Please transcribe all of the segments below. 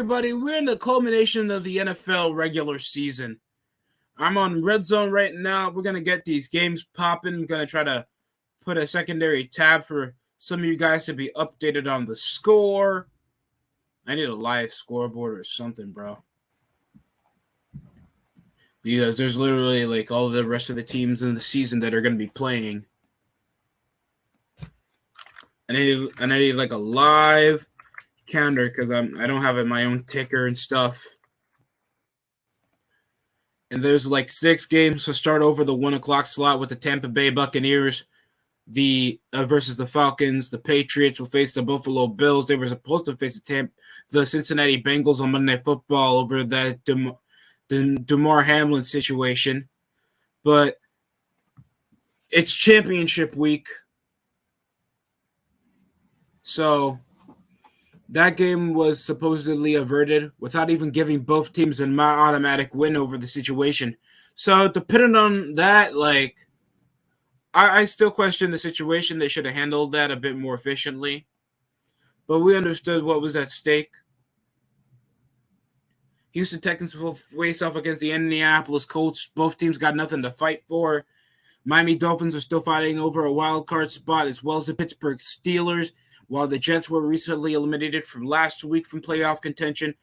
everybody. We're in the culmination of the NFL regular season. I'm on Red Zone right now. We're going to get these games popping. I'm going to try to put a secondary tab for some of you guys to be updated on the score. I need a live scoreboard or something, bro. Because there's literally like all the rest of the teams in the season that are going to be playing. And I need like a live counter because I don't have my own ticker and stuff. And there's like 6 games to start over the 1 o'clock slot with the Tampa Bay Buccaneers versus the Falcons. The Patriots will face the Buffalo Bills. They were supposed to face the Cincinnati Bengals on Monday Night Football over that Damar Hamlin situation. But it's championship week. So that game was supposedly averted without even giving both teams an automatic win over the situation. So depending on that, like, I still question the situation. They should have handled that a bit more efficiently. But we understood what was at stake. Houston Texans will face off against the Indianapolis Colts. Both teams got nothing to fight for. Miami Dolphins are still fighting over a wild card spot, as well as the Pittsburgh Steelers, while the Jets were recently eliminated from last week from playoff contention.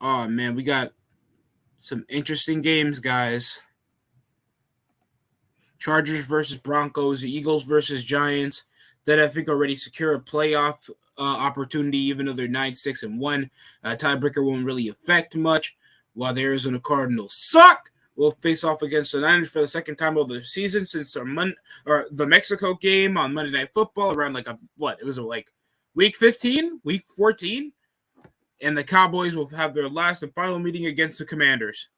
Oh, man, we got some interesting games, guys. Chargers versus Broncos, Eagles versus Giants, that I think already secure a playoff opportunity, even though they're 9-6-1. Tiebreaker won't really affect much, while the Arizona Cardinals suck. We'll face off against the Niners for the second time of the season since the Mexico game on Monday Night Football around it was like week 15, week 14, and the Cowboys will have their last and final meeting against the Commanders.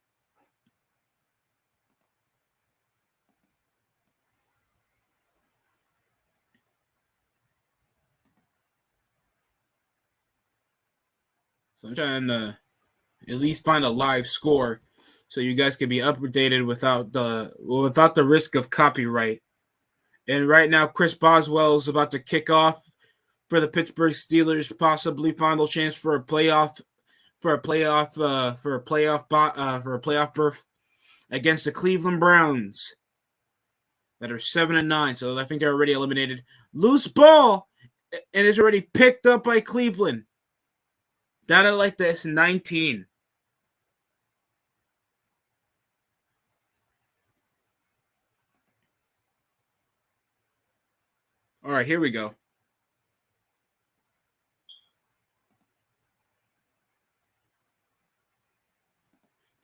So I'm trying to at least find a live score so you guys can be updated without the risk of copyright. And right now, Chris Boswell is about to kick off for the Pittsburgh Steelers, possibly final chance for a playoff berth against the Cleveland Browns that are 7-9. So I think they're already eliminated. Loose ball, and it's already picked up by Cleveland. Down at like this 19. All right, here we go.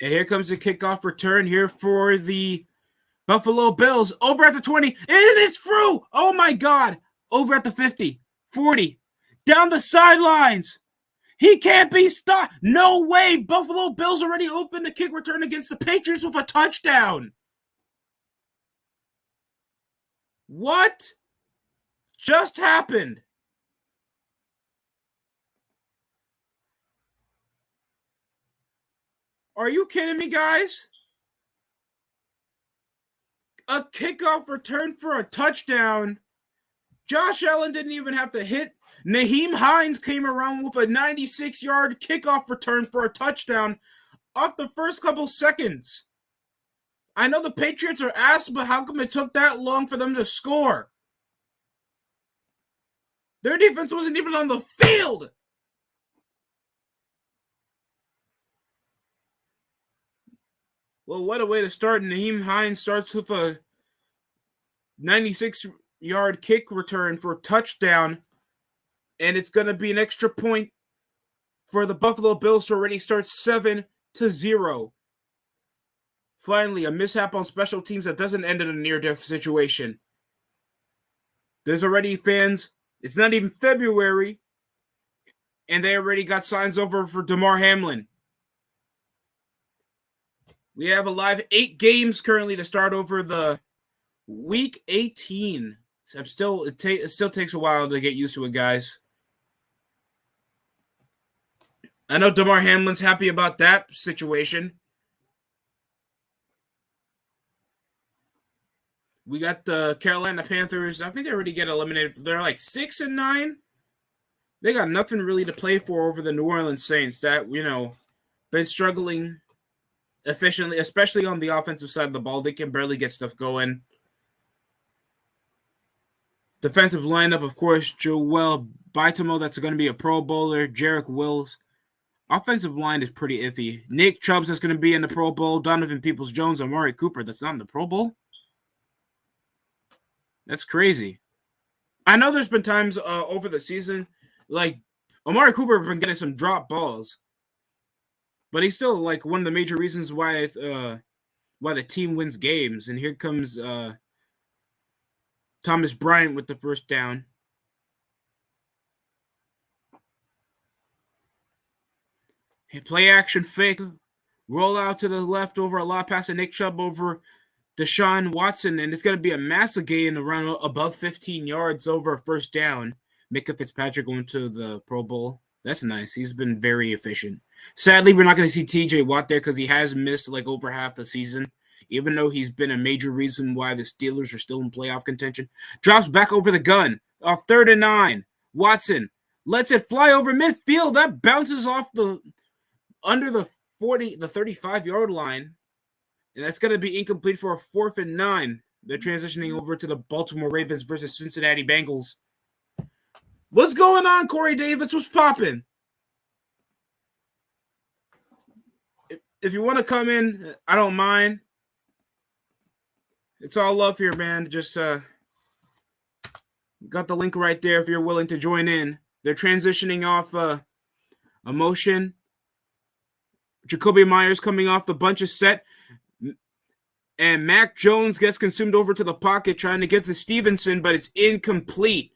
And here comes the kickoff return here for the Buffalo Bills. Over at the 20. And it's through. Oh, my God. Over at the 50. 40. Down the sidelines. He can't be stopped. No way. Buffalo Bills already opened the kick return against the Patriots with a touchdown. What just happened? Are you kidding me, guys? A kickoff return for a touchdown. Josh Allen didn't even have to hit. Nyheim Hines came around with a 96-yard kickoff return for a touchdown off the first couple seconds. I know the Patriots are ass, but how come it took that long for them to score? Their defense wasn't even on the field. Well, what a way to start. Nyheim Hines starts with a 96-yard kick return for a touchdown, and it's going to be an extra point for the Buffalo Bills to already start 7-0. Finally, a mishap on special teams that doesn't end in a near-death situation. There's already fans. It's not even February, and they already got signs over for Damar Hamlin. We have a live 8 games currently to start over the week 18. So it still takes a while to get used to it, guys. I know Damar Hamlin's happy about that situation. We got the Carolina Panthers. I think they already get eliminated. They're like 6-9. They got nothing really to play for over the New Orleans Saints that, been struggling efficiently, especially on the offensive side of the ball. They can barely get stuff going. Defensive lineup, of course, Joel Baitamo, that's going to be a Pro Bowler. Jarek Wills. Offensive line is pretty iffy. Nick Chubb's that's going to be in the Pro Bowl. Donovan Peoples-Jones, Amari Cooper, that's not in the Pro Bowl? That's crazy. I know there's been times over the season, like Amari Cooper has been getting some drop balls, but he's still like one of the major reasons why the team wins games. And here comes Thomas Bryant with the first down. Hey, play action fake, roll out to the left over a lot pass to Nick Chubb over Deshaun Watson, and it's going to be a massive gain around above 15 yards over a first down. Micah Fitzpatrick going to the Pro Bowl. That's nice. He's been very efficient. Sadly, we're not going to see TJ Watt there because he has missed like over half the season, even though he's been a major reason why the Steelers are still in playoff contention. Drops back over the gun. 3rd and 9. Watson lets it fly over midfield. That bounces off under the 35-yard line. And that's going to be incomplete for a 4th and 9. They're transitioning over to the Baltimore Ravens versus Cincinnati Bengals. What's going on, Corey Davis? What's popping? If you want to come in, I don't mind. It's all love here, man. Just got the link right there if you're willing to join in. They're transitioning off a motion. Jacoby Myers coming off the bunch is set. And Mac Jones gets consumed over to the pocket trying to get to Stevenson, but it's incomplete.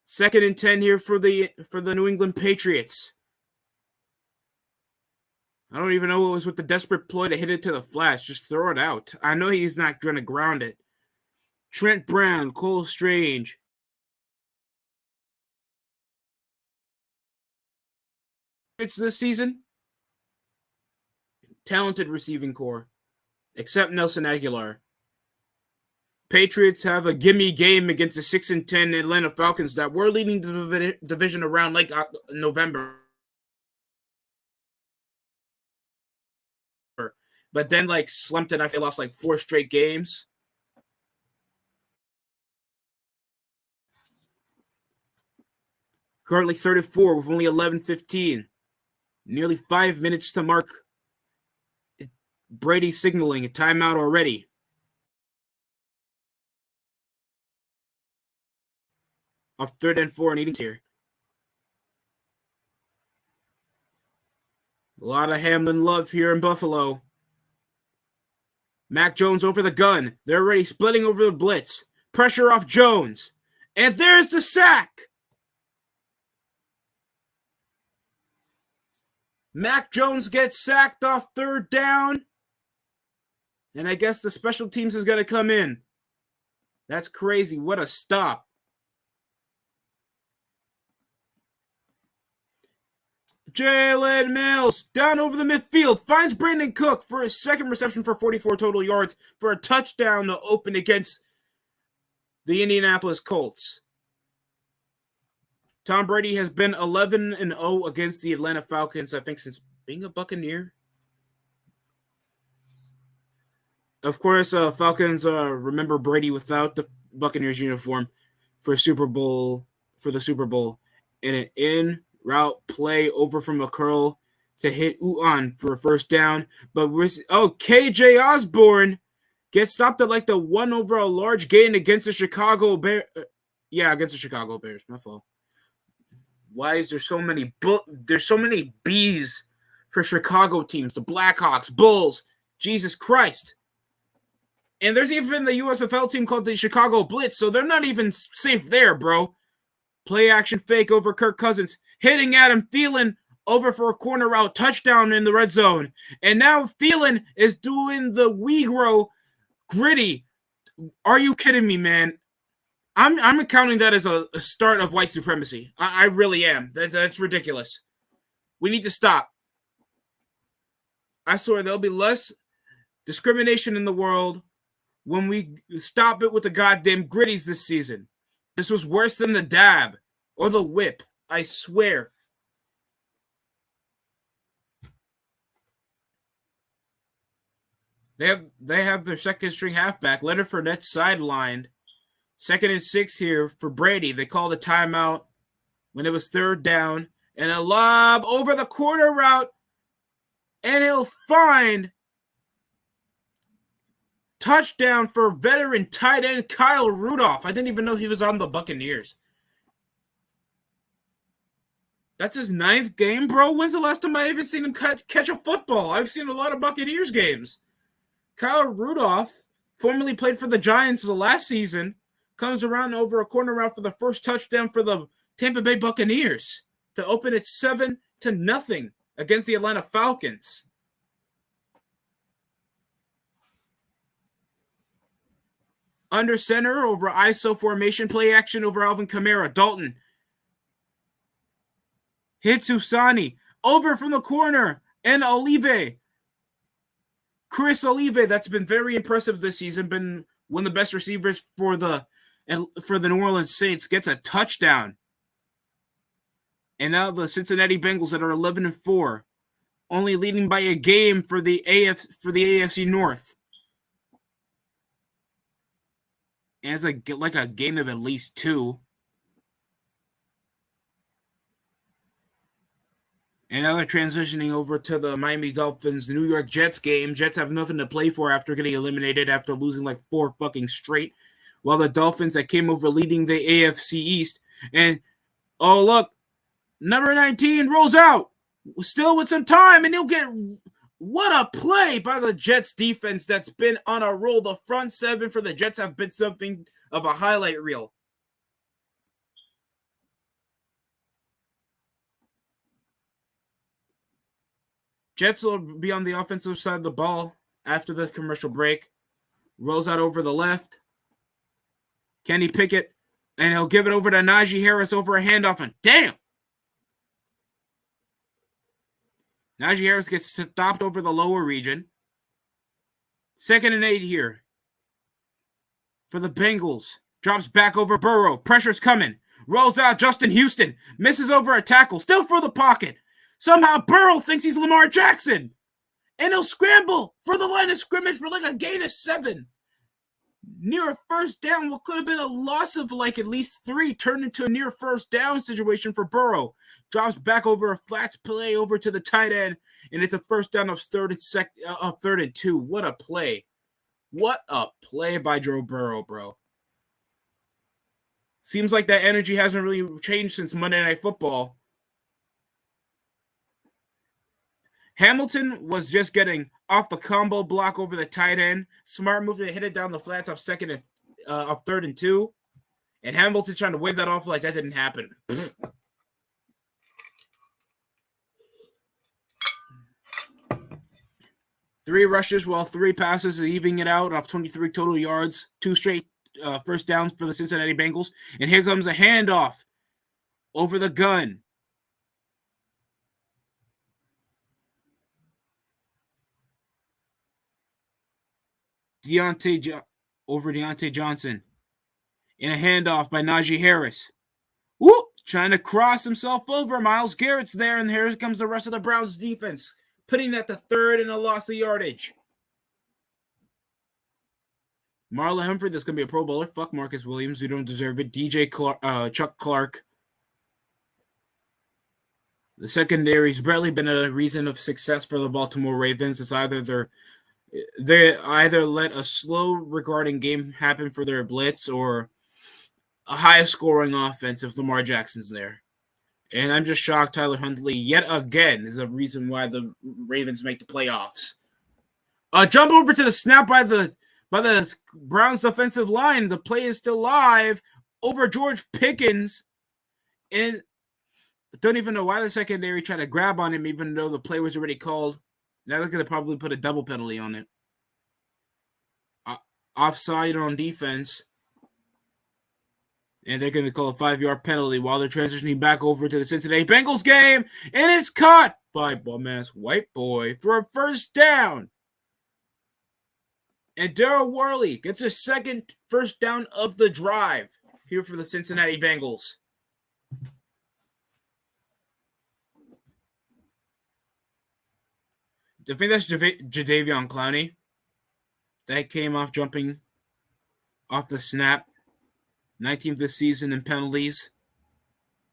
2nd and 10 here for the New England Patriots. I don't even know what was with the desperate ploy to hit it to the flash. Just throw it out. I know he's not going to ground it. Trent Brown, Cole Strange. It's this season. Talented receiving core. Except Nelson Aguilar. Patriots have a gimme game against the 6-10 Atlanta Falcons that were leading the division around like November. But then like slumped and I feel lost like 4 straight games. Currently 34 with only 11-15. Nearly 5 minutes to mark. Brady signaling a timeout already. Off 3rd and 4 and eating here. A lot of Hamlin love here in Buffalo. Mac Jones over the gun. They're already splitting over the blitz. Pressure off Jones. And there's the sack. Mac Jones gets sacked off 3rd down. And I guess the special teams is going to come in. That's crazy. What a stop. Jalen Mills down over the midfield. Finds Brandon Cook for his 2nd reception for 44 total yards for a touchdown to open against the Indianapolis Colts. Tom Brady has been 11-0 against the Atlanta Falcons, I think, since being a Buccaneer. Of course, Falcons remember Brady without the Buccaneers uniform for the Super Bowl. In an in-route play over from a curl to hit Uan for a first down. But KJ Osborne gets stopped at like the 1 over a large gain against the Chicago Bears. Against the Chicago Bears. My fault. Why is there so many there's so many B's for Chicago teams? The Blackhawks, Bulls, Jesus Christ. And there's even the USFL team called the Chicago Blitz, so they're not even safe there, bro. Play action fake over Kirk Cousins. Hitting Adam Thielen over for a corner route. Touchdown in the red zone. And now Thielen is doing the Wegro gritty. Are you kidding me, man? I'm accounting that as a start of white supremacy. I really am. That's ridiculous. We need to stop. I swear there'll be less discrimination in the world when we stop it with the goddamn gritties this season. This was worse than the dab or the whip. I swear. They have their second string halfback, Leonard Fournette, sidelined. 2nd and 6 here for Brady. They called a timeout when it was 3rd down. And a lob over the corner route. And he'll find touchdown for veteran tight end Kyle Rudolph. I didn't even know he was on the Buccaneers. That's his 9th game, bro? When's the last time I even seen him catch a football? I've seen a lot of Buccaneers games. Kyle Rudolph, formerly played for the Giants the last season, comes around over a corner route for the first touchdown for the Tampa Bay Buccaneers to open it 7-0 against the Atlanta Falcons. Under center over ISO formation, play action over Alvin Kamara. Dalton hits Usani. Over from the corner, and Olive. Chris Olive, that's been very impressive this season, been one of the best receivers for the New Orleans Saints, gets a touchdown. And now the Cincinnati Bengals that are 11-4, only leading by a game for the AFC North. And it's like a game of at least 2. And now they're transitioning over to the Miami Dolphins, New York Jets game. Jets have nothing to play for after getting eliminated after losing like 4 fucking straight. While the Dolphins that came over leading the AFC East. And, oh, look, number 19 rolls out. Still with some time, and he'll get... What a play by the Jets defense that's been on a roll. The front 7 for the Jets have been something of a highlight reel. Jets will be on the offensive side of the ball after the commercial break. Rolls out over the left. Kenny Pickett, and he'll give it over to Najee Harris over a handoff, and damn! Najee Harris gets stopped over the lower region. 2nd and 8 here for the Bengals. Drops back over Burrow. Pressure's coming. Rolls out Justin Houston. Misses over a tackle. Still for the pocket. Somehow Burrow thinks he's Lamar Jackson. And he'll scramble for the line of scrimmage for like a gain of 7. Near a first down, what could have been a loss of like at least 3 turned into a near first down situation for Burrow. Drops back over a flats play over to the tight end, and it's a first down of 3rd and 2. What a play. What a play by Joe Burrow, bro. Seems like that energy hasn't really changed since Monday Night Football. Hamilton was just getting off the combo block over the tight end. Smart move to hit it down the flats off 3rd and 2. And Hamilton trying to wave that off like that didn't happen. 3 rushes while 3 passes, evening it out off 23 total yards. 2 straight first downs for the Cincinnati Bengals. And here comes a handoff over the gun. Deontay Johnson. In a handoff by Najee Harris. Whoop! Trying to cross himself over. Myles Garrett's there, and here comes the rest of the Browns defense, putting that to 3rd and a loss of yardage. Marlon Humphrey, that's going to be a Pro Bowler. Fuck Marcus Williams. We don't deserve it. Chuck Clark. The secondary's barely been a reason of success for the Baltimore Ravens. It's either they either let a slow regarding game happen for their blitz or a high-scoring offense if Lamar Jackson's there. And I'm just shocked Tyler Huntley, yet again, is a reason why the Ravens make the playoffs. Jump over to the snap by the Browns defensive line. The play is still live over George Pickens. And I don't even know why the secondary tried to grab on him, even though the play was already called. Now they're going to probably put a double penalty on it. Offside on defense. And they're going to call a 5-yard penalty while they're transitioning back over to the Cincinnati Bengals game. And it's caught by bum-ass white boy for a first down. And Darryl Worley gets his 2nd first down of the drive here for the Cincinnati Bengals. I think that's Jadeveon Clowney. That came off jumping off the snap. 19th this season in penalties.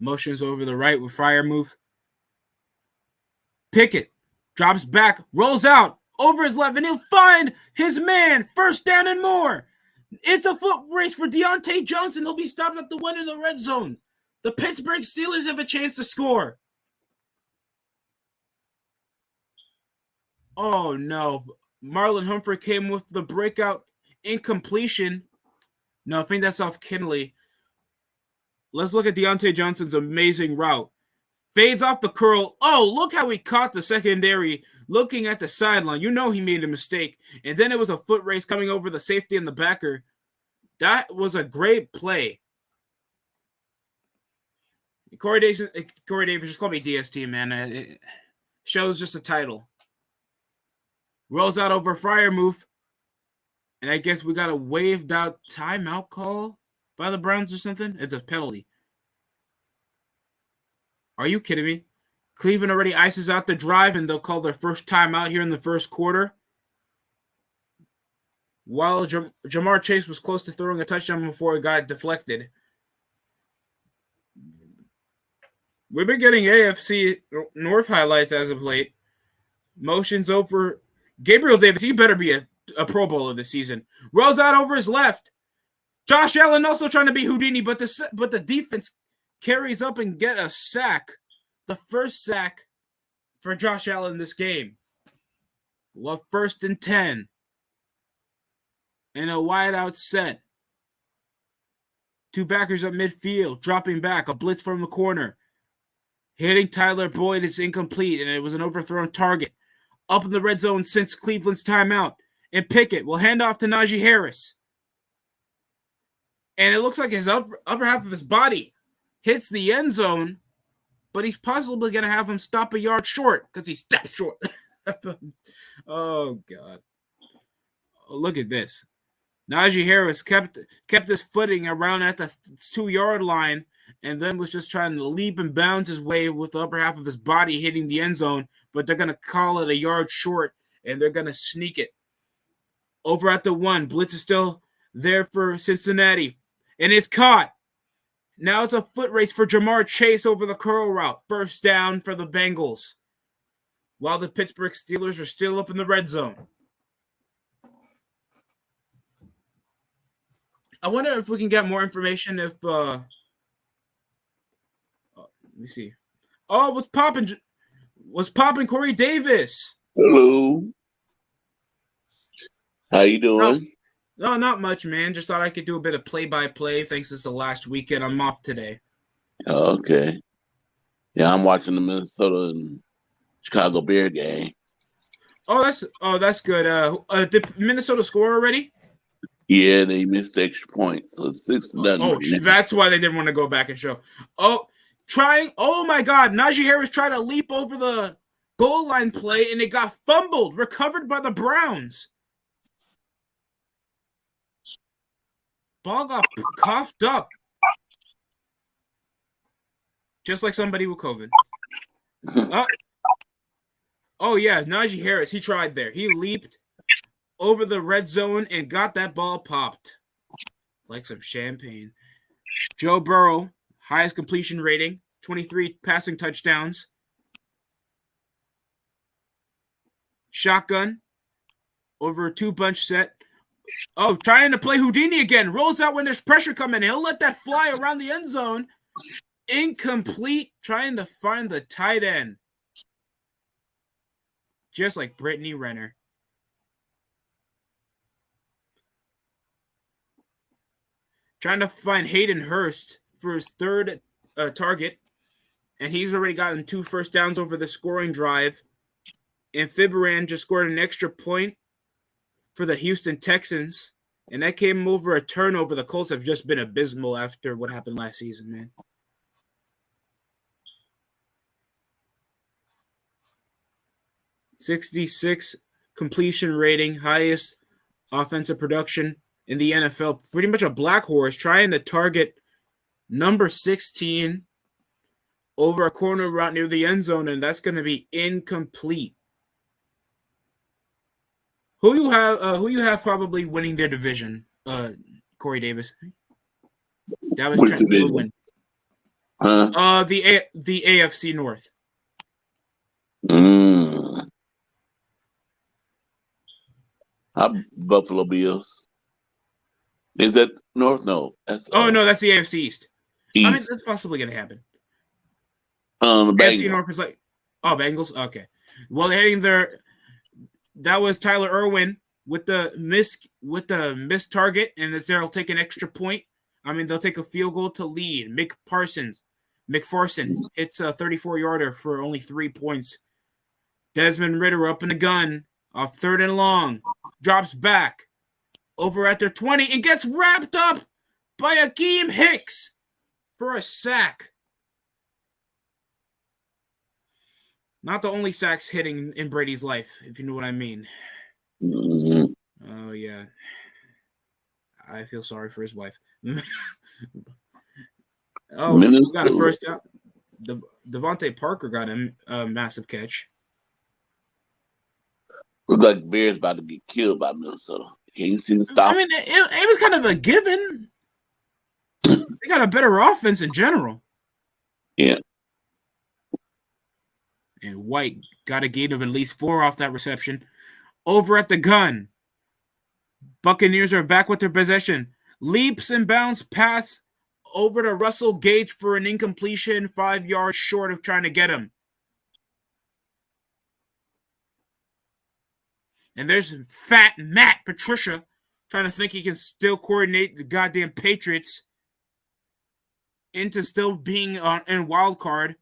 Motions over the right with fire move. Pickett drops back, rolls out over his left, and he'll find his man. First down and more. It's a foot race for Deontay Johnson. He'll be stopped at the 1 in the red zone. The Pittsburgh Steelers have a chance to score. Oh, no. Marlon Humphrey came with the breakout incompletion. No, I think that's off Kinley. Let's look at Deontay Johnson's amazing route. Fades off the curl. Oh, look how he caught the secondary looking at the sideline. You know he made a mistake. And then it was a foot race coming over the safety and the backer. That was a great play. Corey Davis, just call me DST, man. It shows just a title. Rolls out over fire move. And I guess we got a waved out timeout call by the Browns or something. It's a penalty. Are you kidding me? Cleveland already ices out the drive, and they'll call their first timeout here in the first quarter. While Jamar Chase was close to throwing a touchdown before it got deflected. We've been getting AFC North highlights as of late. Motions over Gabriel Davis. He better be a Pro Bowler this season. Rolls out over his left. Josh Allen also trying to be Houdini, but the defense carries up and get a sack. The first sack for Josh Allen in this game. Well, 1st and 10. And a wide out set. Two backers at midfield, dropping back, a blitz from the corner. Hitting Tyler Boyd is incomplete, and it was an overthrown target. Up in the red zone since Cleveland's timeout. And Pickett will hand off to Najee Harris. And it looks like his upper half of his body hits the end zone, but he's possibly going to have him stop a yard short because he stepped short. Oh, God. Oh, look at this. Najee Harris kept his footing around at the 2-yard line and then was just trying to leap and bounce his way with the upper half of his body hitting the end zone, but they're going to call it a yard short, and they're going to sneak it. Over at the 1, blitz is still there for Cincinnati, and it's caught. Now it's a foot race for Jamar Chase over the curl route. First down for the Bengals, while the Pittsburgh Steelers are still up in the red zone. I wonder if we can get more information if let me see. Oh, what's popping Corey Davis? Hello. How you doing? No, not much, man. Just thought I could do a bit of play-by-play. Thanks, it's the last weekend. I'm off today. Oh, okay. Yeah, I'm watching the Minnesota and Chicago Bear game. Oh, that's good. Did Minnesota score already? Yeah, they missed the extra points, so 6-0. Oh, that's why they didn't want to go back and show. Oh my God, Najee Harris tried to leap over the goal line play, and it got fumbled, recovered by the Browns. Ball got coughed up. Just like somebody with COVID. Oh, yeah, Najee Harris, he tried there. He leaped over the red zone and got that ball popped. Like some champagne. Joe Burrow, highest completion rating, 23 passing touchdowns. Shotgun over a 2-bunch set. Oh, trying to play Houdini again. Rolls out when there's pressure coming. He'll let that fly around the end zone. Incomplete, trying to find the tight end. Just like Brittany Renner. Trying to find Hayden Hurst for his third target. And he's already gotten 2 first downs over the scoring drive. And Fiberan just scored an extra point for the Houston Texans. And that came over a turnover. The Colts have just been abysmal after what happened last season, man. .66 completion rating, highest offensive production in the NFL. Pretty much a black horse trying to target number 16 over a corner route near the end zone, and that's going to be incomplete. Who you have? Who you have probably winning their division? Corey Davis. That was Which Trent division? Irwin. Huh? The AFC North. Mm. Buffalo Bills. Is that North? No, that's Oh no, that's the AFC East. I mean, East. that's possibly gonna happen. The AFC Bengals. North is like, oh, Bengals. Okay, well, they're heading there. That was Tyler Irwin with the missed target, and they'll take an extra point. I mean, they'll take a field goal to lead. McPherson hits a 34-yarder for only 3 points. Desmond Ridder up in the gun off 3rd and long, drops back over at their 20 and gets wrapped up by Akeem Hicks for a sack. Not the only sacks hitting in Brady's life, if you know what I mean. Mm-hmm. Oh, yeah. I feel sorry for his wife. We got a first down. Devontae Parker got a massive catch. Looks like Bears about to get killed by Minnesota. Can you see the stop? I mean, it was kind of a given. They got a better offense in general. Yeah. And White got a gain of at least 4 off that reception. Over at the gun. Buccaneers are back with their possession. Leaps and bounce pass over to Russell Gage for an incompletion, 5 yards short of trying to get him. And there's fat Matt Patricia trying to think he can still coordinate the goddamn Patriots into still being in wild card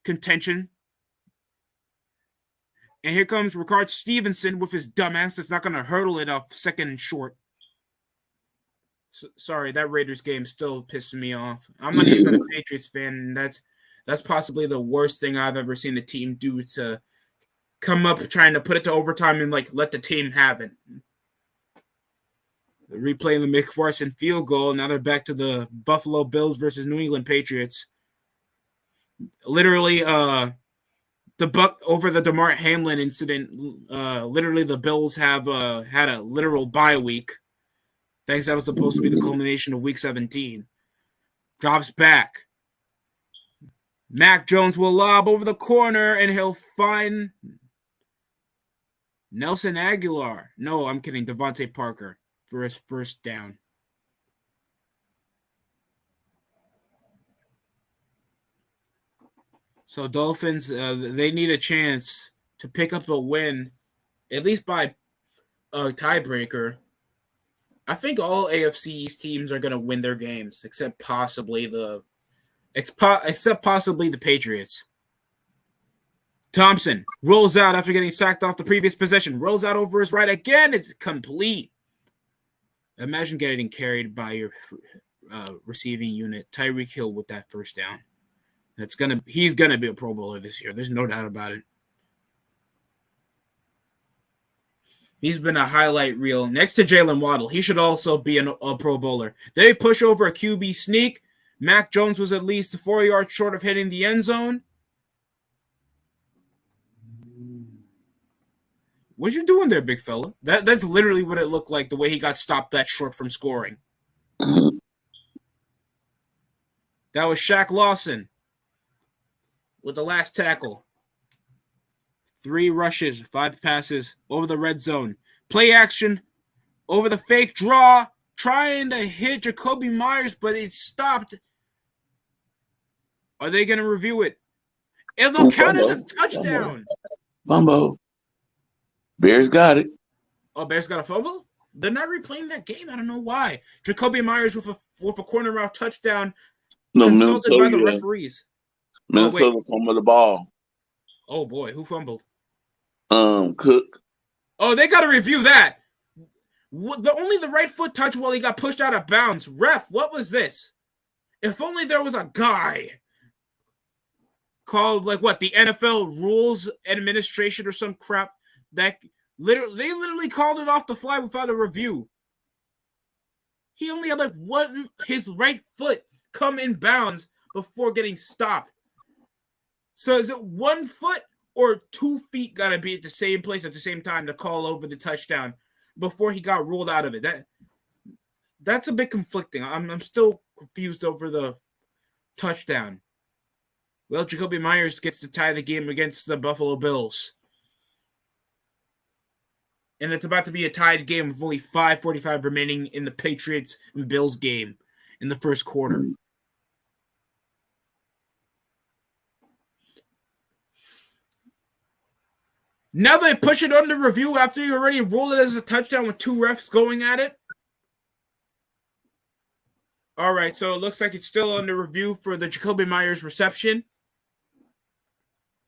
contention. And here comes Ricard Stevenson with his dumbass that's not going to hurdle it off 2nd and short. Sorry, that Raiders game still pissed me off. I'm not even a Patriots fan. And that's possibly the worst thing I've ever seen a team do, to come up trying to put it to overtime and let the team have it. Replaying the McPherson field goal. Now they're back to the Buffalo Bills versus New England Patriots. Literally, over the DeMar Hamlin incident, literally the Bills have had a literal bye week. Thanks, that was supposed to be the culmination of Week 17. Drops back. Mac Jones will lob over the corner, and he'll find Nelson Aguilar. No, I'm kidding. Devontae Parker for his first down. So Dolphins, they need a chance to pick up a win, at least by a tiebreaker. I think all AFC East teams are going to win their games, except possibly the Patriots. Thompson rolls out after getting sacked off the previous possession. Rolls out over his right again. It's complete. Imagine getting carried by your receiving unit, Tyreek Hill, with that first down. He's gonna be a Pro Bowler this year. There's no doubt about it. He's been a highlight reel next to Jalen Waddle. He should also be a Pro Bowler. They push over a QB sneak. Mac Jones was at least 4 yards short of hitting the end zone. What you doing there, big fella? That's literally what it looked like, the way he got stopped that short from scoring. That was Shaq Lawson with the last tackle. 3 rushes, 5 passes over the red zone. Play action over the fake draw, trying to hit Jacoby Myers, but it stopped. Are they going to review it? It'll count as a touchdown. Fumble. Bears got it. Oh, Bears got a fumble? They're not replaying that game. I don't know why. Jacoby Myers with a corner route touchdown. No, consulted by the referees. Minnesota fumbled the ball. Oh boy, who fumbled? Cook. Oh, they got to review that. Only the right foot touch while he got pushed out of bounds. Ref, what was this? If only there was a guy called the NFL Rules Administration or some crap that they literally called it off the fly without a review. He only had his right foot come in bounds before getting stopped. So is it 1 foot or 2 feet got to be at the same place at the same time to call over the touchdown before he got ruled out of it. That's a bit conflicting. I'm still confused over the touchdown. Well, Jakobi Meyers gets to tie the game against the Buffalo Bills. And it's about to be a tied game with only 5:45 remaining in the Patriots and Bills game in the first quarter. Now they push it under review after you already ruled it as a touchdown with 2 refs going at it. All right, so it looks like it's still under review for the Jakobi Meyers reception.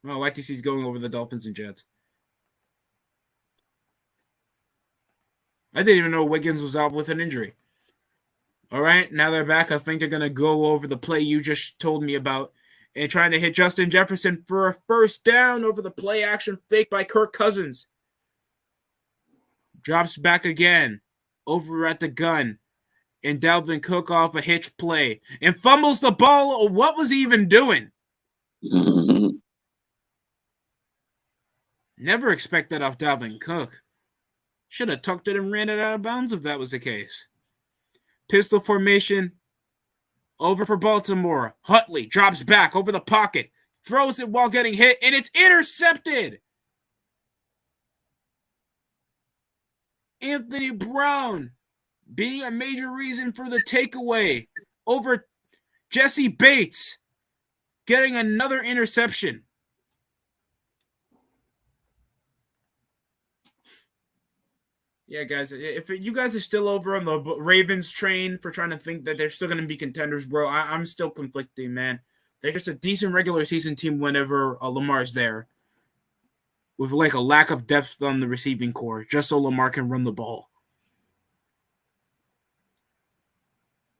Oh, YTC's going over the Dolphins and Jets. I didn't even know Wiggins was out with an injury. All right, now they're back. I think they're going to go over the play you just told me about and trying to hit Justin Jefferson for a first down over the play action fake by Kirk Cousins. Drops back again over at the gun. And Dalvin Cook off a hitch play and fumbles the ball. What was he even doing? Never expect that off Dalvin Cook. Should have tucked it and ran it out of bounds if that was the case. Pistol formation over for Baltimore. Huntley drops back over the pocket, throws it while getting hit, and it's intercepted. Anthony Brown being a major reason for the takeaway over Jesse Bates getting another interception. Yeah, guys, if you guys are still over on the Ravens train for trying to think that they're still going to be contenders, bro, I'm still conflicting, man. They're just a decent regular season team whenever Lamar's there, with like a lack of depth on the receiving core, just so Lamar can run the ball.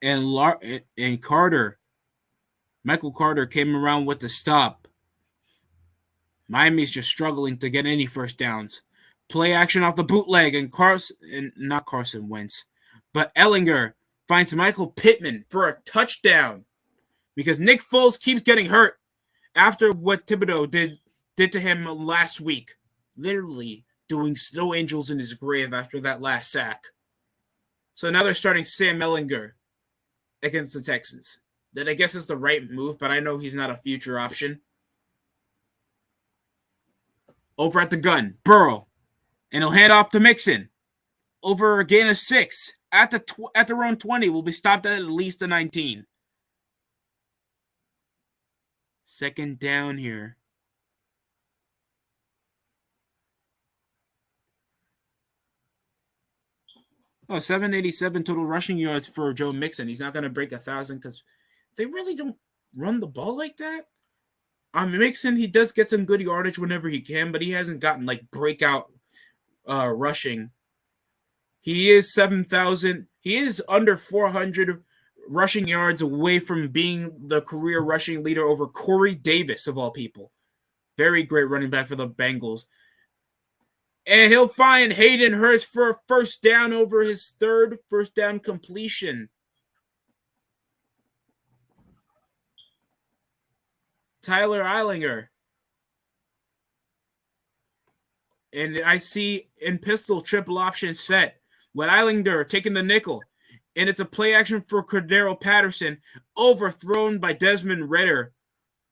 And Carter, Michael Carter came around with the stop. Miami's just struggling to get any first downs. Play action off the bootleg, and not Carson Wentz, but Ellinger finds Michael Pittman for a touchdown because Nick Foles keeps getting hurt after what Thibodeau did to him last week. Literally doing snow angels in his grave after that last sack. So now they're starting Sam Ellinger against the Texans. That I guess is the right move, but I know he's not a future option. Over at the gun, Burrow. And he'll hand off to Mixon. Over a gain of 6. At their own 20. Will be stopped at least a 19. Second down here. Oh, 787 total rushing yards for Joe Mixon. He's not going to break 1,000 because they really don't run the ball like that. Mixon, he does get some good yardage whenever he can, but he hasn't gotten like breakout rushing. He is 7,000. He is under 400 rushing yards away from being the career rushing leader over Corey Davis, of all people. Very great running back for the Bengals. And he'll find Hayden Hurst for a first down over his third first down completion. Tyler Eilinger. And I see in pistol triple option set with Eilinger taking the nickel. And it's a play action for Cordero Patterson, overthrown by Desmond Ridder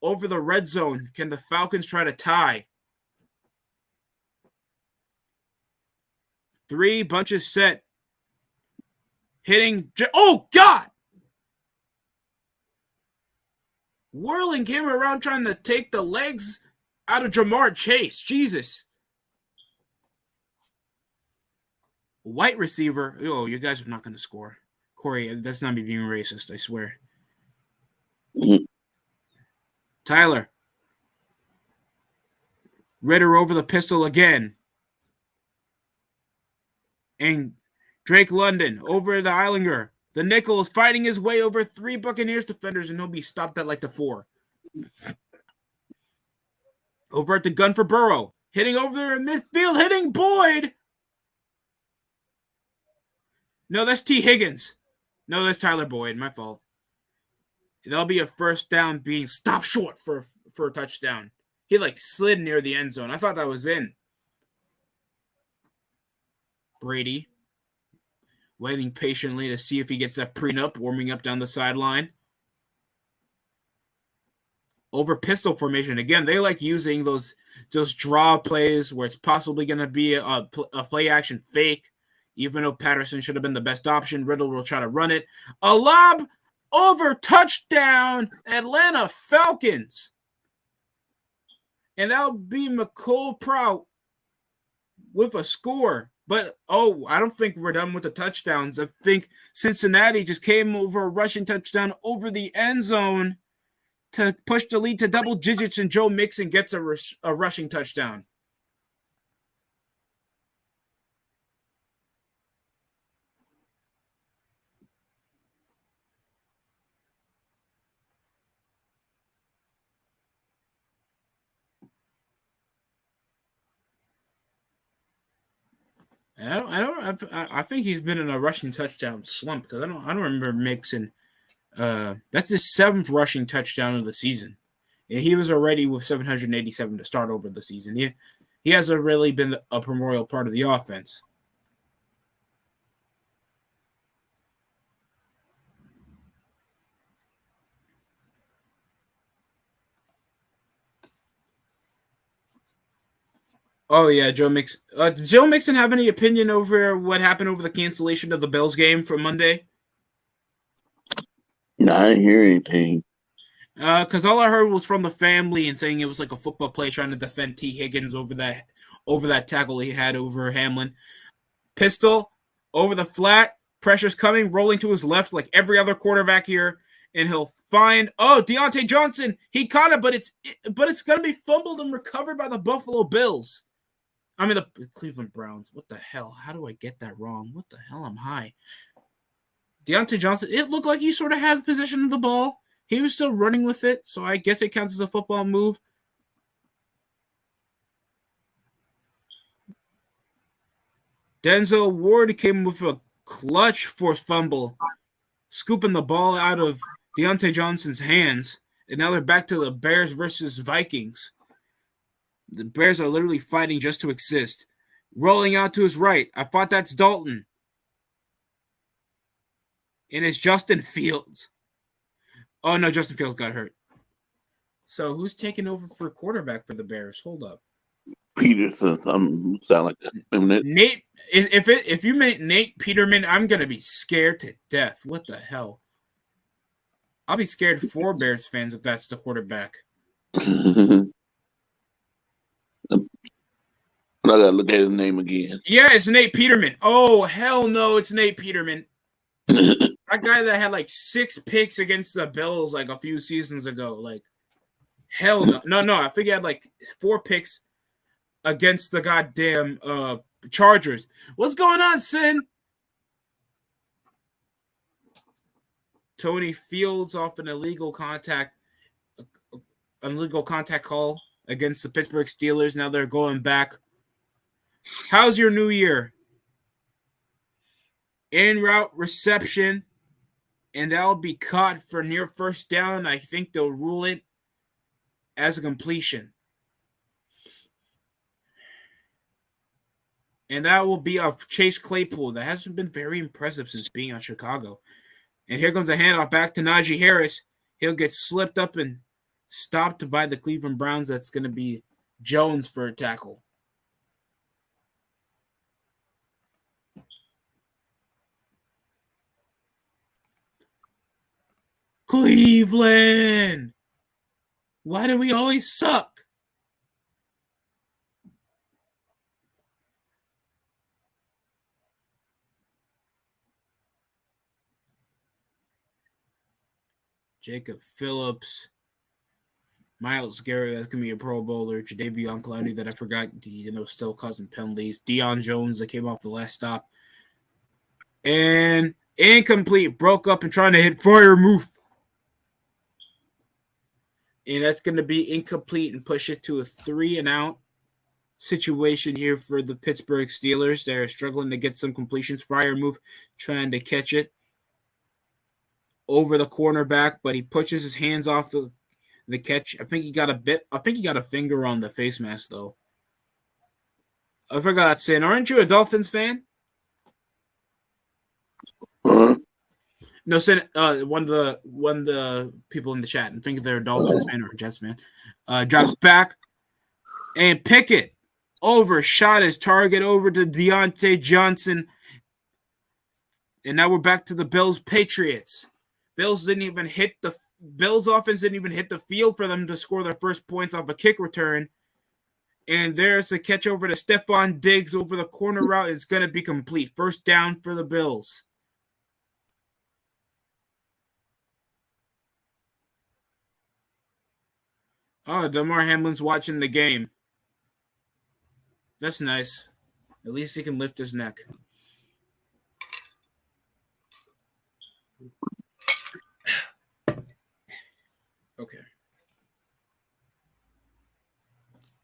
over the red zone. Can the Falcons try to tie? 3 bunches set. Hitting. Oh, God! Whirling came around trying to take the legs out of Jamar Chase. Jesus. White receiver. Oh, you guys are not going to score. Corey, that's not me being racist, I swear. Tyler. Ridder over the pistol again. And Drake London over the Eilinger. The nickel is fighting his way over 3 Buccaneers defenders, and he'll be stopped at like the 4. Over at the gun for Burrow. Hitting over there in midfield, hitting Boyd. No, that's T. Higgins. No, that's Tyler Boyd. My fault. That'll be a first down being stopped short for a touchdown. He like slid near the end zone. I thought that was in. Brady waiting patiently to see if he gets that prenup, warming up down the sideline. Over pistol formation. Again, they like using those draw plays where it's possibly going to be a play action fake, even though Patterson should have been the best option. Riddle will try to run it. A lob over touchdown, Atlanta Falcons. And that'll be McCole Prout with a score. But, I don't think we're done with the touchdowns. I think Cincinnati just came over a rushing touchdown over the end zone to push the lead to double digits, and Joe Mixon gets a rushing touchdown. I think he's been in a rushing touchdown slump because I don't remember Mixon. That's his 7th rushing touchdown of the season. And he was already with 787 to start over the season. He hasn't really been a primordial part of the offense. Oh yeah, Joe Mixon. Did Joe Mixon have any opinion over what happened over the cancellation of the Bills game for Monday? No, I didn't hear anything. Because all I heard was from the family and saying it was like a football play trying to defend T. Higgins over that tackle he had over Hamlin. Pistol over the flat, pressure's coming, rolling to his left like every other quarterback here, and he'll find Deontay Johnson. He caught it, but it's gonna be fumbled and recovered by the Buffalo Bills. I mean the Cleveland Browns. What the hell? How do I get that wrong? What the hell? I'm high. Deontay Johnson. It looked like he sort of had possession of the ball. He was still running with it, so I guess it counts as a football move. Denzel Ward came with a clutch forced fumble, scooping the ball out of Deontay Johnson's hands. And now they're back to the Bears versus Vikings. The Bears are literally fighting just to exist. Rolling out to his right. I thought that's Dalton. And it's Justin Fields. Oh, no, Justin Fields got hurt. So who's taking over for quarterback for the Bears? Hold up. Peterson, something sound like that. Nate, if you meant Nate Peterman, I'm going to be scared to death. What the hell? I'll be scared for Bears fans if that's the quarterback. I gotta look at his name again. Yeah, it's Nate Peterman. Oh, hell no, it's Nate Peterman. That guy that had like 6 picks against the Bills like a few seasons ago. Like, hell no. No, I think he had like 4 picks against the goddamn Chargers. What's going on, Sin? Tony Fields off an illegal contact call against the Pittsburgh Steelers. Now they're going back. How's your new year? En route reception, and that'll be caught for near first down. I think they'll rule it as a completion. And that will be of Chase Claypool. That hasn't been very impressive since being on Chicago. And here comes the handoff back to Najee Harris. He'll get slipped up and stopped by the Cleveland Browns. That's going to be Jones for a tackle. Cleveland! Why do we always suck? Jacob Phillips, Myles Garrett, that's going to be a Pro Bowler. Jadeveon Clowney that I forgot, still causing penalties. Deion Jones that came off the last stop. And incomplete, broke up and trying to hit Freiermuth. And that's going to be incomplete and push it to a 3-and-out situation here for the Pittsburgh Steelers. They're struggling to get some completions. Freiermuth trying to catch it over the cornerback, but he pushes his hands off the catch. I think he got a finger on the face mask though. I forgot saying, aren't you a Dolphins fan? Huh? No, Sin. One of the people in the chat, and think if they're a Dolphins fan or a Jets fan, drops back and Pickett overshot his target over to Deontay Johnson, and now we're back to the Bills Patriots. Bills offense didn't even hit the field for them to score their first points off a kick return. And there's a catch over to Stephon Diggs over the corner route. It's going to be complete. First down for the Bills. Oh, Damar Hamlin's watching the game. That's nice. At least he can lift his neck. Okay.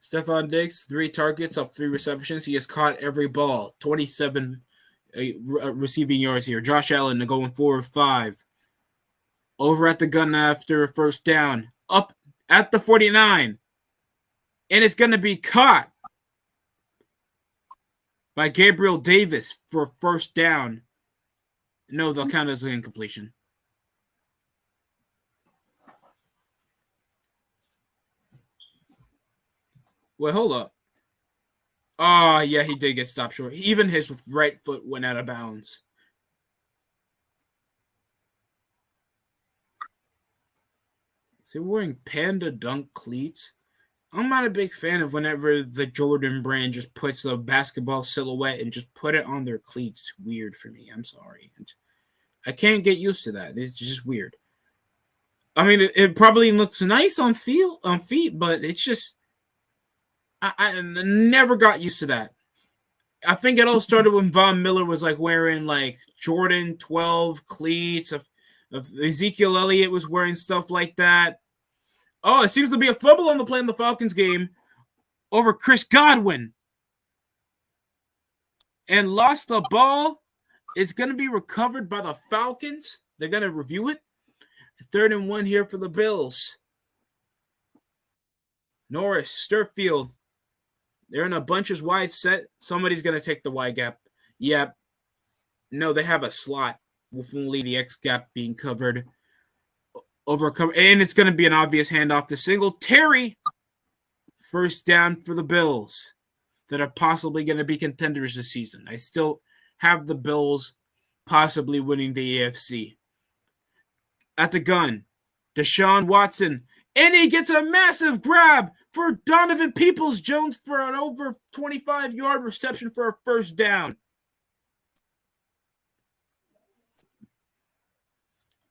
Stephon Diggs, 3 targets off 3 receptions. He has caught every ball. 27 receiving yards here. Josh Allen going 4-5. Over at the gun after a first down. Up at the 49. And it's going to be caught by Gabriel Davis for first down. No, they'll count as an incompletion. Wait, hold up. Oh, yeah, he did get stopped short. Even his right foot went out of bounds. Is he wearing Panda Dunk cleats? I'm not a big fan of whenever the Jordan brand just puts a basketball silhouette and just put it on their cleats. It's weird for me. I'm sorry. I can't get used to that. It's just weird. I mean, it probably looks nice on feet, but it's just I never got used to that. I think it all started when Von Miller was like wearing like Jordan 12 cleats. Of Ezekiel Elliott was wearing stuff like that. Oh, it seems to be a fumble on the play in the Falcons game over Chris Godwin. And lost the ball. It's going to be recovered by the Falcons. They're going to review it. 3rd and 1 here for the Bills. Norris, Sturfield. They're in a bunches wide set. Somebody's going to take the wide gap. Yep. No, they have a slot with only the X gap being covered. And it's going to be an obvious handoff to Singletary. First down for the Bills that are possibly going to be contenders this season. I still have the Bills possibly winning the AFC. At the gun, Deshaun Watson. And he gets a massive grab for Donovan Peoples-Jones for an over 25-yard reception for a first down.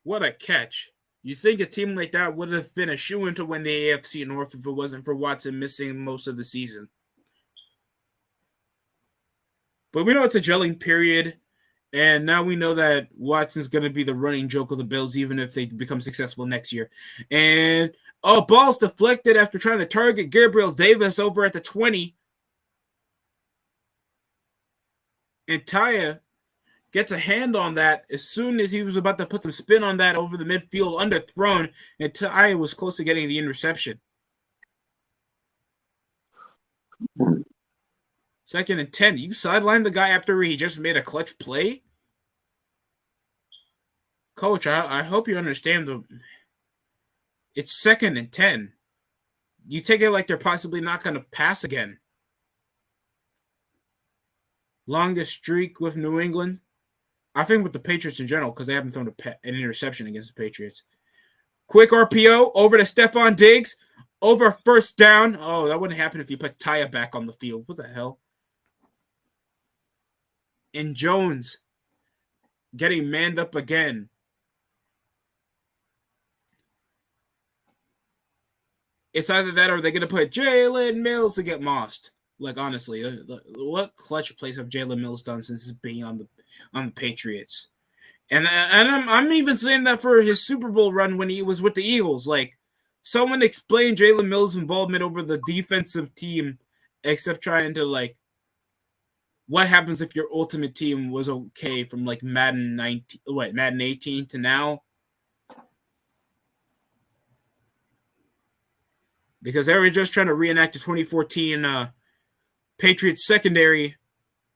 What a catch. You think a team like that would have been a shoo-in to win the AFC North if it wasn't for Watson missing most of the season. But we know it's a gelling period, and now we know that Watson's going to be the running joke of the Bills even if they become successful next year. And, ball's deflected after trying to target Gabriel Davis over at the 20. And Taya gets a hand on that as soon as he was about to put some spin on that over the midfield, underthrown, and Taya was close to getting the interception. 2nd and 10. You sidelined the guy after he just made a clutch play? Coach, I hope you understand it's 2nd and 10. You take it like they're possibly not going to pass again. Longest streak with New England. I think with the Patriots in general because they haven't thrown an interception against the Patriots. Quick RPO over to Stephon Diggs. Over first down. Oh, that wouldn't happen if you put Taya back on the field. What the hell? And Jones getting manned up again. It's either that or they're going to put Jalen Mills to get mossed. Like, honestly, what clutch plays have Jalen Mills done since being on the Patriots? And I'm even saying that for his Super Bowl run when he was with the Eagles. Like, someone explain Jalen Mills' involvement over the defensive team except trying to, like, what happens if your ultimate team was okay from, like, Madden 18 to now? because they were just trying to reenact the 2014 Patriots secondary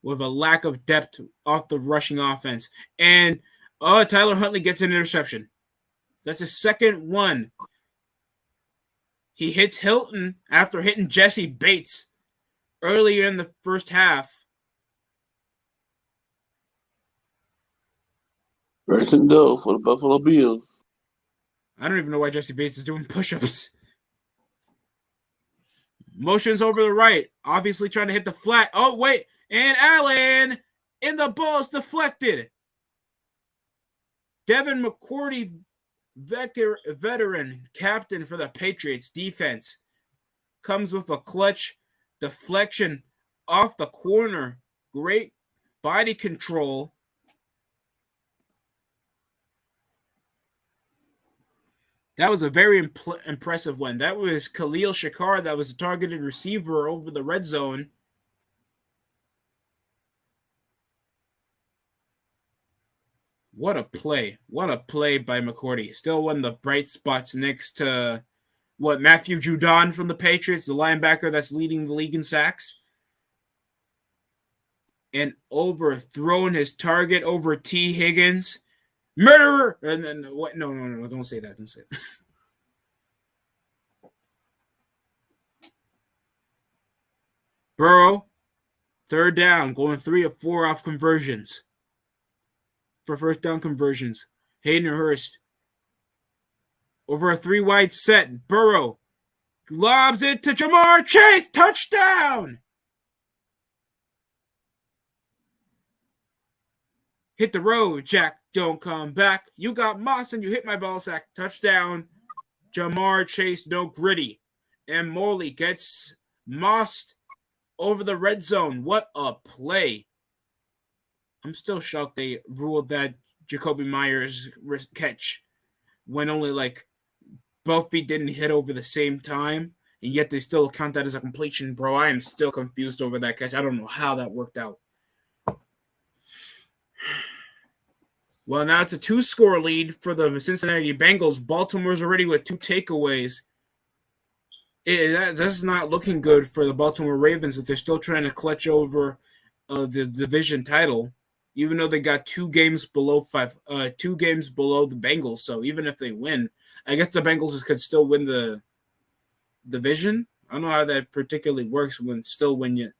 with a lack of depth off the rushing offense. And Tyler Huntley gets an interception. That's his second one. He hits Hilton after hitting Jesse Bates earlier in the first half. First and goal for the Buffalo Bills. I don't even know why Jesse Bates is doing push-ups. Motions over the right. Obviously trying to hit the flat. Oh, wait. And Allen in the ball's deflected. Devin McCourty, veteran captain for the Patriots defense, comes with a clutch deflection off the corner. Great body control. That was a very impressive one. That was Khalil Shakar. That was a targeted receiver over the red zone. What a play. What a play by McCourty. Still one of the bright spots next to Matthew Judon from the Patriots, the linebacker that's leading the league in sacks. And overthrown his target over T. Higgins. Murderer! And then what? No, don't say that. Don't say that. Burrow, third down, going 3 of 4 off conversions. For first down conversions. Hayden Hurst. Over a 3-wide set. Burrow lobs it to Jamar Chase. Touchdown! Hit the road, Jack. Don't come back. You got mossed and you hit my ball sack. Touchdown. Jamar Chase, no gritty. And Morley gets mossed over the red zone. What a play. I'm still shocked they ruled that Jacoby Myers catch when only both feet didn't hit over the same time, and yet they still count that as a completion, bro. I am still confused over that catch. I don't know how that worked out. Well, now it's a 2-score lead for the Cincinnati Bengals. Baltimore's already with 2 takeaways. This is not looking good for the Baltimore Ravens if they're still trying to clutch over the division title, even though they got 2 games below the Bengals. So even if they win, I guess the Bengals could still win the division. I don't know how that particularly works when the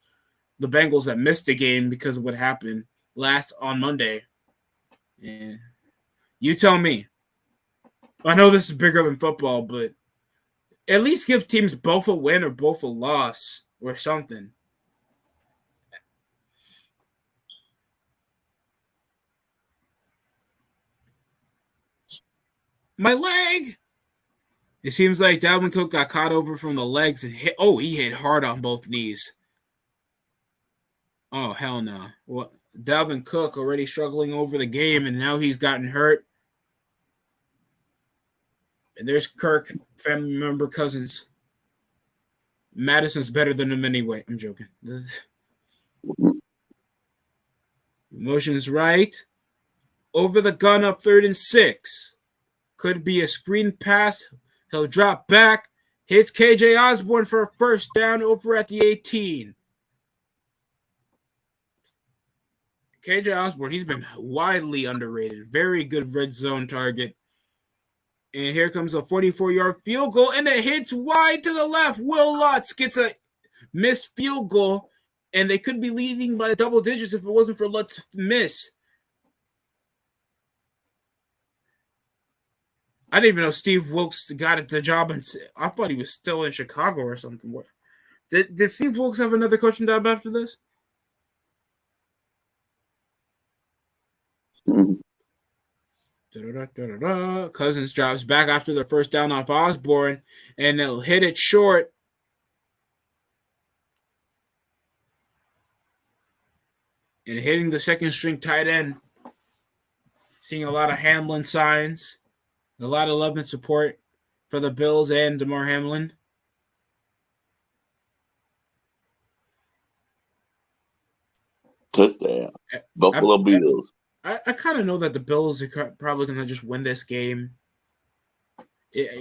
Bengals that missed the game because of what happened last on Monday. Yeah. You tell me. I know this is bigger than football, but at least give teams both a win or both a loss or something. My leg! It seems like Dalvin Cook got caught over from the legs and hit. Oh, he hit hard on both knees. Oh, hell no. Well, Dalvin Cook already struggling over the game, and now he's gotten hurt. And there's Kirk, family member, Cousins. Madison's better than him anyway. I'm joking. Motion's right. Over the gun of 3rd and 6. Could be a screen pass. He'll drop back. Hits KJ Osborne for a first down over at the 18. KJ Osborne, he's been widely underrated. Very good red zone target. And here comes a 44-yard field goal, and it hits wide to the left. Will Lutz gets a missed field goal, and they could be leading by double digits if it wasn't for Lutz's miss. I didn't even know Steve Wilkes got the job. I thought he was still in Chicago or something. Did Steve Wilkes have another coaching job after this? Cousins drops back after the first down off Osborne, and they'll hit it short. And hitting the second string tight end. Seeing a lot of Hamlin signs. A lot of love and support for the Bills and DeMar Hamlin. Touchdown. Buffalo Bills. I kind of know that the Bills are probably going to just win this game.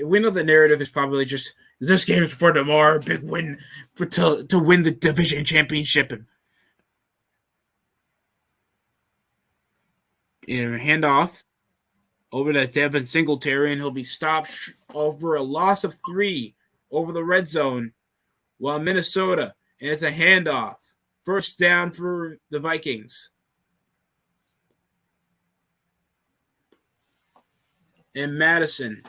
We know the narrative is probably just this game's for tomorrow, big win to win the division championship. And handoff over to Devin Singletary, and he'll be stopped over a loss of 3 over the red zone, while Minnesota, and it's a handoff. First down for the Vikings. And Madison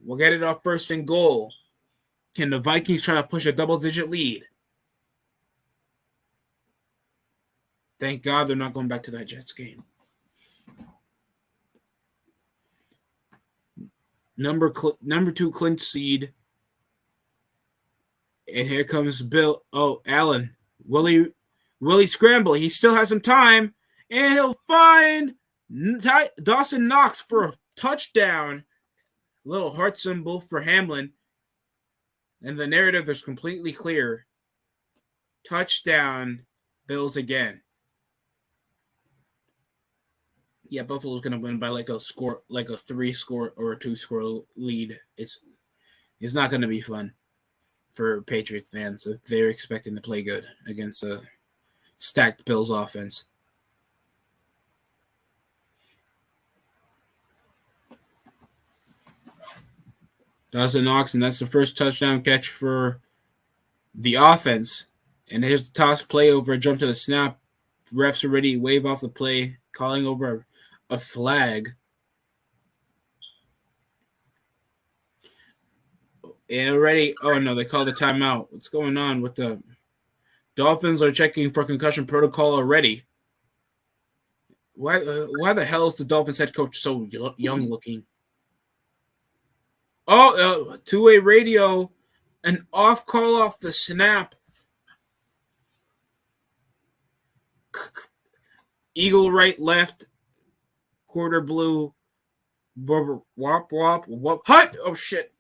will get it off first and goal. Can the Vikings try to push a double-digit lead? Thank God they're not going back to that Jets game. Number 2 clinch seed. And here comes Bill. Oh, Allen. Willie scramble. He still has some time. And he'll find Dawson Knox for a touchdown. Little heart symbol for Hamlin. And the narrative is completely clear. Touchdown, Bills again. Yeah, Buffalo's going to win by like a 3-score or a 2-score lead. It's not going to be fun for Patriots fans if they're expecting to play good against a stacked Bills offense. Dawson Knox, and that's the first touchdown catch for the offense. And here's the toss play over a jump to the snap. Refs already wave off the play, calling over a flag. And already, oh no, they called the timeout. What's going on with the Dolphins are checking for concussion protocol already. Why the hell is the Dolphins head coach so young looking? Oh, two-way radio, an off call off the snap. Eagle right, left, quarter blue, wop, wop, wop, hut. Oh shit.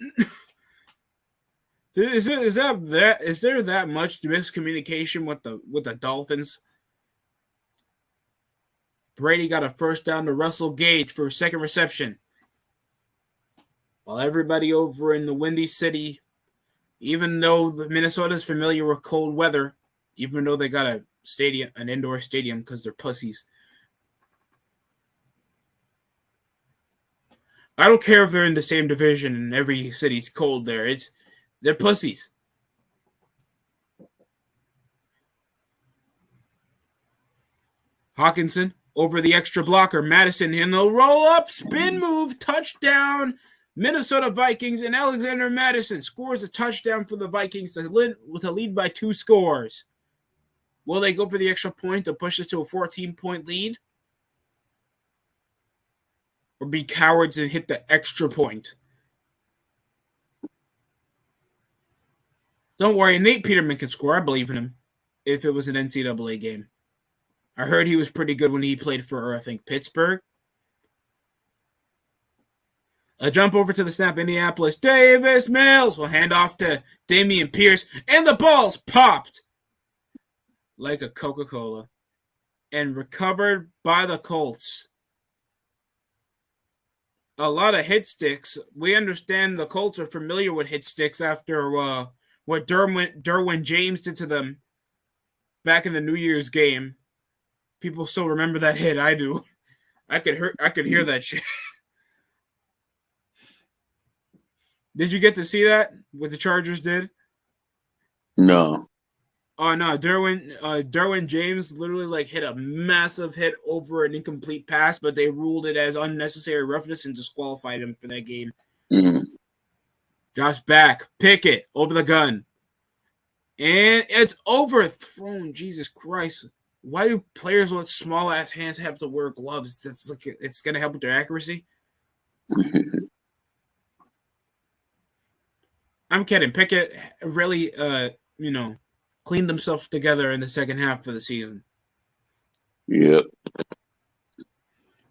Is there that much miscommunication with the Dolphins? Brady got a first down to Russell Gage for a second reception. While everybody over in the Windy City, even though the Minnesota's familiar with cold weather, even though they got an indoor stadium because they're pussies. I don't care if they're in the same division and every city's cold there. They're pussies. Hawkinson over the extra blocker. Madison in the roll up, spin move, touchdown. Minnesota Vikings, and Alexander Madison scores a touchdown for the Vikings with a lead by 2 scores. Will they go for the extra point to push us to a 14-point lead? Or be cowards and hit the extra point? Don't worry, Nate Peterman can score. I believe in him if it was an NCAA game. I heard he was pretty good when he played for, I think, Pittsburgh. A jump over to the snap, Indianapolis. Davis Mills will hand off to Damian Pierce, and the ball's popped like a Coca-Cola and recovered by the Colts. A lot of hit sticks. We understand the Colts are familiar with hit sticks after what Derwin James did to them back in the New Year's game. People still remember that hit. I do. I could hear that shit. Did you get to see that? What the Chargers did? No. Oh no, Derwin James literally hit a massive hit over an incomplete pass, but they ruled it as unnecessary roughness and disqualified him for that game. Mm-hmm. Josh back, Pickett over the gun, and it's overthrown. Jesus Christ! Why do players with small ass hands have to wear gloves? It's gonna help with their accuracy. I'm kidding. Pickett really, cleaned himself together in the second half of the season. Yep.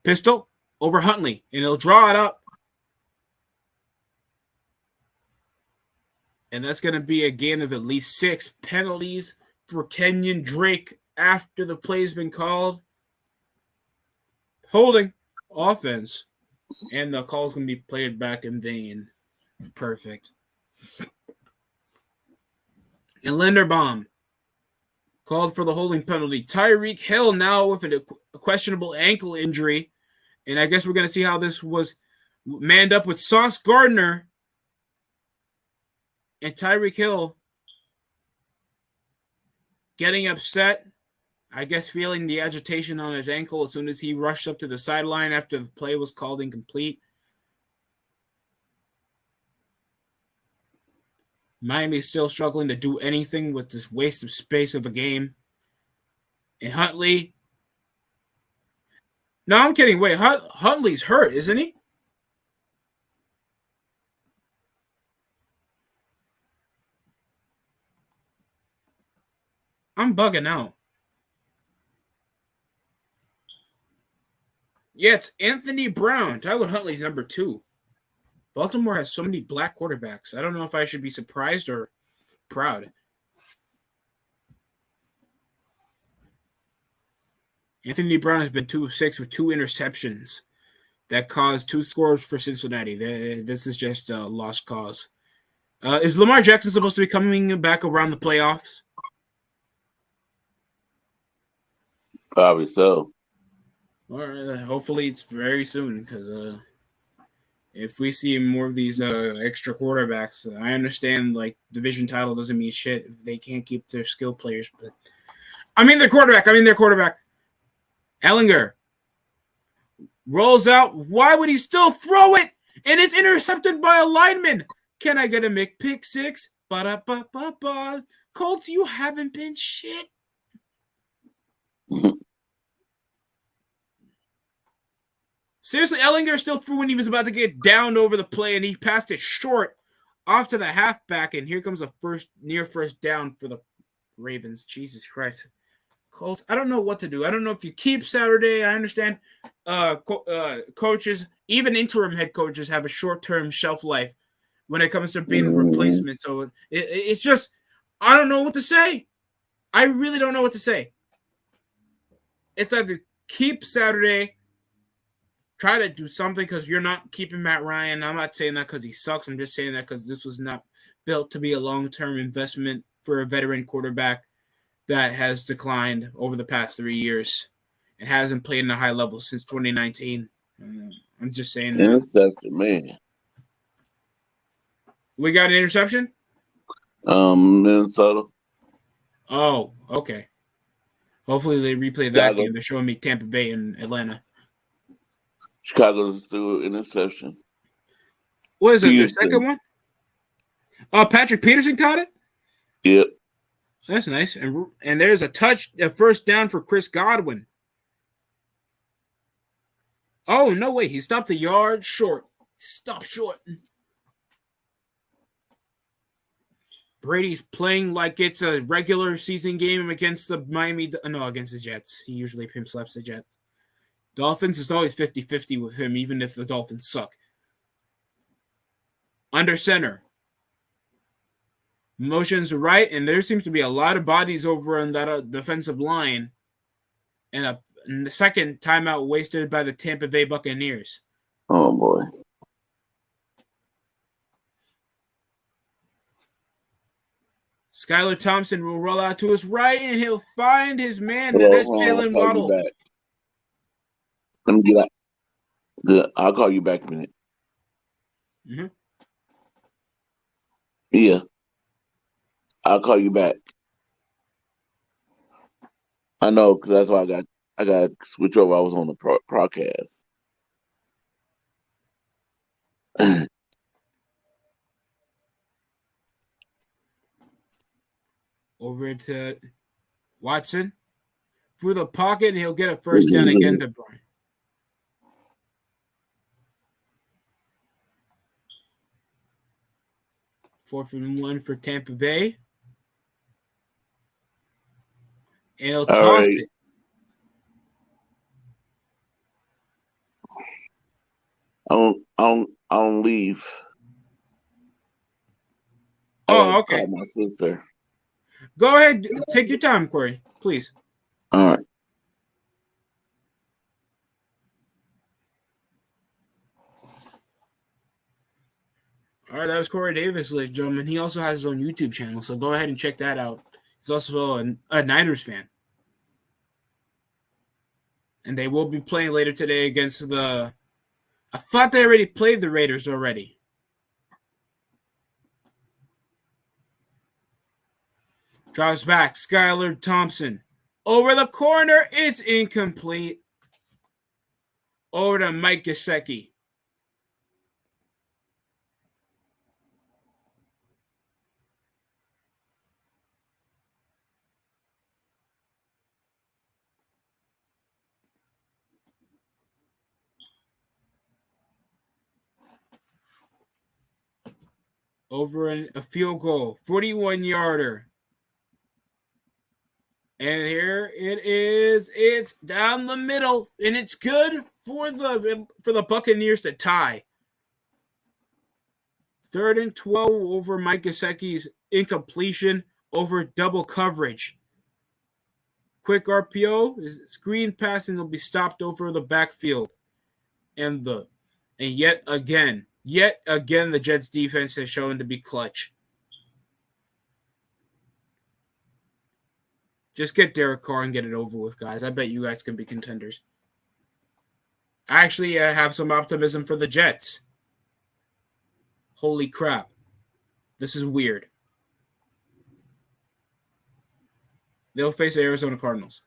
Pistol over Huntley, and he'll draw it up. And that's going to be a game of at least 6 penalties for Kenyon Drake after the play's been called. Holding offense. And the call's going to be played back in vain. Perfect. And Linderbaum called for the holding penalty. Tyreek Hill now with a questionable ankle injury. And I guess we're going to see how this was manned up with Sauce Gardner and Tyreek Hill getting upset. I guess feeling the agitation on his ankle as soon as he rushed up to the sideline after the play was called incomplete. Miami's still struggling to do anything with this waste of space of a game. And Huntley. No, I'm kidding. Wait, Huntley's hurt, isn't he? I'm bugging out. Yeah, it's Anthony Brown. Tyler Huntley's number 2. Baltimore has so many black quarterbacks. I don't know if I should be surprised or proud. Anthony Brown has been 2 of 6 with 2 interceptions that caused 2 scores for Cincinnati. This is just a lost cause. Is Lamar Jackson supposed to be coming back around the playoffs? Probably so. Or hopefully it's very soon, because if we see more of these extra quarterbacks, I understand like division title doesn't mean shit if they can't keep their skill players. But their quarterback. Ellinger rolls out. Why would he still throw it? And it's intercepted by a lineman. Can I get a McPick 6? Ba-da-ba-ba-ba. Colts, you haven't been shit. Seriously, Ellinger still threw when he was about to get downed over the play, and he passed it short off to the halfback, and here comes a near first down for the Ravens. Jesus Christ. Colts, I don't know what to do. I don't know if you keep Saturday. I understand coaches, even interim head coaches, have a short-term shelf life when it comes to being a replacement. So it's just, I don't know what to say. I really don't know what to say. It's either keep Saturday, try to do something because you're not keeping Matt Ryan. I'm not saying that because he sucks. I'm just saying that because this was not built to be a long-term investment for a veteran quarterback that has declined over the past 3 years and hasn't played in a high level since 2019. I'm just saying that. Interception, man. We got an interception? Minnesota. Oh, okay. Hopefully they replay that game. They're showing me Tampa Bay and Atlanta. Chicago's through interception. What is it? Their second one? Oh, Patrick Peterson caught it? Yep. That's nice. And there's a first down for Chris Godwin. Oh, no way. He stopped a yard short. Stop short. Brady's playing like it's a regular season game against against the Jets. He usually pimp slaps the Jets. Dolphins is always 50-50 with him, even if the Dolphins suck. Under center. Motions right, and there seems to be a lot of bodies over on that defensive line. And the second timeout wasted by the Tampa Bay Buccaneers. Oh, boy. Skylar Thompson will roll out to his right, and he'll find his man, and that's Jalen Waddle. Let me get out. Good. I'll call you back in a minute. Mm-hmm. Yeah. I'll call you back. I know, because that's why I got to switch over. I was on the broadcast. Over to Watson. Through the pocket, and he'll get a first down again to Brian. Fourth and 1 for Tampa Bay. And he'll toss it. I don't leave. Oh, okay. Call my sister. Go ahead. Take your time, Corey, please. All right. All right, that was Corey Davis, ladies and gentlemen. He also has his own YouTube channel, so go ahead and check that out. He's also a Niners fan. And they will be playing later today against the... I thought they already played the Raiders already. Drives back, Skylar Thompson. Over the corner, it's incomplete. Over to Mike Gesicki. Over a field goal, 41-yarder. And here it is. It's down the middle, and it's good for the Buccaneers to tie. 3rd and 12 over Mike Gesicki's incompletion over double coverage. Quick RPO, screen passing will be stopped over the backfield. And yet again, the Jets defense has shown to be clutch. Just get Derek Carr and get it over with, guys. I bet you guys can be contenders. I actually have some optimism for the Jets. Holy crap. This is weird. They'll face the Arizona Cardinals.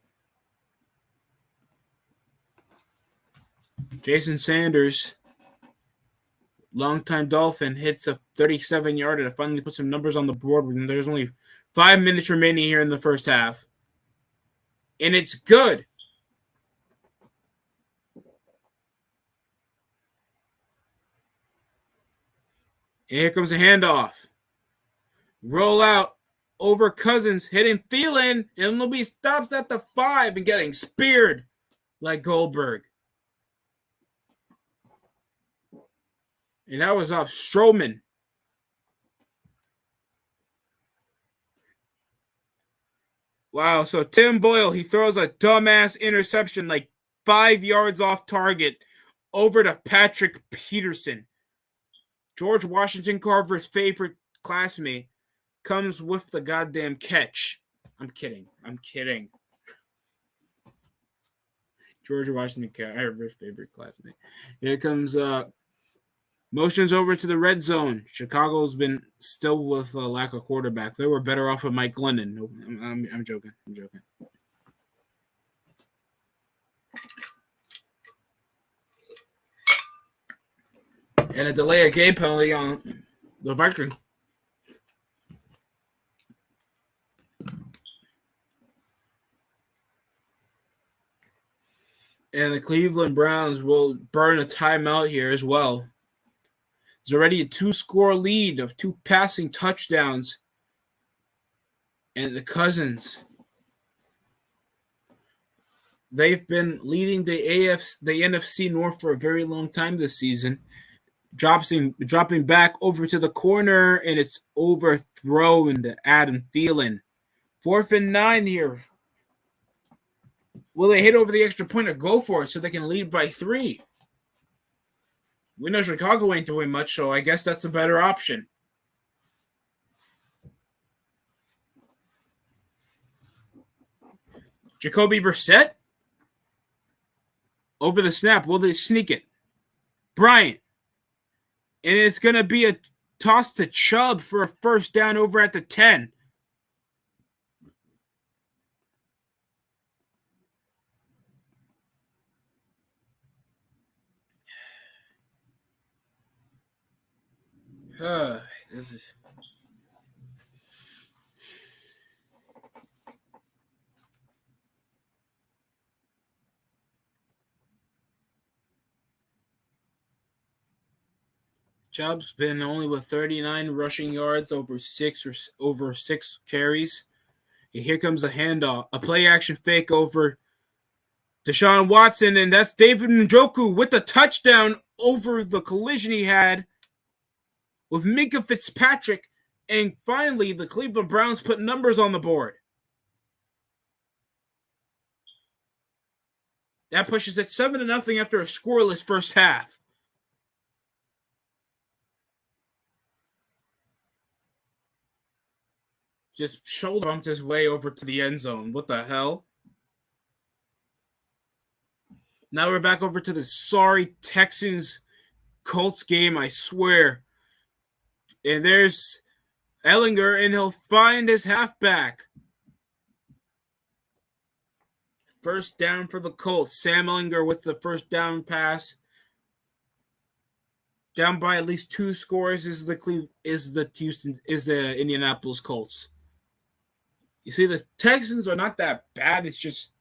Jason Sanders, longtime Dolphin, hits a 37-yarder to finally put some numbers on the board when there's only 5 minutes remaining here in the first half. And it's good. And here comes a handoff. Roll out over Cousins, hitting Thielen, and Luby stops at the 5 and getting speared like Goldberg. And that was off Strowman. Wow, so Tim Boyle, he throws a dumbass interception like 5 yards off target over to Patrick Peterson. George Washington Carver's favorite classmate comes with the goddamn catch. I'm kidding. George Washington Carver's favorite classmate. Here comes motions over to the red zone. Chicago's been still with a lack of quarterback. They were better off with Mike Glennon. No, I'm joking. And a delay of game penalty on the Vikings. And the Cleveland Browns will burn a timeout here as well. There's already a 2-score lead of 2 passing touchdowns. And the Cousins, they've been leading the NFC North for a very long time this season. Dropping back over to the corner, and it's overthrown to Adam Thielen. 4th and 9 here. Will they hit over the extra point or go for it so they can lead by 3? We know Chicago ain't doing much, so I guess that's a better option. Jacoby Brissett. Over the snap. Will they sneak it? Bryant. And it's going to be a toss to Chubb for a first down over at the 10. This is... Chubb's been only with 39 rushing yards over six carries. And here comes a handoff, a play action fake over Deshaun Watson, and that's David Njoku with the touchdown over the collision he had with Minkah Fitzpatrick. And finally, the Cleveland Browns put numbers on the board. That pushes it 7-0 after a scoreless first half. Just shoulder bumped his way over to the end zone. What the hell? Now we're back over to the sorry Texans Colts game, I swear. And there's Ellinger, and he'll find his halfback. First down for the Colts. Sam Ellinger with the first down pass. Down by at least 2 scores is the Indianapolis Colts. You see, the Texans are not that bad. It's just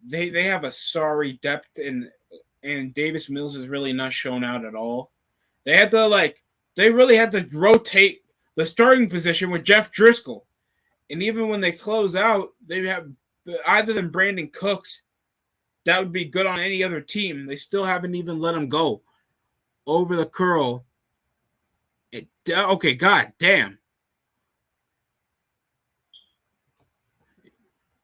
they have a sorry depth, and Davis Mills has really not shown out at all. They really had to rotate the starting position with Jeff Driscoll, and even when they close out, they have either than Brandon Cooks, that would be good on any other team. They still haven't even let him go over the curl. Okay, god damn.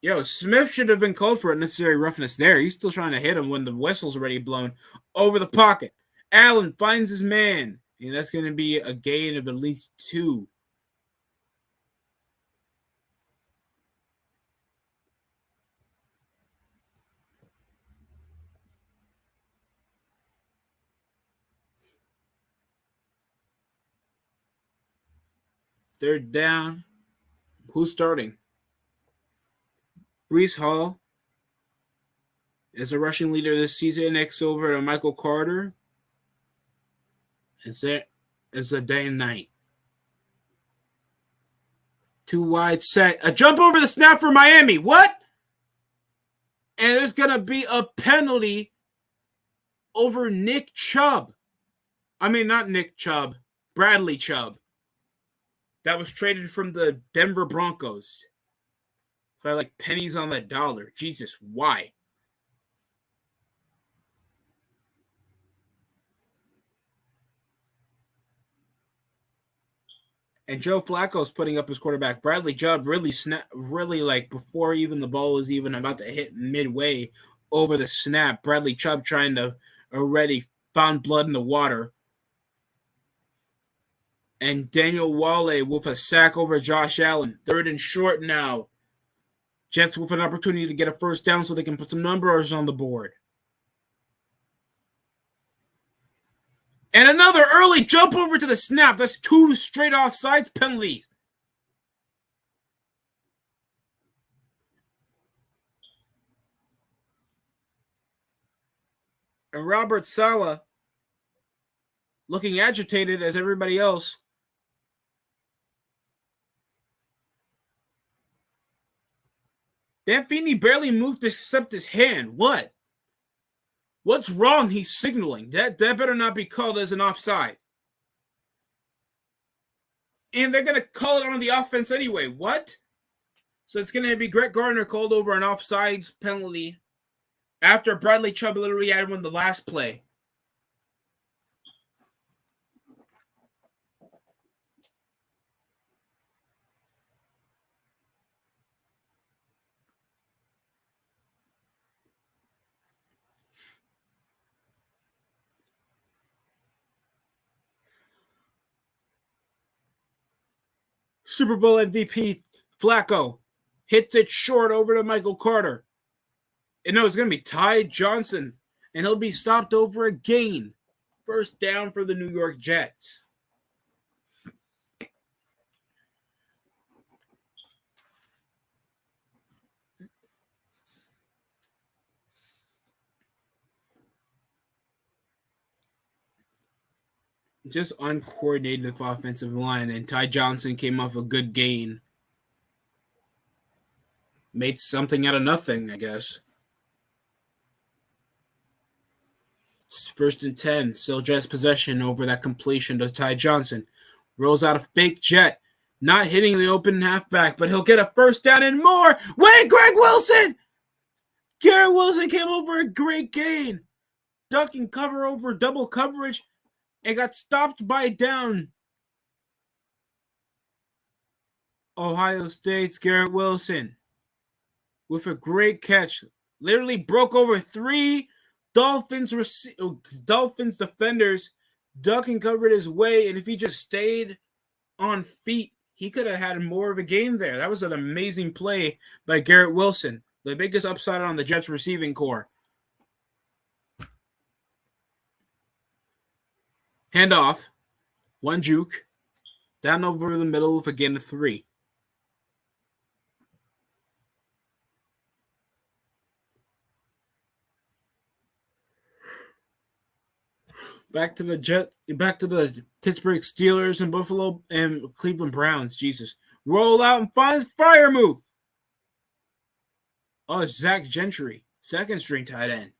Yo, Smith should have been called for unnecessary roughness there. He's still trying to hit him when the whistle's already blown over the pocket. Allen finds his man, and that's going to be a gain of at least 2. Third down. Who's starting? Breece Hall is the rushing leader this season. Next over to Michael Carter. It's a day and night. 2 wide set. A jump over the snap for Miami. What? And there's going to be a penalty over Nick Chubb. I mean, not Nick Chubb. Bradley Chubb. That was traded from the Denver Broncos. For like pennies on the dollar. Jesus, why? And Joe Flacco's putting up his quarterback. Bradley Chubb really like before even the ball is even about to hit midway over the snap. Bradley Chubb trying to already found blood in the water. And Daniel Wale with a sack over Josh Allen. 3rd and short now. Jets with an opportunity to get a first down so they can put some numbers on the board. And another early jump over to the snap. That's 2 straight offsides penalties. And Robert Saleh looking agitated as everybody else. Dan Feeney barely moved to accept his hand. What? What's wrong? He's signaling. That better not be called as an offside. And they're going to call it on the offense anyway. What? So it's going to be Greg Gardner called over an offsides penalty after Bradley Chubb literally had one the last play. Super Bowl MVP Flacco hits it short over to Michael Carter. And no, it's going to be Ty Johnson, and he'll be stopped over a gain. First down for the New York Jets. Just uncoordinated offensive line, and Ty Johnson came off a good gain. Made something out of nothing, I guess. 1st and 10, still Jets possession over that completion to Ty Johnson. Rolls out a fake jet, not hitting the open halfback, but he'll get a first down and more. Wait, Greg Wilson! Garrett Wilson came over a great gain. Duck and cover over double coverage and got stopped by down. Ohio State's Garrett Wilson with a great catch. Literally broke over 3 Dolphins defenders. Duck and covered his way, and if he just stayed on feet, he could have had more of a game there. That was an amazing play by Garrett Wilson, the biggest upside on the Jets receiving core. Handoff, one juke, down over the middle with a gain of 3. Back to the Pittsburgh Steelers and Buffalo and Cleveland Browns. Jesus. Roll out and finds fire move. Oh, it's Zach Gentry, second string tight end.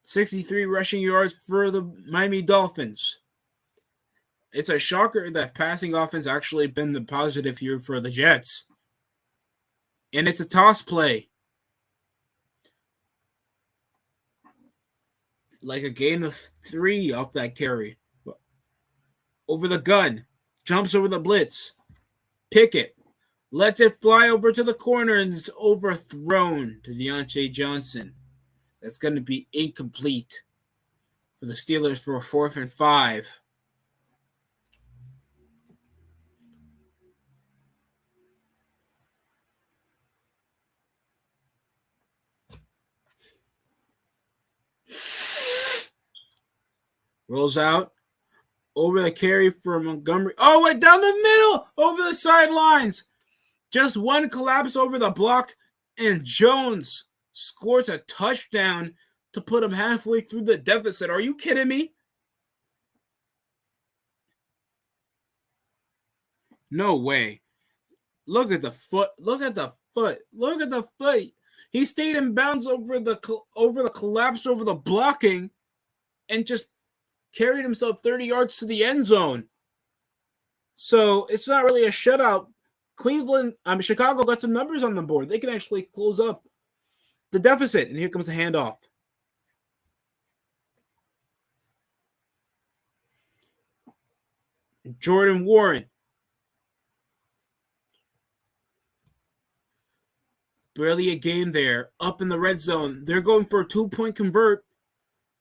63 rushing yards for the Miami Dolphins. It's a shocker that passing offense actually been the positive here for the Jets. And it's a toss play. Like a gain of 3 off that carry. Over the gun. Jumps over the blitz. Pickett lets it fly over to the corner and it's overthrown to Deontay Johnson. That's going to be incomplete for the Steelers for a 4th and 5. Rolls out. Over the carry for Montgomery. Oh, went down the middle. Over the sidelines. Just one collapse over the block. And Jones scores a touchdown to put him halfway through the deficit. Are you kidding me? No way. Look at the foot. Look at the foot. Look at the foot. He stayed in bounds over the collapse, over the blocking, and just carried himself 30 yards to the end zone. So it's not really a shutout. Chicago got some numbers on the board. They can actually close up the deficit. And here comes the handoff. Jordan Warren. Barely a game there. Up in the red zone. They're going for a 2-point convert.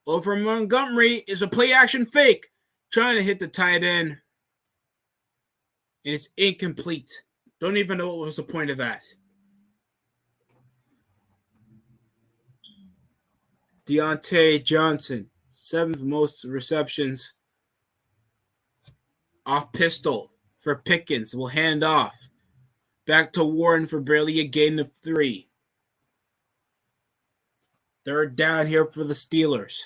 Over Montgomery is a play action fake. Trying to hit the tight end. And it's incomplete. Don't even know what was the point of that. Deontay Johnson, 7th most receptions. Off pistol for Pickens. Will hand off. Back to Warren for barely a gain of 3. 3rd down here for the Steelers.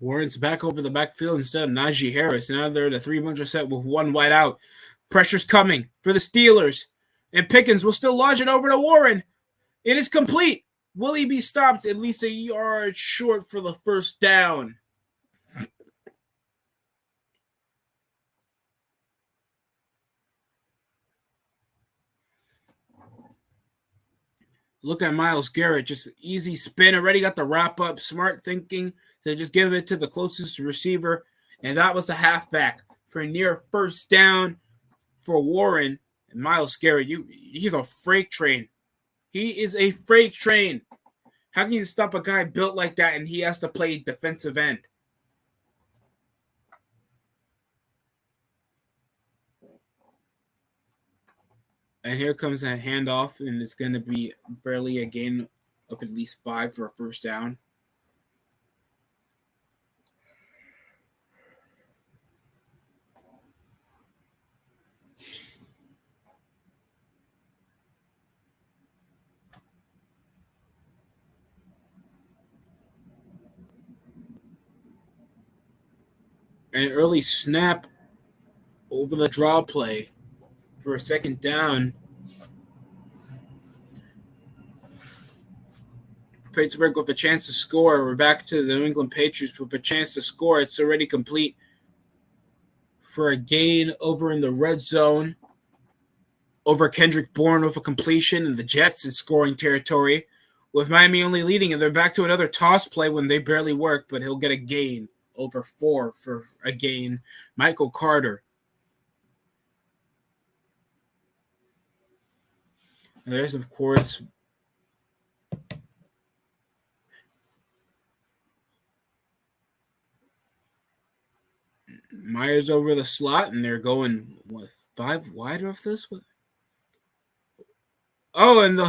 Warren's back over the backfield instead of Najee Harris. Now they're in a 3-buncher set with one wide out. Pressure's coming for the Steelers. And Pickens will still launch it over to Warren. It is complete. Will he be stopped at least a yard short for the 1st down? Look at Myles Garrett. Just easy spin. Already got the wrap up. Smart thinking to just give it to the closest receiver. And that was the halfback for a near 1st down for Warren. And Myles Garrett, he's a freight train. He is a freight train. How can you stop a guy built like that and he has to play defensive end? And here comes a handoff, and it's going to be barely a gain of at least 5 for a 1st down. An early snap over the draw play for a 2nd down. Pittsburgh with a chance to score. We're back to the New England Patriots with a chance to score. It's already complete for a gain over in the red zone. Over Kendrick Bourne with a completion, and the Jets in scoring territory with Miami only leading, and they're back to another toss play when they barely work, but he'll get a gain over 4 for a gain. Michael Carter. And there's, of course, Myers over the slot, and they're going, 5 wide off this? Oh, and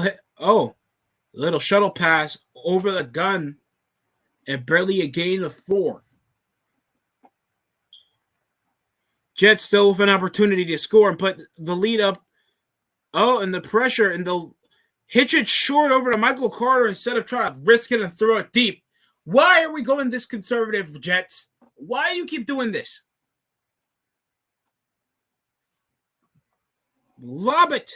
little shuttle pass over the gun, and barely a gain of 4. Jets still with an opportunity to score and put the lead up. Oh, and the pressure, and they'll hitch it short over to Michael Carter instead of trying to risk it and throw it deep. Why are we going this conservative, Jets? Why do you keep doing this? Lob it.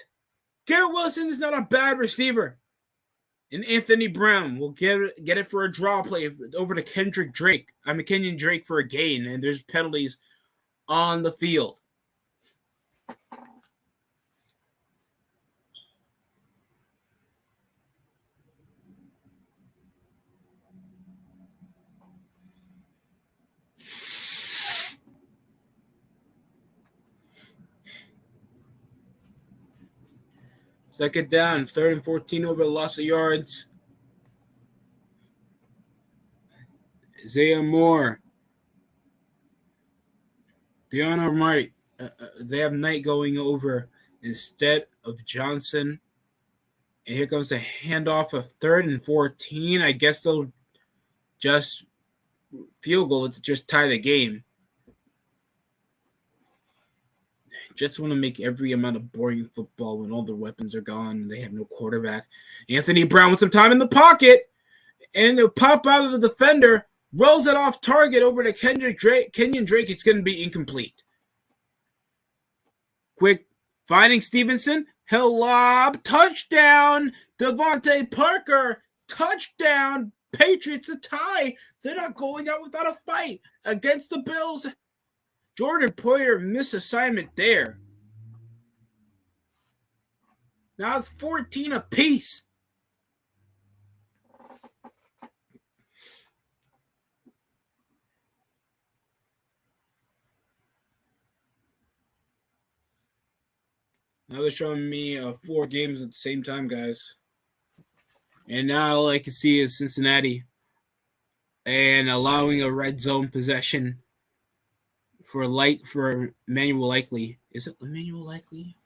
Garrett Wilson is not a bad receiver. And Anthony Brown will get it for a draw play over to Kenyon Drake for a gain, and there's penalties on the field. Second down, 3rd and 14 over the loss of yards. Isaiah Moore. Deanna Wright. They have Knight going over instead of Johnson. And here comes a handoff of 3rd and 14. I guess they'll just field goal to just tie the game. Jets want to make every amount of boring football when all their weapons are gone and they have no quarterback. Anthony Brown with some time in the pocket, and it'll pop out of the defender, rolls it off target over to Kenyon Drake. It's going to be incomplete. Quick finding Stevenson. He'll lob. Touchdown. Devontae Parker. Touchdown. Patriots a tie. They're not going out without a fight against the Bills. Jordan Poyer misassignment there. Now it's 14 apiece. Now they're showing me 4 games at the same time, guys. And now all I can see is Cincinnati and allowing a red zone possession for Emmanuel Likely. Is it Emmanuel Likely?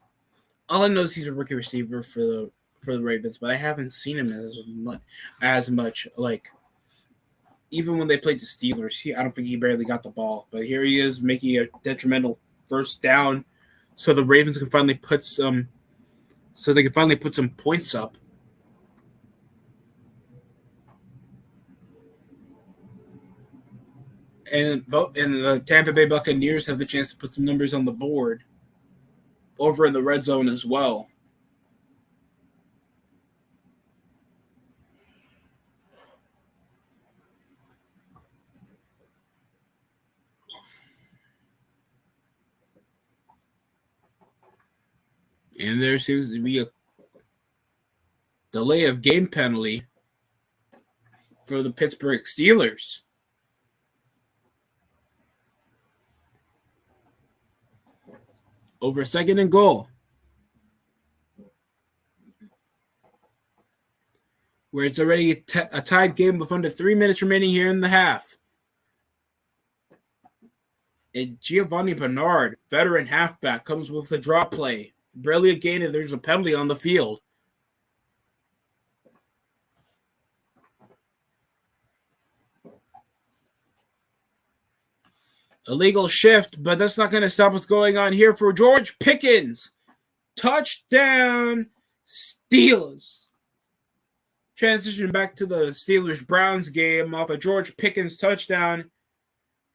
All I know is he's a rookie receiver for the Ravens, but I haven't seen him as much. Like, even when they played the Steelers, I don't think he barely got the ball. But here he is making a detrimental first down, so the Ravens can finally put some points up. And the Tampa Bay Buccaneers have the chance to put some numbers on the board over in the red zone as well. And there seems to be a delay of game penalty for the Pittsburgh Steelers. Over 2nd and goal, where it's already a tied game with under 3 minutes remaining here in the half. And Giovanni Bernard, veteran halfback, comes with a drop play. Barely a gain, and there's a penalty on the field. Illegal shift, but that's not going to stop what's going on here for George Pickens. Touchdown, Steelers. Transition back to the Steelers-Browns game off a George Pickens touchdown.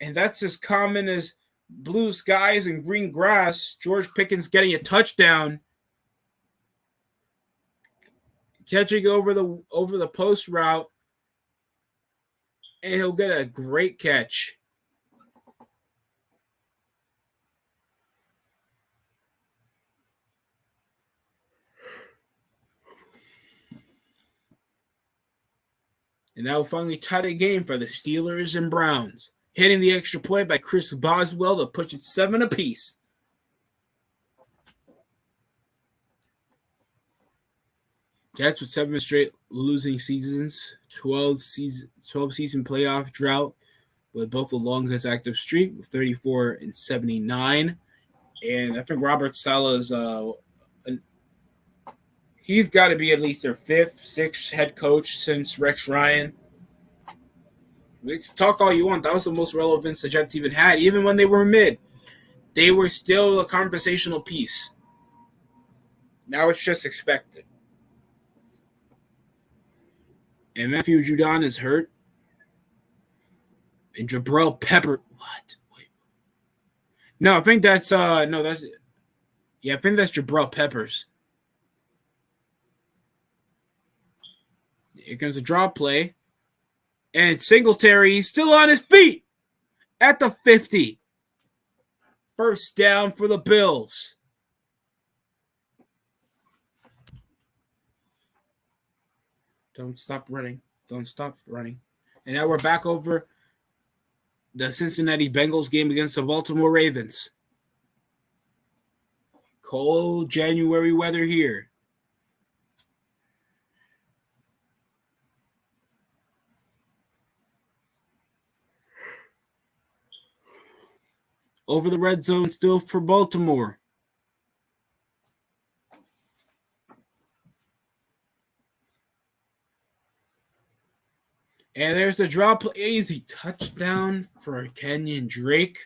And that's as common as blue skies and green grass. George Pickens getting a touchdown. Catching over the post route. And he'll get a great catch. And that will finally tie the game for the Steelers and Browns. Hitting the extra point by Chris Boswell to push it 7 apiece. Jets with 7 straight losing seasons, 12-season playoff drought, with both the longest active streak with 34 and 79. And I think Robert Saleh's he's got to be at least their 5th, 6th head coach since Rex Ryan. Talk all you want. That was the most relevance the Jets even had. Even when they were mid, they were still a conversational piece. Now it's just expected. And Matthew Judon is hurt. And Jabril Pepper. What? Wait. No, I think that's I think that's Jabril Peppers. Here comes a draw play. And Singletary, he's still on his feet at the 50. First down for the Bills. Don't stop running. Don't stop running. And now we're back over the Cincinnati Bengals game against the Baltimore Ravens. Cold January weather here. Over the red zone still for Baltimore. And there's the drop play. Easy touchdown for Kenyon Drake.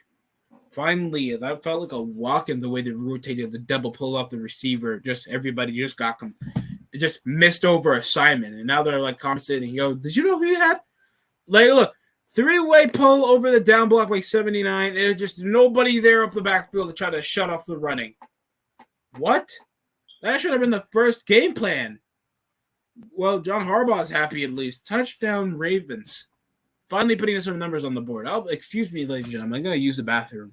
Finally, that felt like a walk in the way they rotated the double pull off the receiver. Everybody just got them. It just missed over assignment. And now they're like compensating. Yo, did you know who you had? Like, look, 3-way pull over the down block by 79. And just nobody there up the backfield to try to shut off the running. What? That should have been the first game plan. Well, John Harbaugh's happy at least. Touchdown Ravens. Finally putting some numbers on the board. Excuse me, ladies and gentlemen. I'm going to use the bathroom.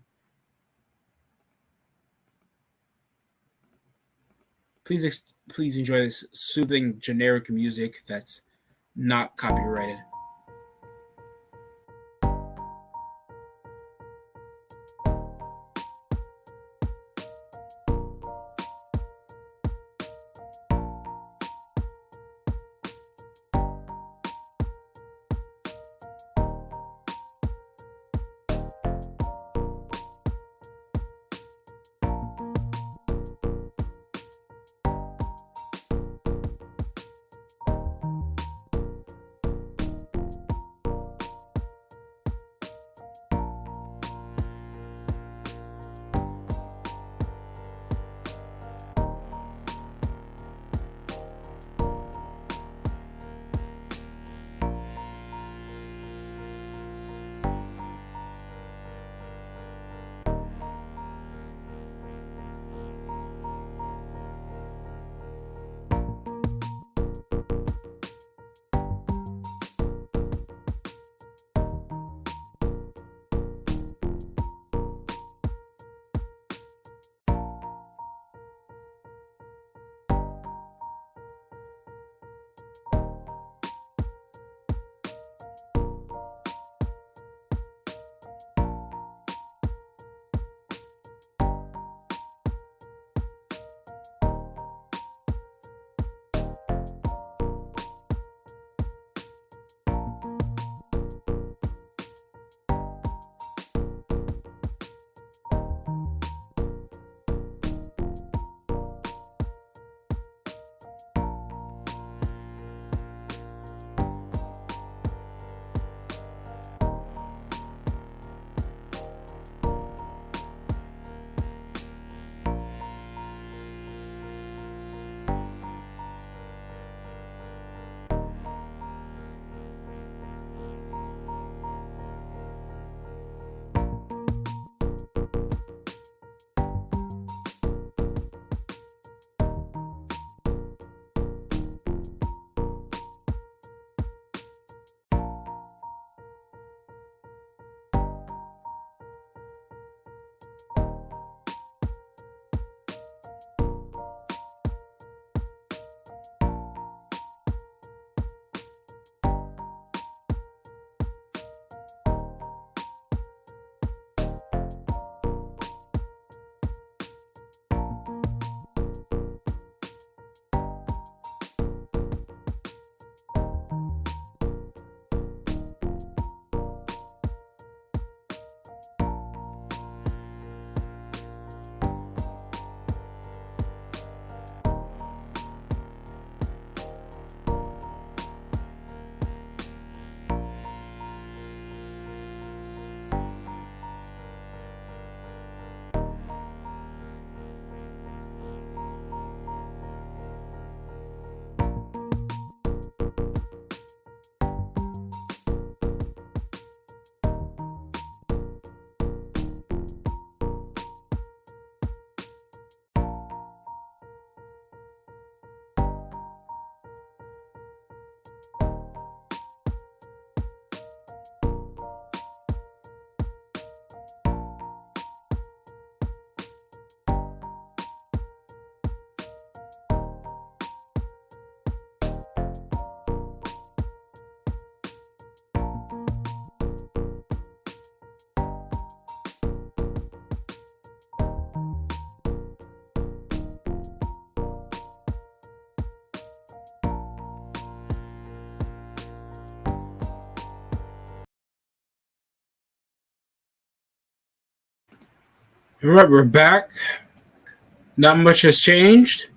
Please enjoy this soothing generic music that's not copyrighted. All right, we're back. Not much has changed.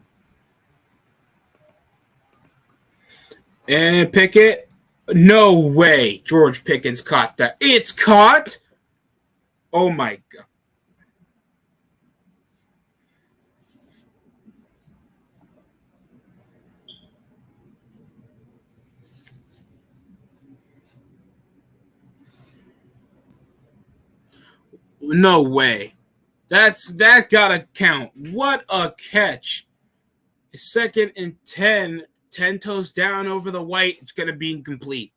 And Pickett. No way. George Pickens caught that. It's caught. Oh my God. No way. That gotta count. What a catch. Second and 10. 10 toes down over the white. It's gonna be incomplete.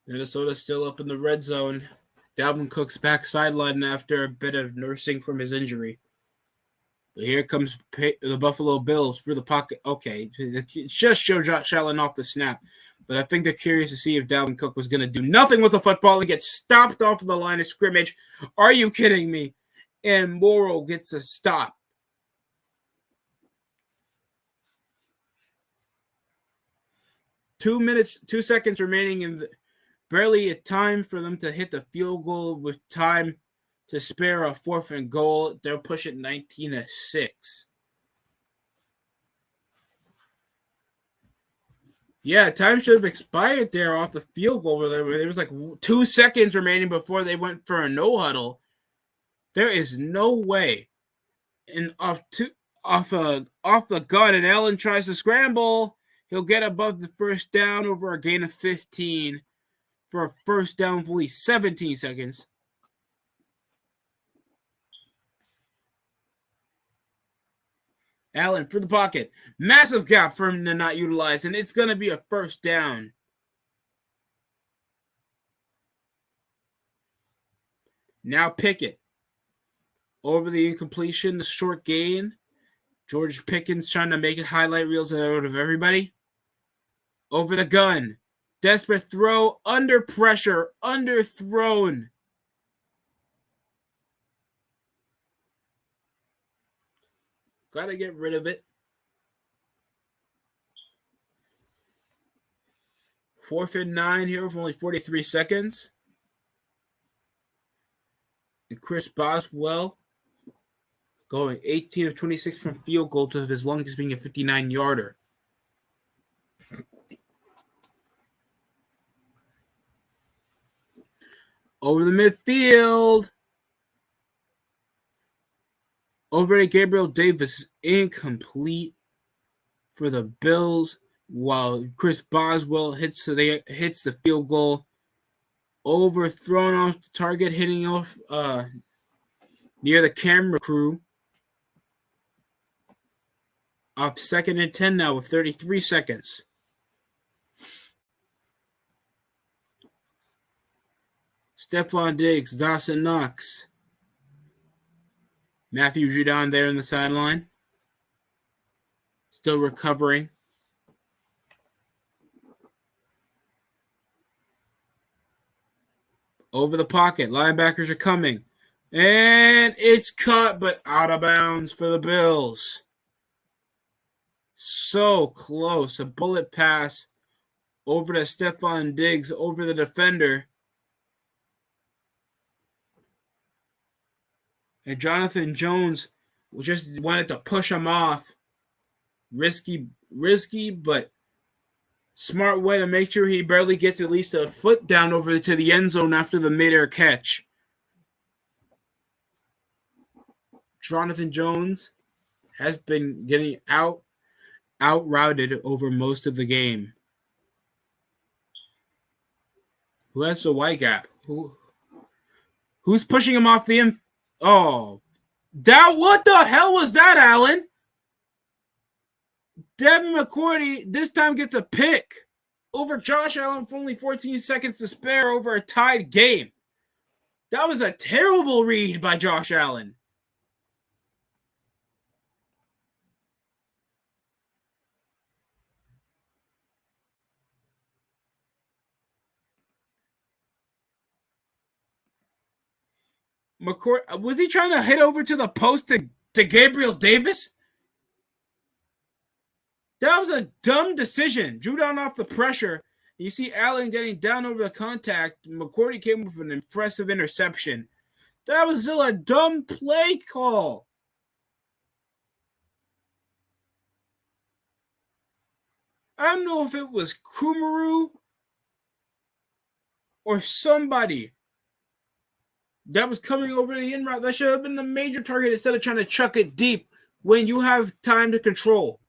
Minnesota's still up in the red zone. Dalvin Cook's back sideline after a bit of nursing from his injury. But here comes the Buffalo Bills for the pocket. Okay, it's just show Josh Allen off the snap. But I think they're curious to see if Dalvin Cook was going to do nothing with the football and get stopped off of the line of scrimmage. Are you kidding me? And Morrow gets a stop. 2 minutes, 2 seconds remaining, and barely a time for them to hit the field goal with time to spare a 4th and goal. They'll push it 19-6. Yeah, time should have expired there off the field goal. There was like 2 seconds remaining before they went for a no huddle. There is no way. And off the gun, and Allen tries to scramble. He'll get above the first down over a gain of 15 for a first down of only 17 seconds. Allen for the pocket. Massive gap for him to not utilize, and it's going to be a first down. Now Pickett. Over the incompletion, the short gain. George Pickens trying to make it highlight reels out of everybody. Over the gun. Desperate throw. Under pressure. Underthrown. Got to get rid of it. 4th and 9 here with only 43 seconds. And Chris Boswell going 18 of 26 from field goal to his longest being a 59-yarder. Over the midfield. Over to Gabriel Davis. Incomplete for the Bills, while Chris Boswell hits the field goal. Overthrown off the target, hitting off near the camera crew. Off 2nd and 10 now with 33 seconds. Stephon Diggs, Dawson Knox. Matthew Judon there in the sideline. Still recovering. Over the pocket. Linebackers are coming. And it's caught, but out of bounds for the Bills. So close. A bullet pass over to Stephon Diggs, over the defender. And Jonathan Jones just wanted to push him off. Risky, but smart way to make sure he barely gets at least a foot down over to the end zone after the midair catch. Jonathan Jones has been getting out-routed over most of the game. Who has the white gap? Who's pushing him off the Oh, what the hell was that, Allen? Devin McCourty this time gets a pick over Josh Allen with only 14 seconds to spare over a tied game. That was a terrible read by Josh Allen. McCourt, was he trying to hit over to the post to Gabriel Davis? That was a dumb decision. Drew down off the pressure. You see Allen getting down over the contact. McCourty came with an impressive interception. That was still a dumb play call. I don't know if it was Kumaru or somebody that was coming over the in route. That should have been the major target instead of trying to chuck it deep when you have time to control.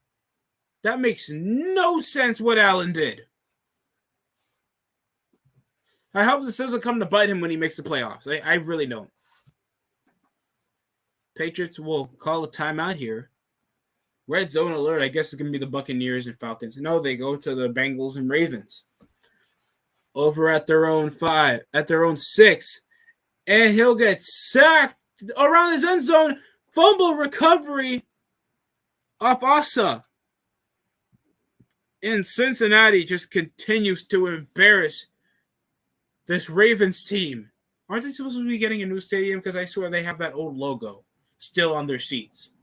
That makes no sense what Allen did. I hope this doesn't come to bite him when he makes the playoffs. I really don't. Patriots will call a timeout here. Red zone alert. I guess it's going to be the Buccaneers and Falcons. No, they go to the Bengals and Ravens. Over at their own 5, at their own 6. And he'll get sacked around his end zone. Fumble recovery off Asa. And Cincinnati just continues to embarrass this Ravens team. Aren't they supposed to be getting a new stadium? Because I swear they have that old logo still on their seats.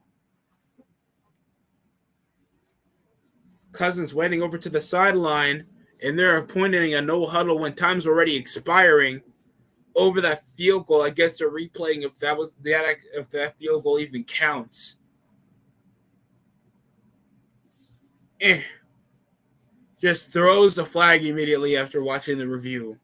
Cousins waiting over to the sideline, and they're appointing a no huddle when time's already expiring over that field goal. I guess they're replaying if that field goal even counts. Just throws the flag immediately after watching the review.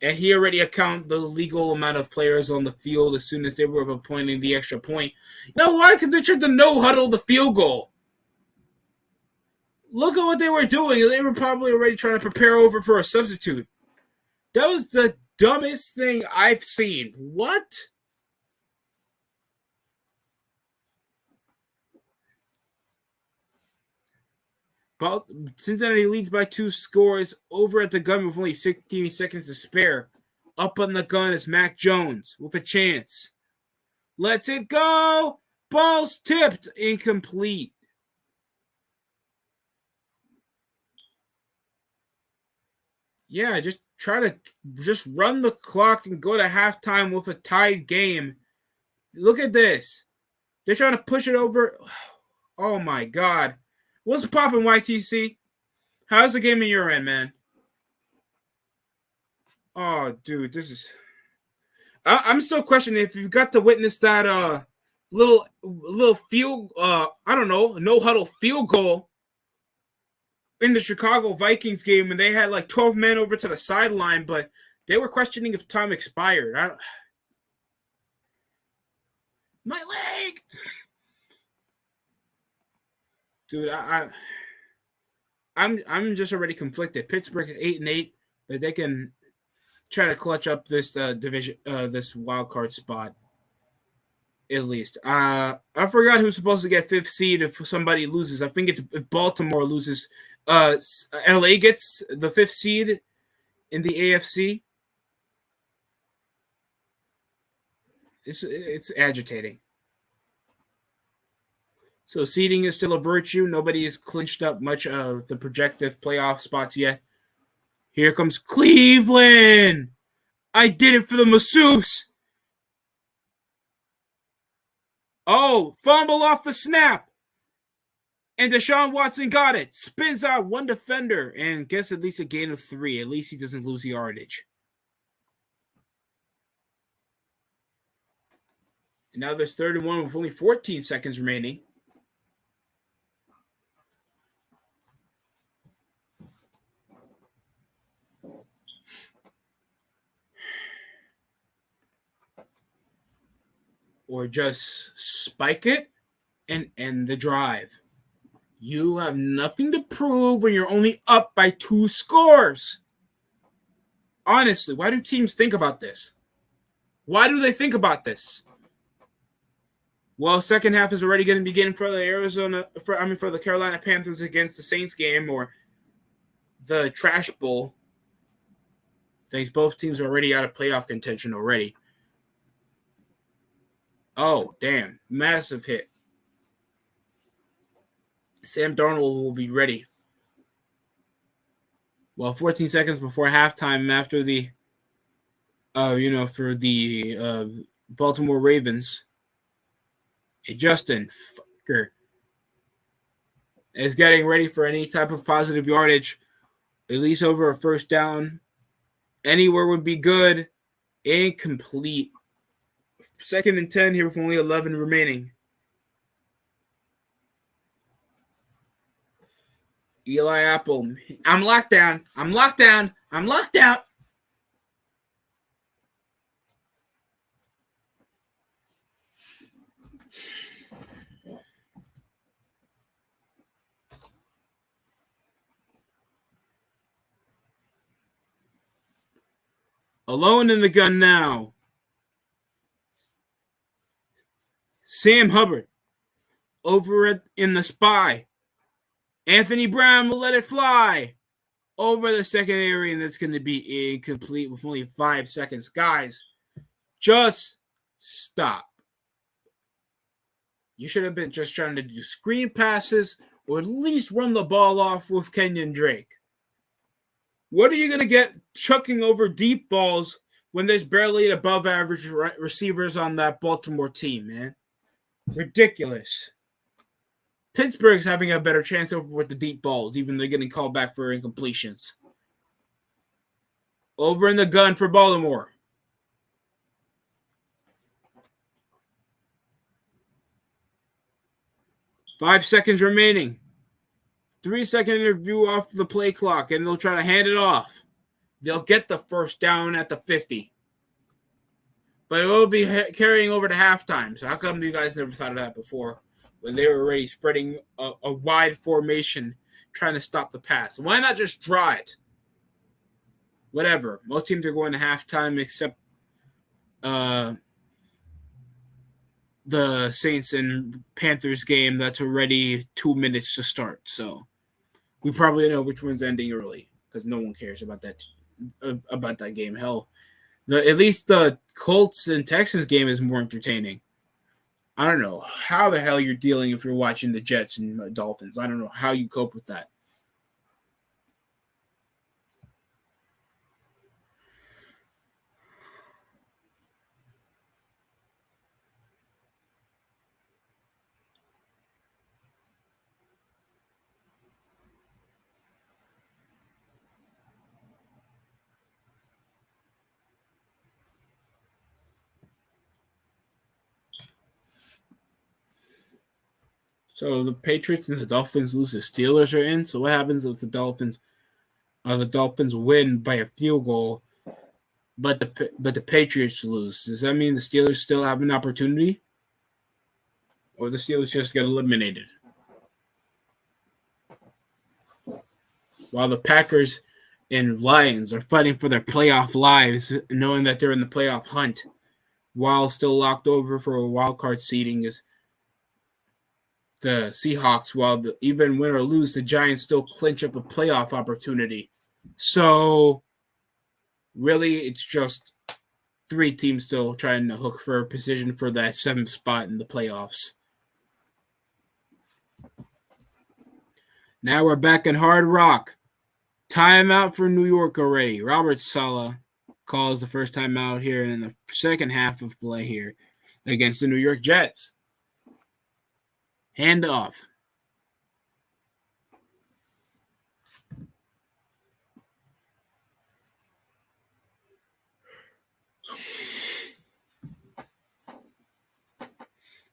And he already accounted the legal amount of players on the field as soon as they were appointing the extra point. You know why? Because they tried to no huddle the field goal. Look at what they were doing. They were probably already trying to prepare over for a substitute. That was the dumbest thing I've seen. What? Cincinnati leads by 2 scores over at the gun with only 16 seconds to spare. Up on the gun is Mac Jones with a chance. Let's it go. Ball's tipped. Incomplete. Yeah, just try to just run the clock and go to halftime with a tied game. Look at this. They're trying to push it over. Oh, my God. What's popping, YTC? How's the game in your end, man? Oh, dude, this is... I'm still questioning if you got to witness that little field, I don't know, no-huddle field goal in the Chicago Vikings game, and they had like 12 men over to the sideline, but they were questioning if time expired. My leg! Dude, I'm just already conflicted. Pittsburgh 8-8, but they can try to clutch up this division, this wild card spot. At least, I forgot who's supposed to get 5th seed if somebody loses. I think it's if Baltimore loses. LA gets the 5th seed in the AFC. It's agitating. So seeding is still a virtue. Nobody has clinched up much of the projected playoff spots yet. Here comes Cleveland. I did it for the masseuse. Oh, fumble off the snap. And Deshaun Watson got it. Spins out one defender and gets at least a gain of 3. At least he doesn't lose the yardage. And now there's 3rd and 1 with only 14 seconds remaining. Or just spike it and end the drive. You have nothing to prove when you're only up by 2 scores. Honestly, why do teams think about this? Why do they think about this? Well, second half is already going to begin for the for the Carolina Panthers against the Saints game or the Trash Bowl. Thanks, both teams are already out of playoff contention already. Oh, damn. Massive hit. Sam Darnold will be ready. Well, 14 seconds before halftime after the for the Baltimore Ravens. Justin Fucker is getting ready for any type of positive yardage, at least over a first down. Anywhere would be good. Incomplete. 2nd and 10 here with only 11 remaining. Eli Apple. I'm locked down. I'm locked down. I'm locked out. Alone in the gun now. Sam Hubbard over in the spy. Anthony Brown will let it fly over the secondary, and that's going to be incomplete with only 5 seconds. Guys, just stop. You should have been just trying to do screen passes or at least run the ball off with Kenyon Drake. What are you going to get chucking over deep balls when there's barely above average receivers on that Baltimore team, man? Ridiculous. Pittsburgh's having a better chance over with the deep balls, even though they're getting called back for incompletions. Over in the gun for Baltimore. Five seconds remaining. 3-second interview off the play clock, and they'll try to hand it off. They'll get the first down at the 50. But it will be carrying over to halftime. So how come you guys never thought of that before when they were already spreading a wide formation trying to stop the pass? Why not just draw it? Whatever. Most teams are going to halftime except the Saints and Panthers game that's already 2 minutes to start. So we probably know which one's ending early because no one cares about that game. Hell, at least the Colts and Texans game is more entertaining. I don't know how the hell you're dealing if you're watching the Jets and Dolphins. I don't know how you cope with that. So the Patriots and the Dolphins lose. The Steelers are in. So what happens if the Dolphins? The Dolphins win by a field goal, but the Patriots lose. Does that mean the Steelers still have an opportunity, or the Steelers just get eliminated? While the Packers and Lions are fighting for their playoff lives, knowing that they're in the playoff hunt, while still locked over for a wild card seeding is the Seahawks. While even win or lose, the Giants still clinch up a playoff opportunity. So really, it's just 3 teams still trying to hook for a position for that 7th spot in the playoffs. Now we're back in Hard Rock. Timeout for New York already. Robert Saleh calls the first timeout here in the second half of play here against the New York Jets. Hand off.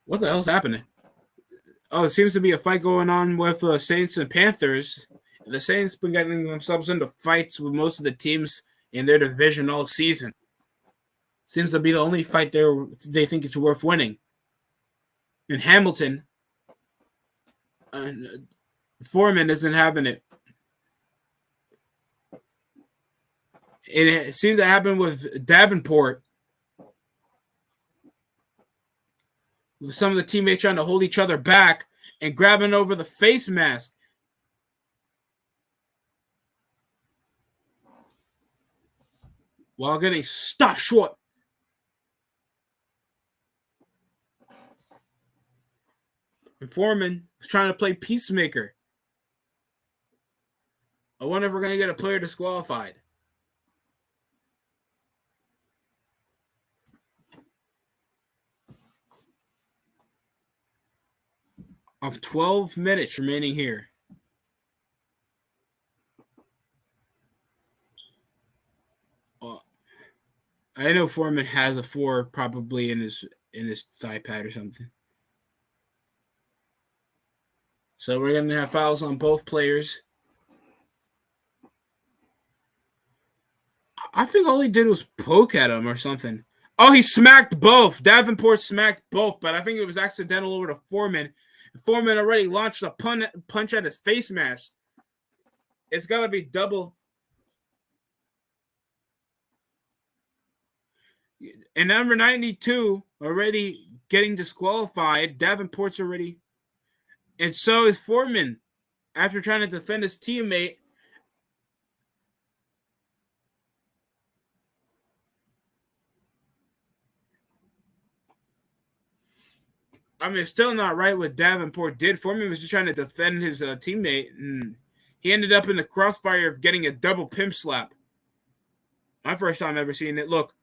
What the hell's happening? Oh, it seems to be a fight going on with Saints and Panthers. The Saints been getting themselves into fights with most of the teams in their division all season. Seems to be the only fight they think it's worth winning. In Hamilton, Foreman isn't having it. It seemed to happen with Davenport. With some of the teammates trying to hold each other back and grabbing over the face mask. While getting stopped short. And Foreman was trying to play peacemaker. I wonder if we're going to get a player disqualified. of 12 minutes remaining here. I know Foreman has a 4 probably in his thigh pad or something. So we're going to have fouls on both players. I think all he did was poke at him or something. Oh, he smacked both. Davenport smacked both, but I think it was accidental over to Foreman. Foreman already launched a punch at his face mask. It's got to be double. And number 92 already getting disqualified. Davenport's already. And so is Foreman after trying to defend his teammate. I mean, it's still not right what Davenport did. Foreman was just trying to defend his teammate, and he ended up in the crossfire of getting a double pimp slap. My first time ever seeing it. Look.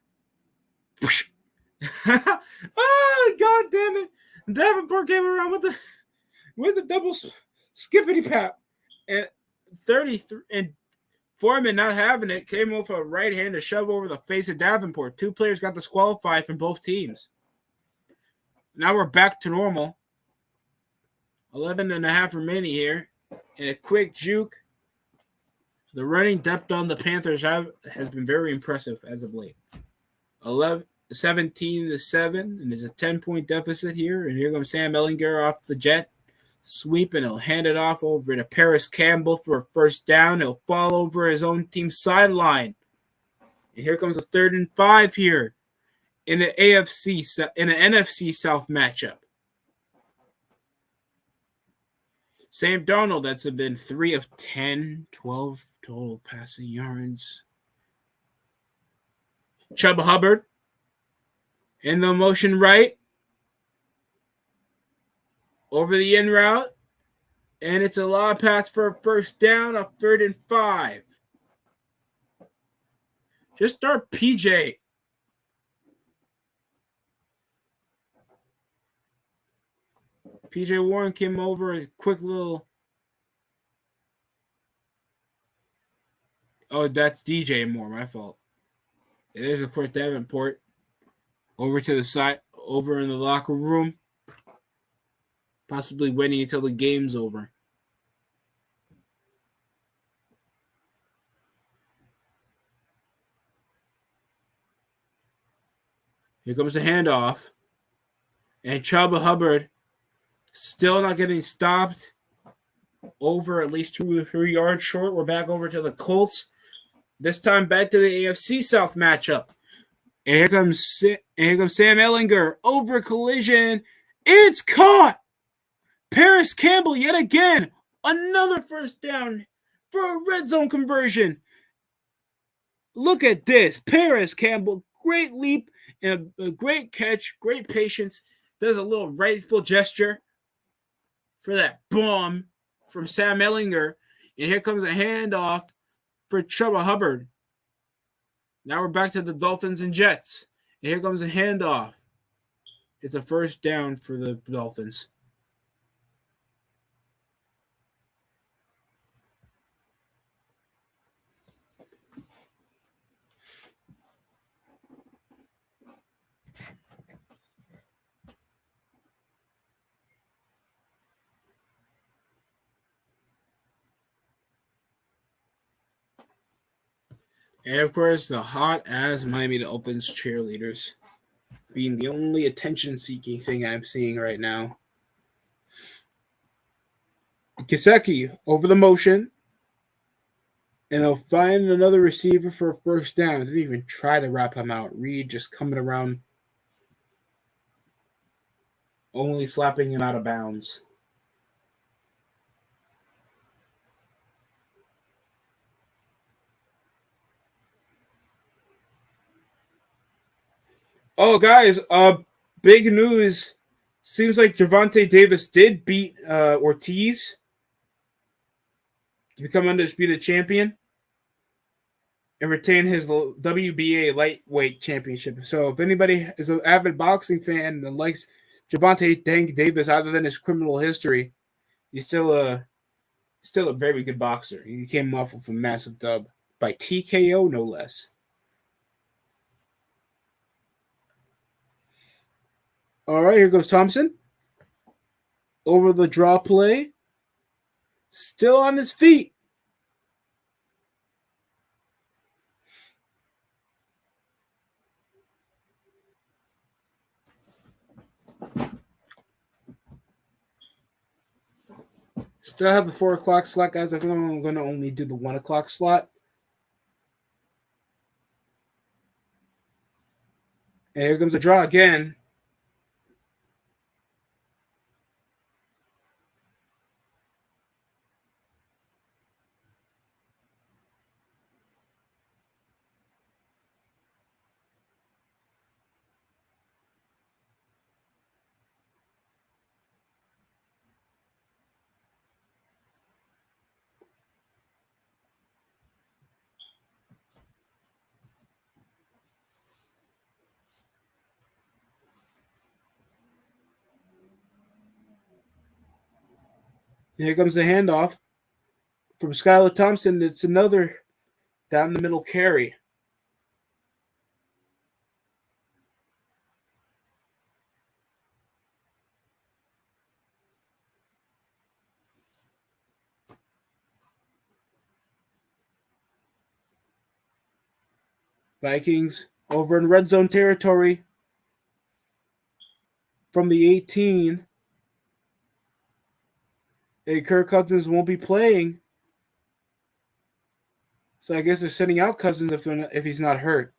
Oh, God damn it. Davenport came around with the double skippity pap. And 33 and Foreman not having it came off a right hand to shove over the face of Davenport. 2 players got disqualified from both teams. Now we're back to normal. 11 and a half remaining here. And a quick juke. The running depth on the Panthers has been very impressive as of late. 17-7, and there's a 10-point deficit here. And here comes Sam Ellinger off the jet sweep, and he'll hand it off over to Paris Campbell for a first down. He'll fall over his own team's sideline. And here comes a 3rd and 5 here in the NFC South matchup. Sam Darnold, that's been 3 of 10, 12 total passing yards. Chuba Hubbard in the motion right. Over the in route. And it's a lob pass for a first down, a 3rd and 5. Just start PJ. PJ Warren came over, a quick little. Oh, that's DJ Moore, my fault. There's, of course, Davenport over to the side, over in the locker room, possibly waiting until the game's over. Here comes the handoff. And Chuba Hubbard still not getting stopped. Over at least 2 or 3 yards short. We're back over to the Colts. This time back to the AFC South matchup. And here comes Sam Ellinger. Over collision. It's caught. Paris Campbell yet again. Another first down for a red zone conversion. Look at this. Paris Campbell. Great leap and a great catch. Great patience. Does a little rightful gesture for that bomb from Sam Ellinger. And here comes a handoff for Chuba Hubbard. Now we're back to the Dolphins and Jets. And here comes a handoff. It's a first down for the Dolphins. And of course, the hot-ass Miami Dolphins cheerleaders being the only attention-seeking thing I'm seeing right now. Gesicki over the motion. And he'll find another receiver for a first down. Didn't even try to wrap him out. Reed just coming around, only slapping him out of bounds. Oh, guys, big news. Seems like Gervonta Davis did beat Ortiz to become undisputed champion and retain his WBA lightweight championship. So if anybody is an avid boxing fan and likes Javante Tank Davis, other than his criminal history, he's still a very good boxer. He came off of a massive dub by TKO, no less. All right, here goes Thompson. Over the draw play. Still on his feet. Still have the 4 o'clock slot, guys. I think I'm going to only do the 1 o'clock slot. And here comes the draw again. And here comes the handoff from Skylar Thompson. It's another down the middle carry. Vikings over in red zone territory from the 18. And Kirk Cousins won't be playing. So I guess they're sending out Cousins if he's not hurt.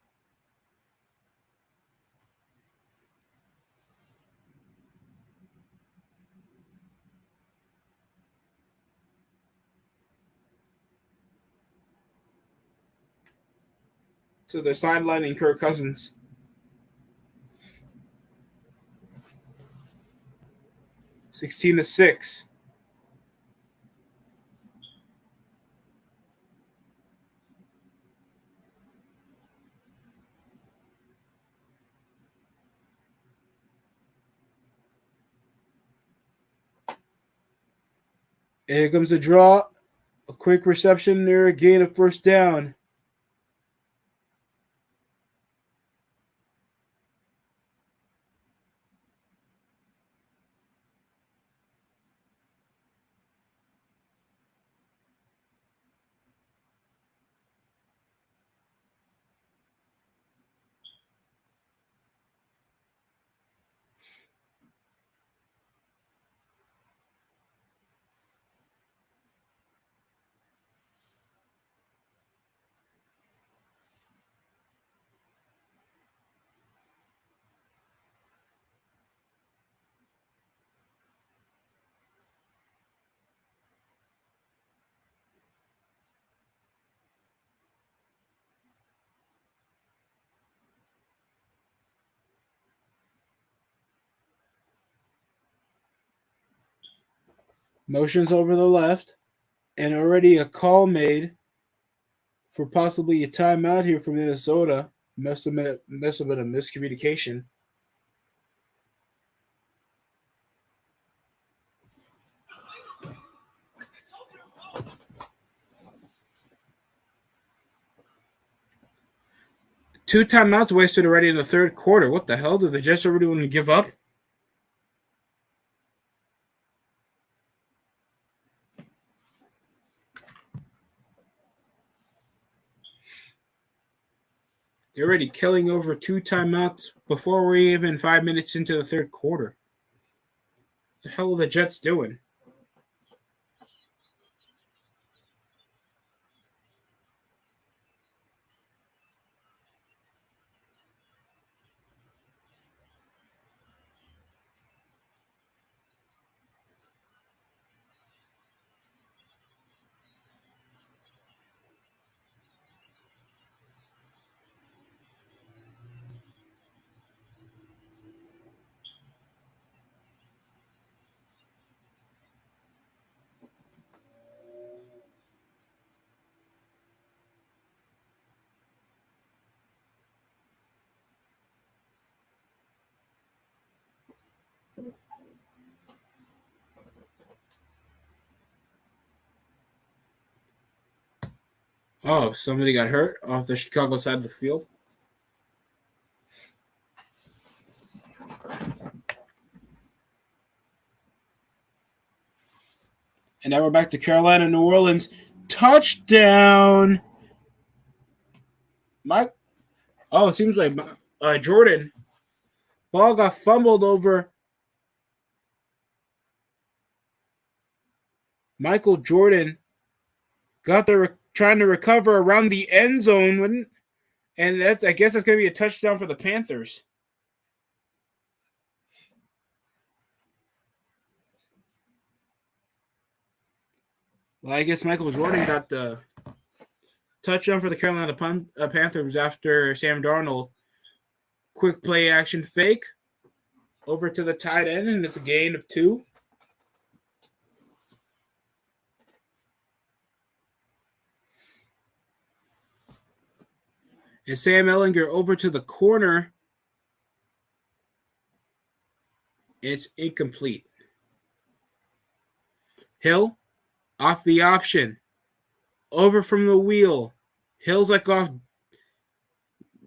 So they're sidelining Kirk Cousins. $16-6. And here comes a draw. A quick reception there, a gain of first down. Motions over the left. And already a call made for possibly a timeout here from Minnesota. Must have been a miscommunication. Two timeouts wasted already in the third quarter. What the hell? Did the Jets already want to give up? They're already killing over 2 timeouts before we're even 5 minutes into the third quarter. What the hell are the Jets doing? Oh, somebody got hurt off the Chicago side of the field. And now we're back to Carolina, New Orleans. Touchdown! Mike. Oh, it seems like Jordan. Ball got fumbled over. Michael Jordan got there trying to recover around the end zone, and I guess that's going to be a touchdown for the Panthers. Well, I guess Michael Jordan got the touchdown for the Carolina Panthers after Sam Darnold. Quick play action fake over to the tight end, and it's a gain of 2. And Sam Ehlinger over to the corner. It's incomplete. Hill off the option. Over from the wheel. Hill's like off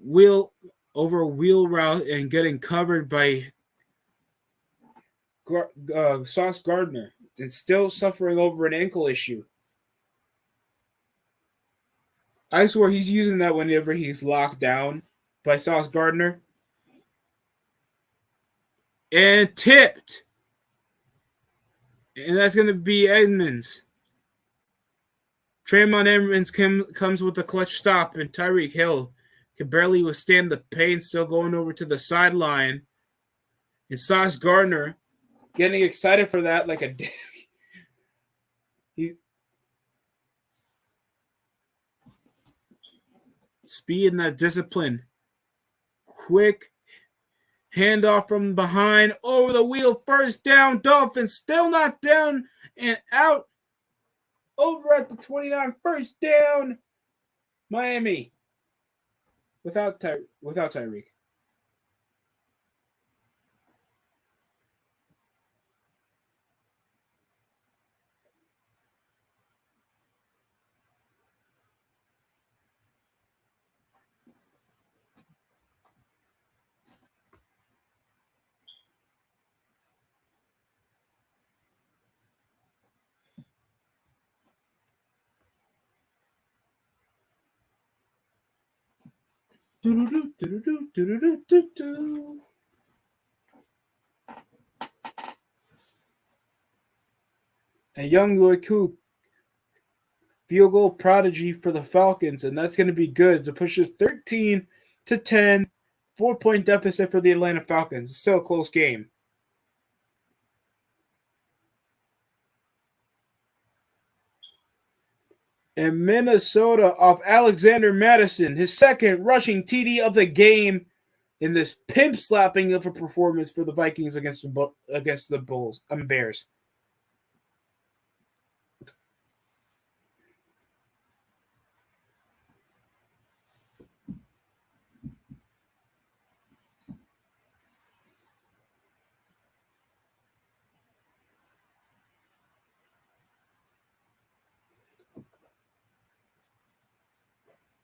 wheel over a wheel route and getting covered by Sauce Gardner and still suffering over an ankle issue. I swear he's using that whenever he's locked down by Sauce Gardner. And tipped. And that's going to be Edmonds. Traymon Edmonds comes with a clutch stop, and Tyreek Hill can barely withstand the pain, still going over to the sideline. And Sauce Gardner getting excited for that like a dick. Speed and that discipline. Quick handoff from behind over the wheel. First down. Dolphins still not down and out. Over at the 29. First down. Miami. Without Tyreek. A young Lukaku field goal prodigy for the Falcons, and that's going to be good to push this 13-10, 4-point deficit for the Atlanta Falcons. It's still a close game. And Minnesota off Alexander Madison, his second rushing TD of the game in this pimp slapping of a performance for the Vikings against the Bears.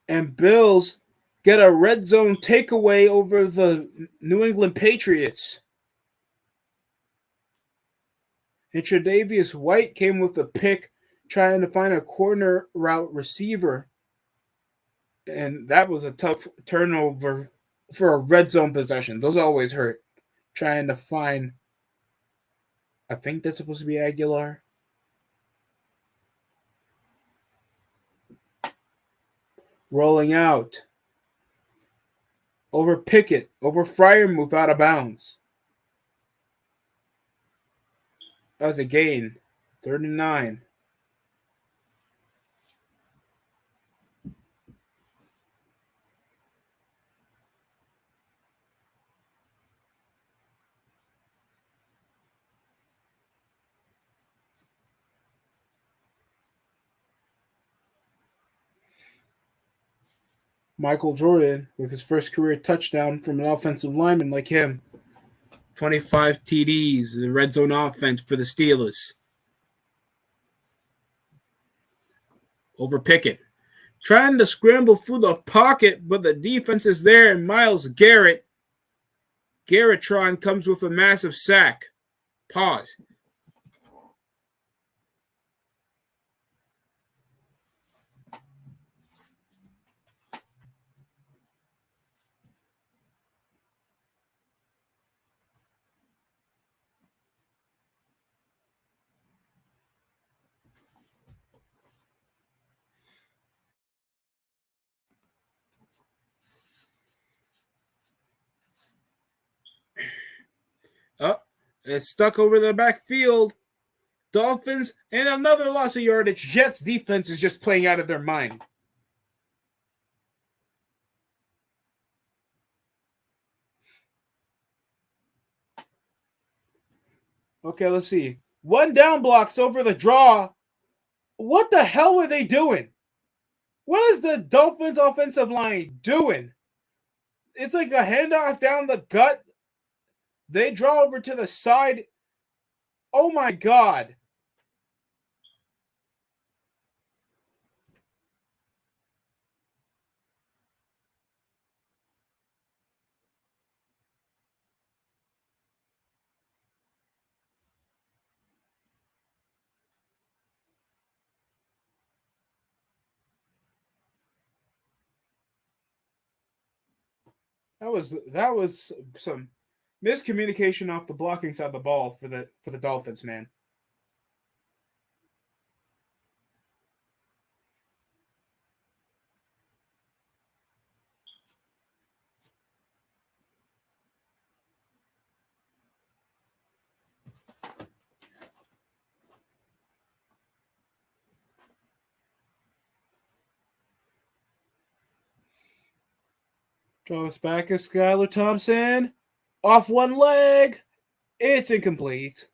And Bills get a red zone takeaway over the New England Patriots. And Tre'Davious White came with a pick trying to find a corner route receiver. And that was a tough turnover for a red zone possession. Those always hurt. Trying to find, I think that's supposed to be Aguilar. Rolling out. Over Pickett. Over Freiermuth out of bounds. That was a gain. 39. Michael Jordan with his first career touchdown from an offensive lineman like him. 25 TDs, the red zone offense for the Steelers. Over Pickett. trying to scramble through the pocket, but the defense is there, and Myles Garrett. Garrettron comes with a massive sack. Pause. Oh, it's stuck over the backfield. Dolphins and another loss of yardage. Jets defense is just playing out of their mind. Okay, let's see. One down blocks over the draw. What the hell were they doing? What is the Dolphins offensive line doing? It's like a handoff down the gut. They draw over to the side. Oh my God. That was some miscommunication off the blocking side of the ball for the Dolphins, man. Draws back as Skylar Thompson. Off one leg. It's incomplete.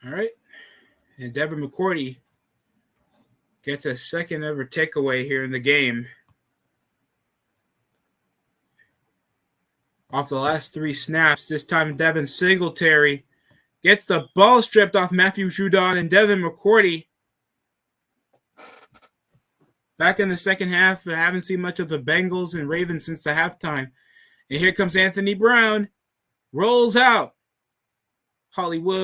All right. And Devin McCourty gets a second ever takeaway here in the game. Off the last 3 snaps, this time Devin Singletary gets the ball stripped off Matthew Judon and Devin McCourty. Back in the second half, I haven't seen much of the Bengals and Ravens since the halftime. And here comes Anthony Brown. Rolls out. Hollywood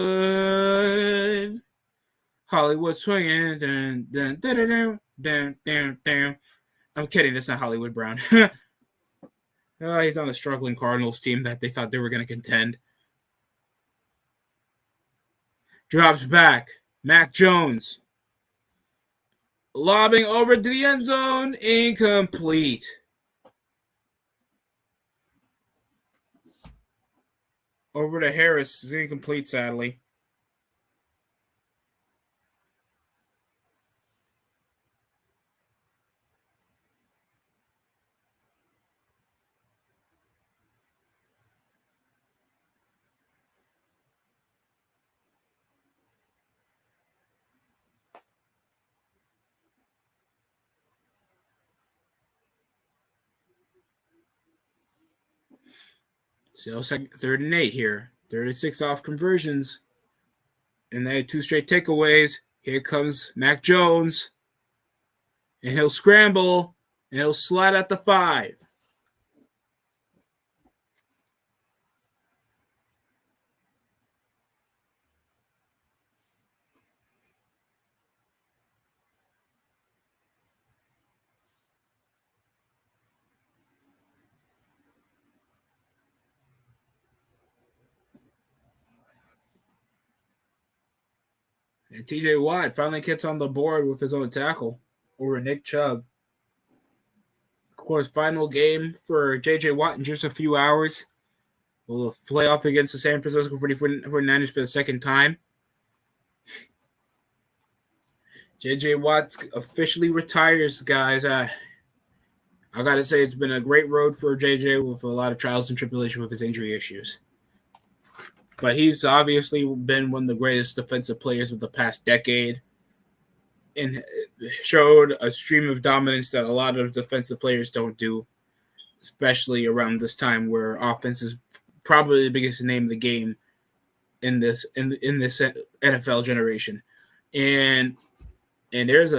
swinging. Dun, dun, dun, dun, dun, dun, dun, dun. I'm kidding. That's not Hollywood Brown. He's on the struggling Cardinals team that they thought they were going to contend. Drops back. Mac Jones. Lobbing over to the end zone. Incomplete. Over to Harris is incomplete, sadly. Still 3rd and 8 here. 36 off conversions. And they had 2 straight takeaways. Here comes Mac Jones. And he'll scramble. And he'll slide at the 5. And TJ Watt finally gets on the board with his own tackle over Nick Chubb. Of course, final game for JJ Watt in just a few hours. We'll play off against the San Francisco 49ers for the second time. JJ Watt officially retires, guys. I got to say, it's been a great road for JJ with a lot of trials and tribulation with his injury issues. But he's obviously been one of the greatest defensive players of the past decade and showed a stream of dominance that a lot of defensive players don't do, especially around this time where offense is probably the biggest name of the game in this NFL generation. And there's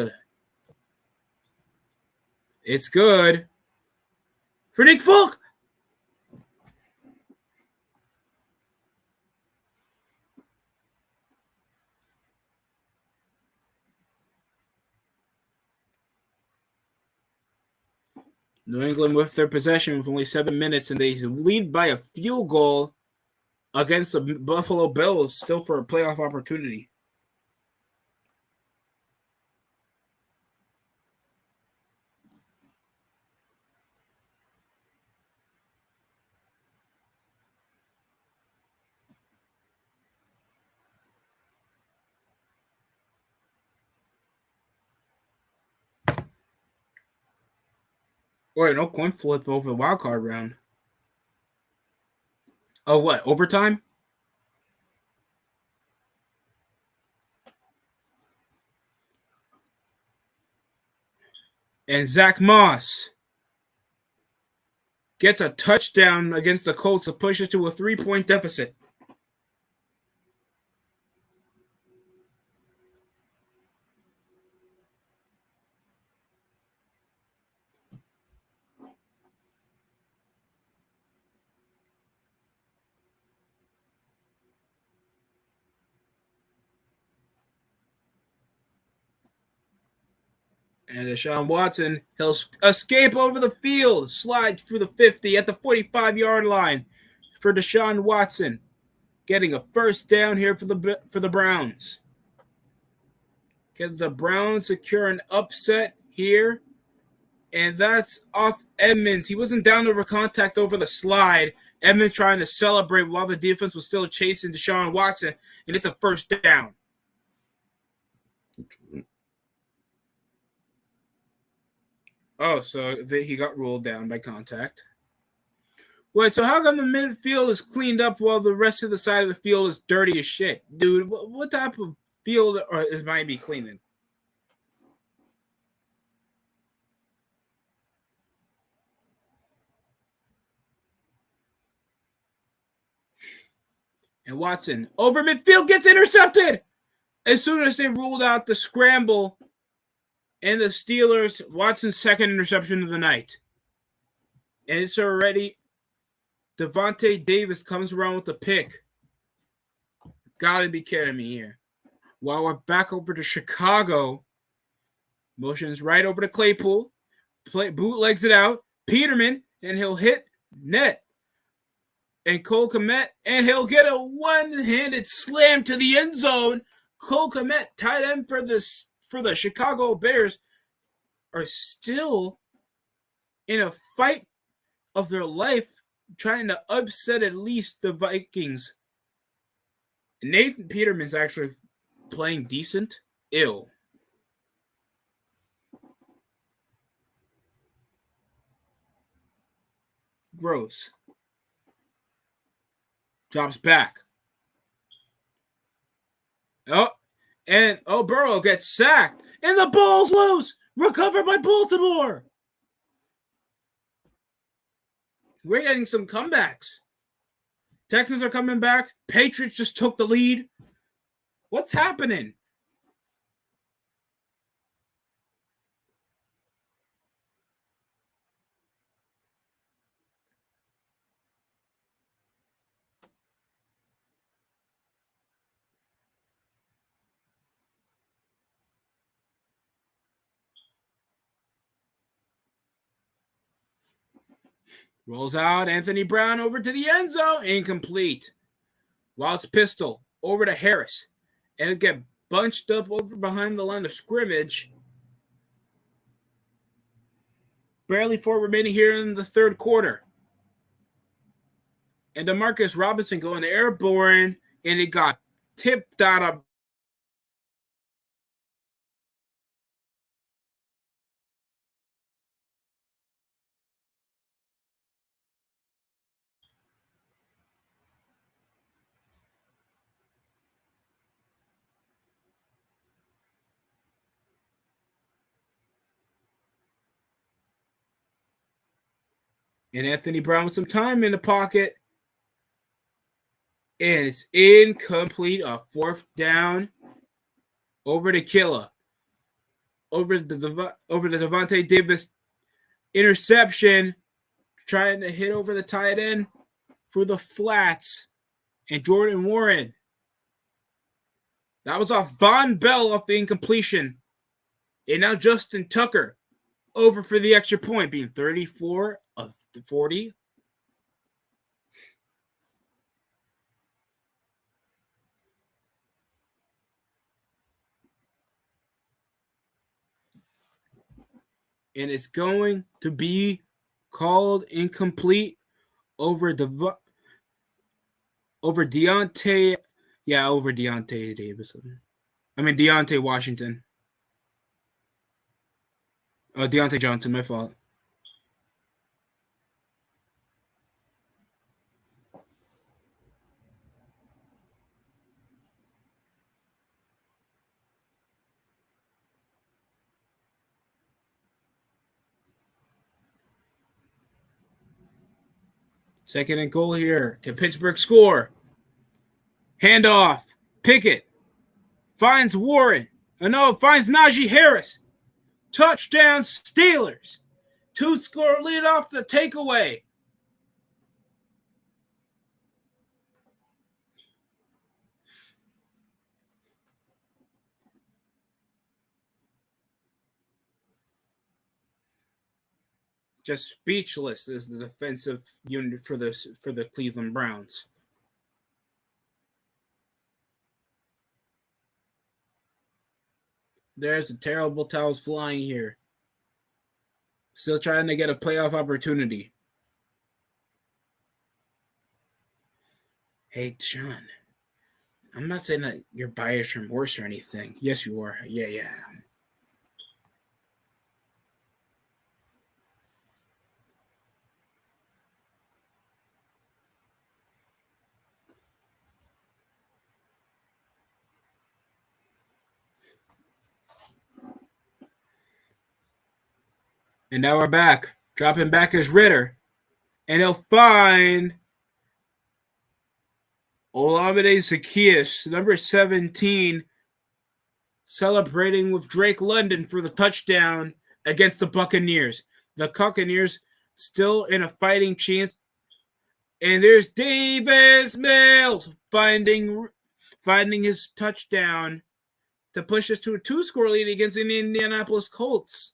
it's good for Nick Folk. New England with their possession with only 7 minutes, and they lead by a field goal against the Buffalo Bills, still for a playoff opportunity. Wait, no coin flip over the wild card round. Oh, what? Overtime? And Zach Moss gets a touchdown against the Colts to push it to a 3-point deficit. And Deshaun Watson, he'll escape over the field, slide through the 50 at the 45-yard line for Deshaun Watson, getting a first down here for the Browns. Can the Browns secure an upset here? And that's off Edmonds. He wasn't down over contact over the slide. Edmonds trying to celebrate while the defense was still chasing Deshaun Watson, and it's a first down. Oh, so he got ruled down by contact. Wait, so how come the midfield is cleaned up while the rest of the side of the field is dirty as shit? Dude, what type of field is Miami cleaning? And Watson over midfield gets intercepted as soon as they ruled out the scramble. And the Steelers, Watson's second interception of the night. And it's already Devontae Davis comes around with a pick. Gotta be kidding me here. While we're back over to Chicago, motions right over to Claypool. Bootlegs it out. Peterman, and he'll hit net. And Cole Kmet, and he'll get a one-handed slam to the end zone. Cole Kmet, tight end for the Chicago Bears, are still in a fight of their life, trying to upset at least the Vikings. Nathan Peterman's actually playing decent. Ew. Gross. Drops back. Burrow gets sacked. And the ball's loose. Recovered by Baltimore. We're getting some comebacks. Texans are coming back. Patriots just took the lead. What's happening? Rolls out Anthony Brown over to the end zone. Incomplete. Wilds pistol over to Harris. And it get bunched up over behind the line of scrimmage. Barely 4 remaining here in the third quarter. And DeMarcus Robinson going airborne. And it got tipped out of and Anthony Brown with some time in the pocket. And it's incomplete. A fourth down over to Killa. Over the Devontae Davis interception. Trying to hit over the tight end for the flats. And Jordan Warren. That was off Von Bell off the incompletion. And now Justin Tucker over for the extra point, being 34 of the 40. And it's going to be called incomplete over Deontay. Over Deontay Davis. Deontay Washington. Oh, Deontay Johnson, my fault. Second and goal here. Can Pittsburgh score? Handoff. Pickett. Finds Warren. Finds Najee Harris. Touchdown Steelers. 2-score lead off the takeaway. Just speechless is the defensive unit for the Cleveland Browns. There's the terrible towels flying here. Still trying to get a playoff opportunity. Hey, Sean. I'm not saying that you're biased or worse or anything. Yes, you are. Yeah. And now we're back. Dropping back is Ritter. And he'll find Olamide Zaccheaus, number 17, celebrating with Drake London for the touchdown against the Buccaneers. The Buccaneers still in a fighting chance. And there's Davis Mills finding his touchdown to push us to a 2-score lead against the Indianapolis Colts.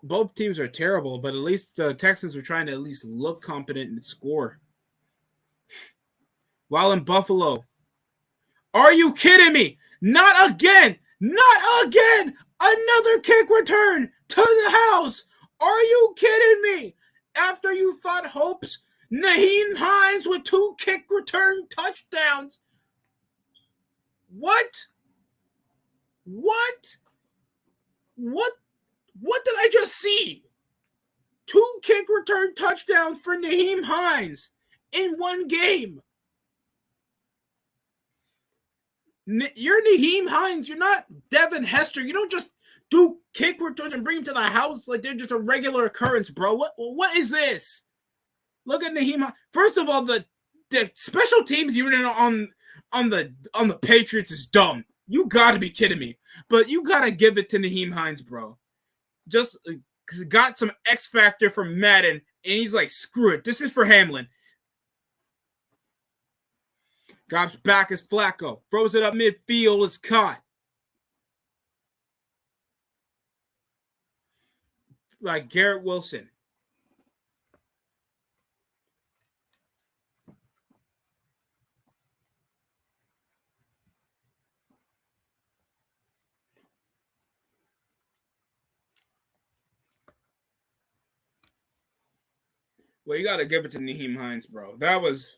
Both teams are terrible, but at least the Texans are trying to at least look competent and score. While in Buffalo. Are you kidding me? Not again! Not again! Another kick return to the house! Are you kidding me? After you thought hopes, Nyheim Hines with 2 kick return touchdowns. What? What did I just see? 2 kick return touchdowns for Nyheim Hines in one game. You're Nyheim Hines. You're not Devin Hester. You don't just do kick returns and bring them to the house like they're just a regular occurrence, bro. What is this? Look at Naheem. First of all, the special teams unit on the Patriots is dumb. You got to be kidding me. But you got to give it to Naheem Hines, bro. Just got some X factor from Madden, and he's like, screw it. This is for Hamlin. Drops back as Flacco. Throws it up midfield. It's caught. Like Garrett Wilson. Well, you got to give it to Naheem Hines, bro. That was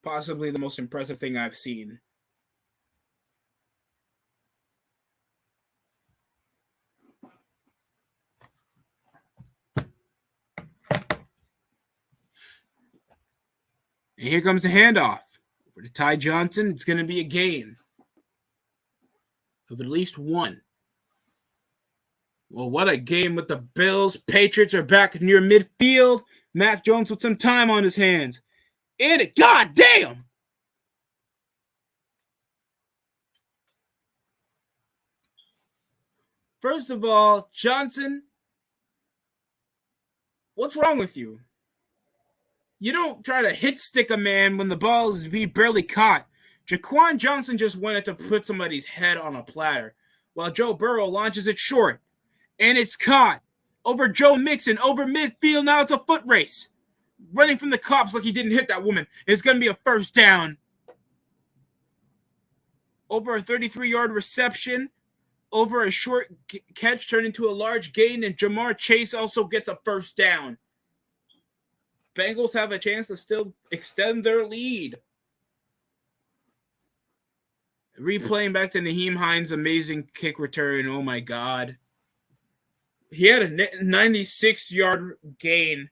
possibly the most impressive thing I've seen. And here comes the handoff. For the Ty Johnson, it's going to be a gain of at least one. Well, what a game with the Bills. Patriots are back near midfield. Mac Jones with some time on his hands. And it, goddamn! First of all, Johnson, what's wrong with you? You don't try to hit stick a man when the ball is barely caught. Jaquan Johnson just wanted to put somebody's head on a platter, while Joe Burrow launches it short. And it's caught. Over Joe Mixon, over midfield. Now it's a foot race. Running from the cops like he didn't hit that woman. It's going to be a first down. Over a 33-yard reception. Over a short catch turned into a large gain. And Jamar Chase also gets a first down. Bengals have a chance to still extend their lead. Replaying back to Naheem Hines' amazing kick return. Oh, my God. He had a 96-yard gain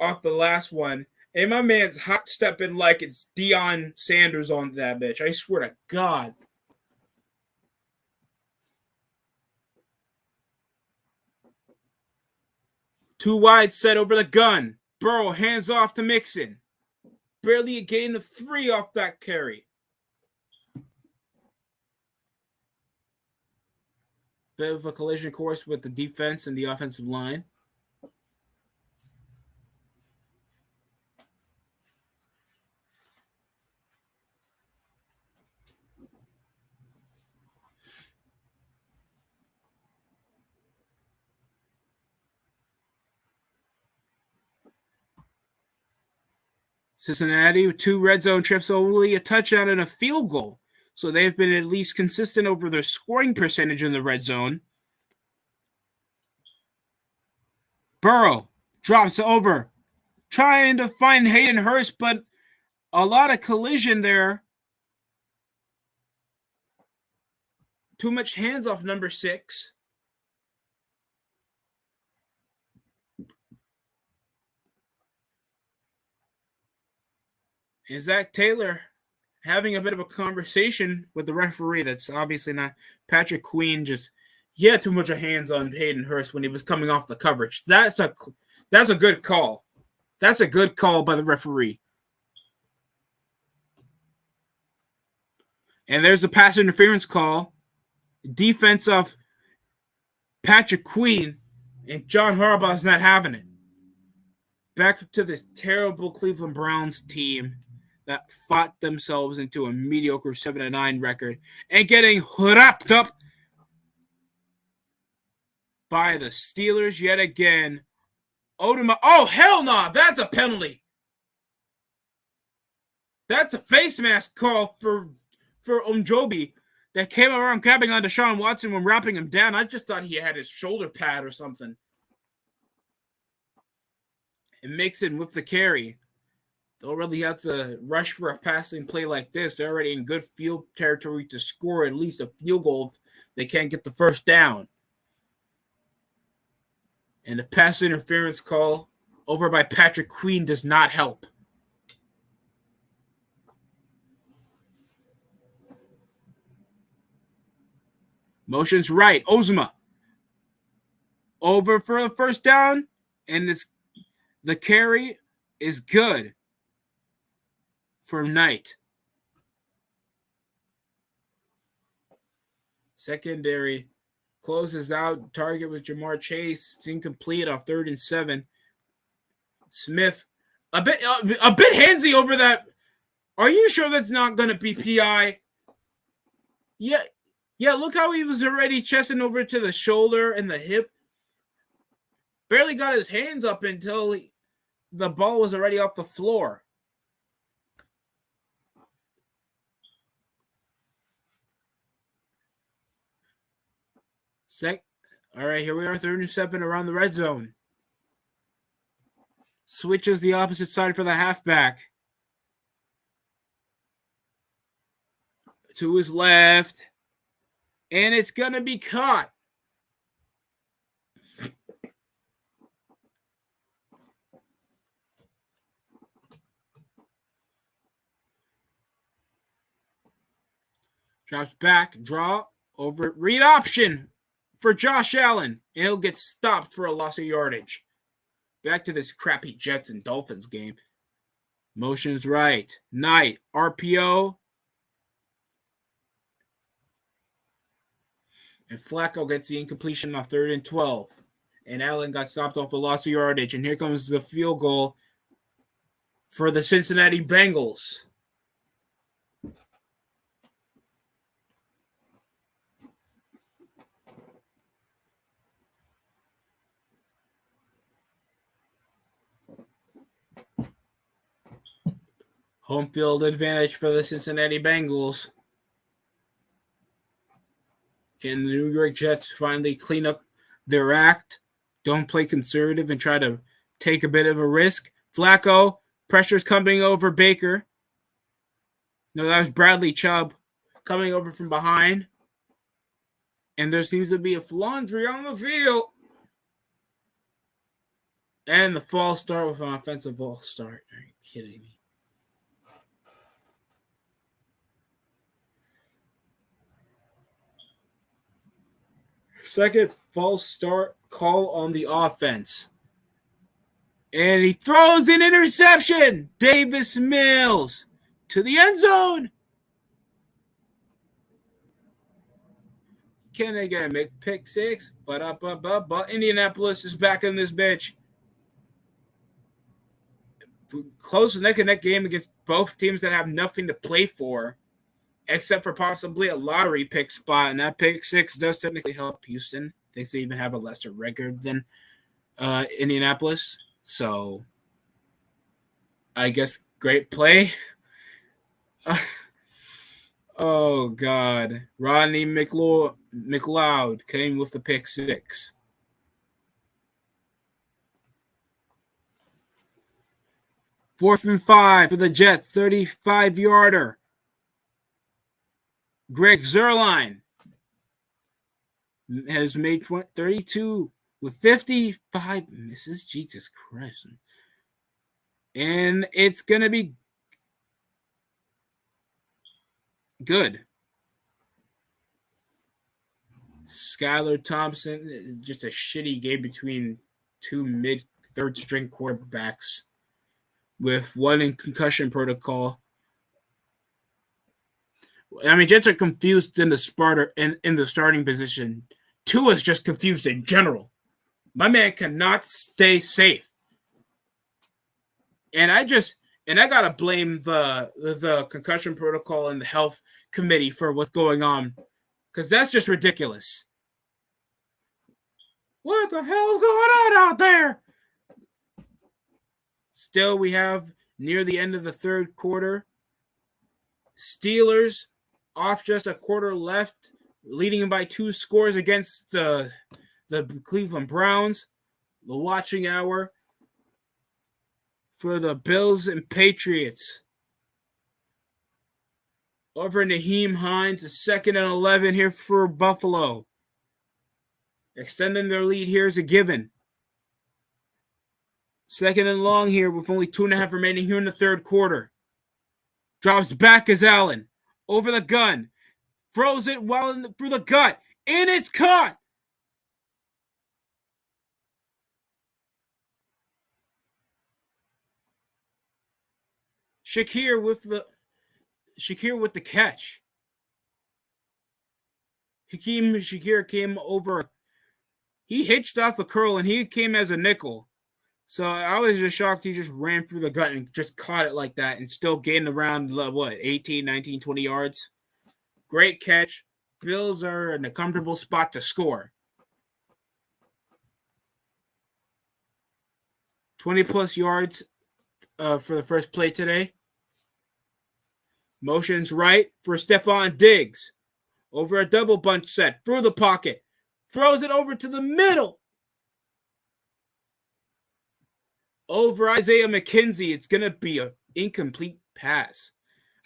off the last one. And my man's hot stepping like it's Deion Sanders on that bitch. I swear to God. Too wide set over the gun. Burrow hands off to Mixon. Barely a gain of 3 off that carry. Bit of a collision course with the defense and the offensive line. Cincinnati with 2 red zone trips, only a touchdown and a field goal. So they've been at least consistent over their scoring percentage in the red zone. Burrow drops over, trying to find Hayden Hurst, but a lot of collision there. Too much hands off number 6. And Zach Taylor having a bit of a conversation with the referee. That's obviously not Patrick Queen. He had too much of hands on Hayden Hurst when he was coming off the coverage. That's a good call. That's a good call by the referee. And there's the pass interference call. Defense of Patrick Queen, and John Harbaugh's not having it. Back to this terrible Cleveland Browns team that fought themselves into a mediocre 7-9 record and getting wrapped up by the Steelers yet again. Odom, oh, hell no, nah, that's a penalty. That's a face mask call for Umjobi that came around grabbing on Deshaun Watson when wrapping him down. I just thought he had his shoulder pad or something. And Mixon with the carry. Don't really have to rush for a passing play like this. They're already in good field territory to score at least a field goal if they can't get the first down. And the pass interference call over by Patrick Queen does not help. Motion's right. Ozma over for a first down, and the carry is good for Knight. Secondary closes out. Target with Jamar Chase. It's incomplete off 3rd and 7. Smith, a bit handsy over that. Are you sure that's not going to be PI? Yeah. Look how he was already chesting over to the shoulder and the hip. Barely got his hands up until the ball was already off the floor. All right, here we are, 3rd and 7 around the red zone. Switches the opposite side for the halfback. To his left. And it's going to be caught. Drops back, draw, over, read option for Josh Allen. And he'll get stopped for a loss of yardage. Back to this crappy Jets and Dolphins game. Motion's right. Knight, RPO. And Flacco gets the incompletion on 3rd and 12. And Allen got stopped off a loss of yardage. And here comes the field goal for the Cincinnati Bengals. Home field advantage for the Cincinnati Bengals. Can the New York Jets finally clean up their act? Don't play conservative and try to take a bit of a risk. Flacco, pressure's coming over Baker. No, that was Bradley Chubb coming over from behind. And there seems to be a flauntry on the field. And the false start with an offensive false start. Are you kidding me? Second false start call on the offense. And he throws an interception. Davis Mills to the end zone. Can they get a pick six? But Indianapolis is back in this bitch. Close neck and neck game against both teams that have nothing to play for, except for possibly a lottery pick spot. And that pick six does technically help Houston. They even have a lesser record than Indianapolis. So I guess great play. Oh, God. Rodney McLeod came with the pick six. Fourth and 5 for the Jets, 35-yarder. Greg Zuerlein has made 32 with 55 misses. Jesus Christ. And it's going to be good. Skylar Thompson, just a shitty game between two mid-third string quarterbacks with one in concussion protocol. I mean, Jets are confused in the starting position. Tua's just confused in general. My man cannot stay safe. And I gotta blame the concussion protocol and the health committee for what's going on, because that's just ridiculous. What the hell's going on out there? Still, we have near the end of the third quarter. Steelers off just a quarter left, leading by 2 scores against the Cleveland Browns. The watching hour for the Bills and Patriots. Over Naheem Hines, a 2nd and 11 here for Buffalo. Extending their lead here is a given. 2nd and long here with only 2.5 remaining here in the third quarter. Drops back as Allen. Over the gun. Throws it through the gut. And it's caught. Shakir with the catch. Hakeem Shakir came over. He hitched off a curl and he came as a nickel. So I was just shocked he just ran through the gut and just caught it like that and still gained around, 18, 19, 20 yards. Great catch. Bills are in a comfortable spot to score. 20-plus yards for the first play today. Motions right for Stephon Diggs. Over a double bunch set. Through the pocket. Throws it over to the middle. Over Isaiah McKenzie. It's going to be an incomplete pass.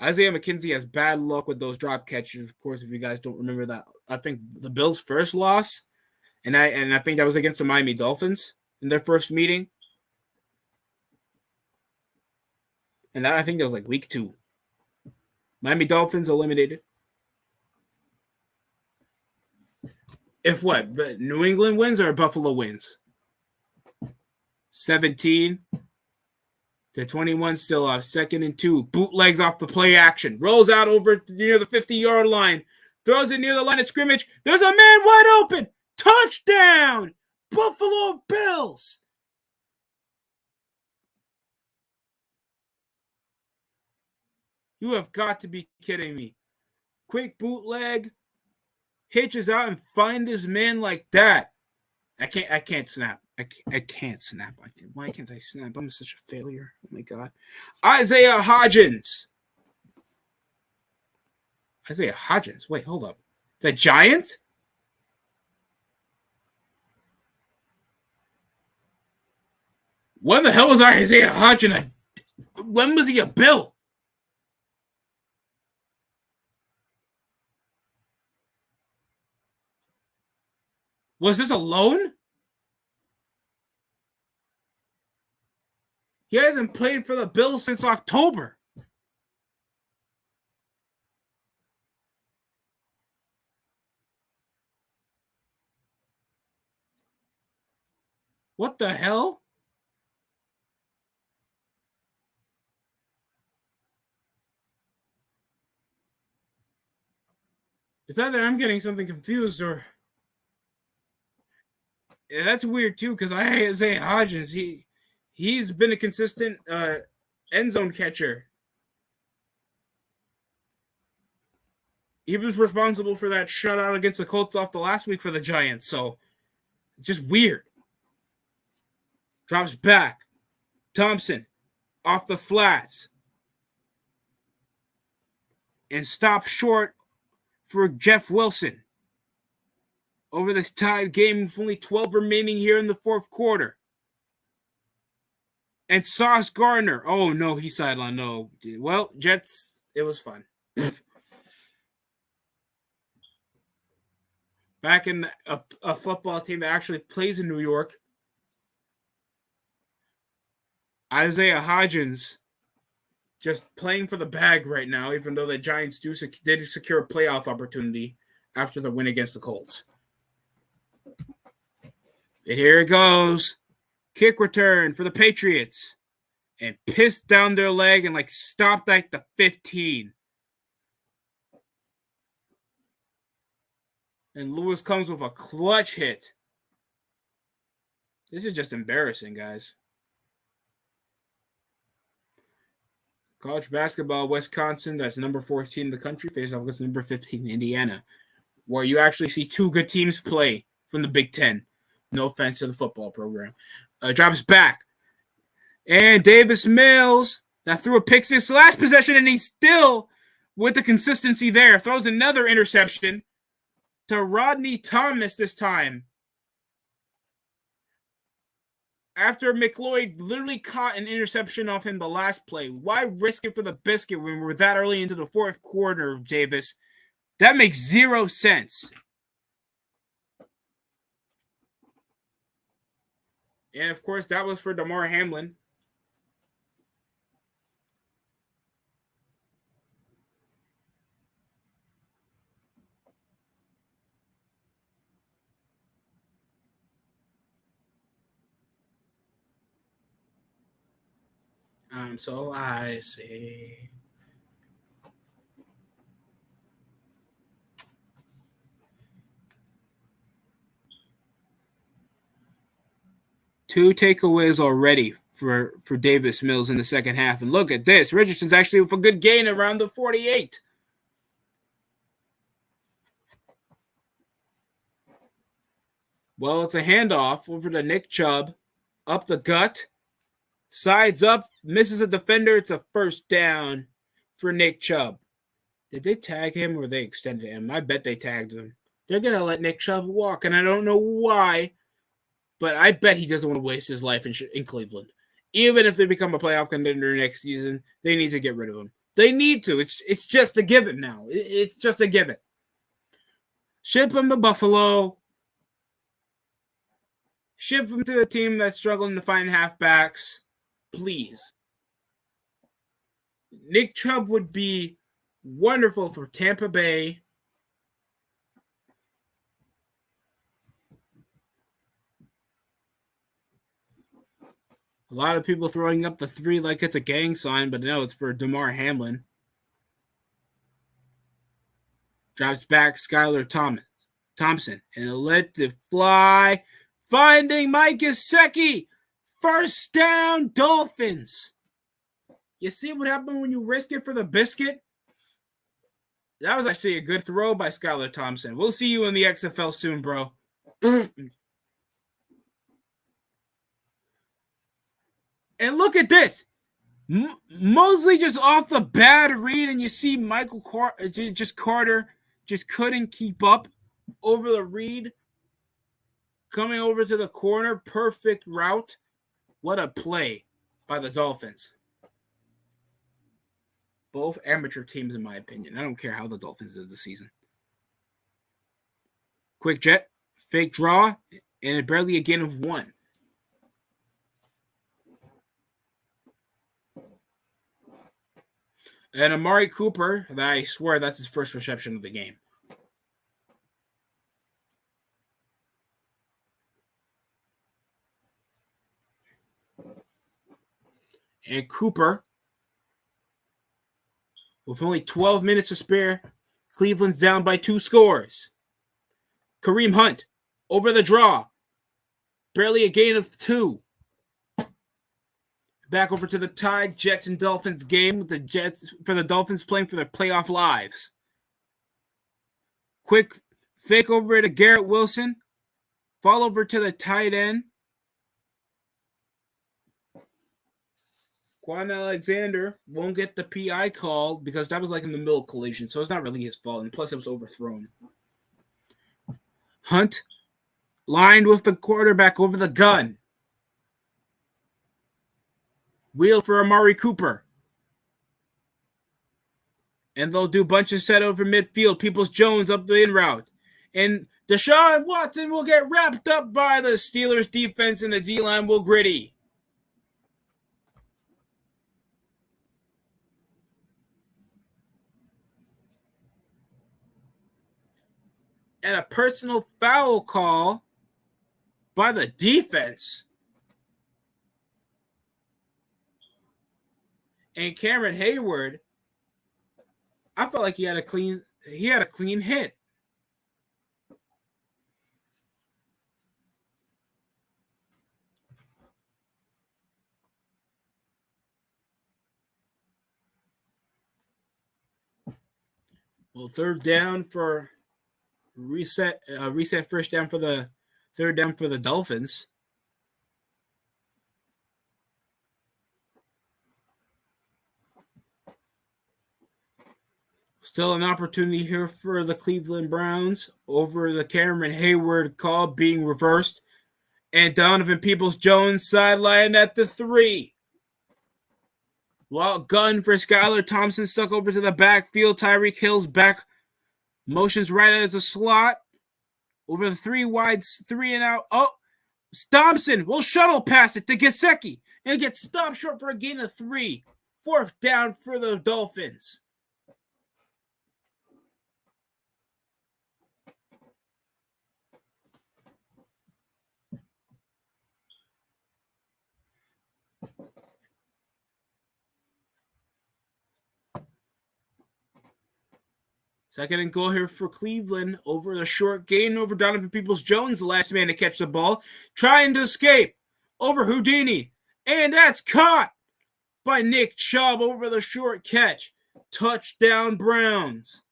Isaiah McKenzie has bad luck with those drop catches. Of course, if you guys don't remember that, I think the Bills' first loss, and I think that was against the Miami Dolphins in their first meeting. And I think that was like week 2. Miami Dolphins eliminated. If what? But New England wins or Buffalo wins? 17 to 21, still off. 2nd and 2. Bootlegs off the play action. Rolls out over near the 50-yard line. Throws it near the line of scrimmage. There's a man wide open. Touchdown! Buffalo Bills! You have got to be kidding me. Quick bootleg. Hitches out and find his man like that. I can't snap. I can't snap. Why can't I snap? I'm such a failure. Oh my God. Isaiah Hodgins. Wait, hold up. The Giant? When the hell was Isaiah Hodgins? When was he a Bill? Was this a loan? He hasn't played for the Bills since October. What the hell? It's either I'm getting something confused or... Yeah, that's weird too, because Isaiah Hodgins, he's been a consistent end zone catcher. He was responsible for that shutout against the Colts off the last week for the Giants, so it's just weird. Drops back. Thompson off the flats. And stops short for Jeff Wilson. Over this tied game with only 12 remaining here in the fourth quarter. And Sauce Gardner. Oh, no, he sidelined. No. Well, Jets, it was fun. Back in a football team that actually plays in New York. Isaiah Hodgins just playing for the bag right now, even though the Giants did secure a playoff opportunity after the win against the Colts. And here it goes. Kick return for the Patriots. And pissed down their leg and stopped at the 15. And Lewis comes with a clutch hit. This is just embarrassing, guys. College basketball, Wisconsin, that's number 14 in the country, face off against number 15 in Indiana, where you actually see 2 good teams play from the Big Ten. No offense to the football program. Drops back. And Davis Mills, that threw a pick six last possession, and he's still, with the consistency there, throws another interception to Rodney Thomas this time. After McLeod literally caught an interception off him the last play. Why risk it for the biscuit when we're that early into the fourth quarter, Davis? That makes 0 sense. And, of course, that was for Damar Hamlin. So I see. Two takeaways already for Davis Mills in the second half. And look at this. Richardson's actually with a good gain around the 48. Well, it's a handoff over to Nick Chubb. Up the gut. Sides up. Misses a defender. It's a first down for Nick Chubb. Did they tag him or they extended him? I bet they tagged him. They're going to let Nick Chubb walk, and I don't know why, but I bet he doesn't want to waste his life in Cleveland. Even if they become a playoff contender next season, they need to get rid of him. They need to. It's just a given now. It's just a given. Ship him to Buffalo. Ship him to a team that's struggling to find halfbacks. Please. Nick Chubb would be wonderful for Tampa Bay. A lot of people throwing up the 3 like it's a gang sign, but no, it's for DeMar Hamlin. Drops back Skylar Thompson, and let it fly. Finding Mike Gesicki. First down, Dolphins. You see what happened when you risk it for the biscuit? That was actually a good throw by Skylar Thompson. We'll see you in the XFL soon, bro. And look at this. Mosley just off the bad read, and you see Carter just couldn't keep up over the read. Coming over to the corner, perfect route. What a play by the Dolphins. Both amateur teams, in my opinion. I don't care how the Dolphins did this season. Quick jet, fake draw, and barely a gain of 1. And Amari Cooper, I swear that's his first reception of the game. And Cooper, with only 12 minutes to spare, Cleveland's down by 2 scores. Kareem Hunt, over the draw. Barely a gain of 2. Back over to the tied Jets and Dolphins game with the Jets for the Dolphins playing for their playoff lives. Quick fake over to Garrett Wilson. Fall over to the tight end. Quan Alexander won't get the PI call because that was like in the middle of collision, so it's not really his fault. And plus, it was overthrown. Hunt lined with the quarterback over the gun. Wheel for Amari Cooper. And they'll do bunches set over midfield. Peoples-Jones up the in route. And Deshaun Watson will get wrapped up by the Steelers defense, and the D-line will gritty. And a personal foul call by the defense. And Cameron Hayward, I felt like he had a clean hit. Well, third down for reset first down for the third down for the Dolphins. Still an opportunity here for the Cleveland Browns over the Cameron Hayward call being reversed. And Donovan Peoples-Jones sidelined at the 3. While gun for Skylar Thompson stuck over to the backfield. Tyreek Hill's back motions right as a slot. Over the 3 wide, 3 and out. Oh, Thompson will shuttle pass it to Gesicki. And it gets stopped short for a gain of 3. Fourth down for the Dolphins. Second and goal here for Cleveland over the short gain over Donovan Peoples-Jones, the last man to catch the ball, trying to escape over Houdini. And that's caught by Nick Chubb over the short catch. Touchdown Browns.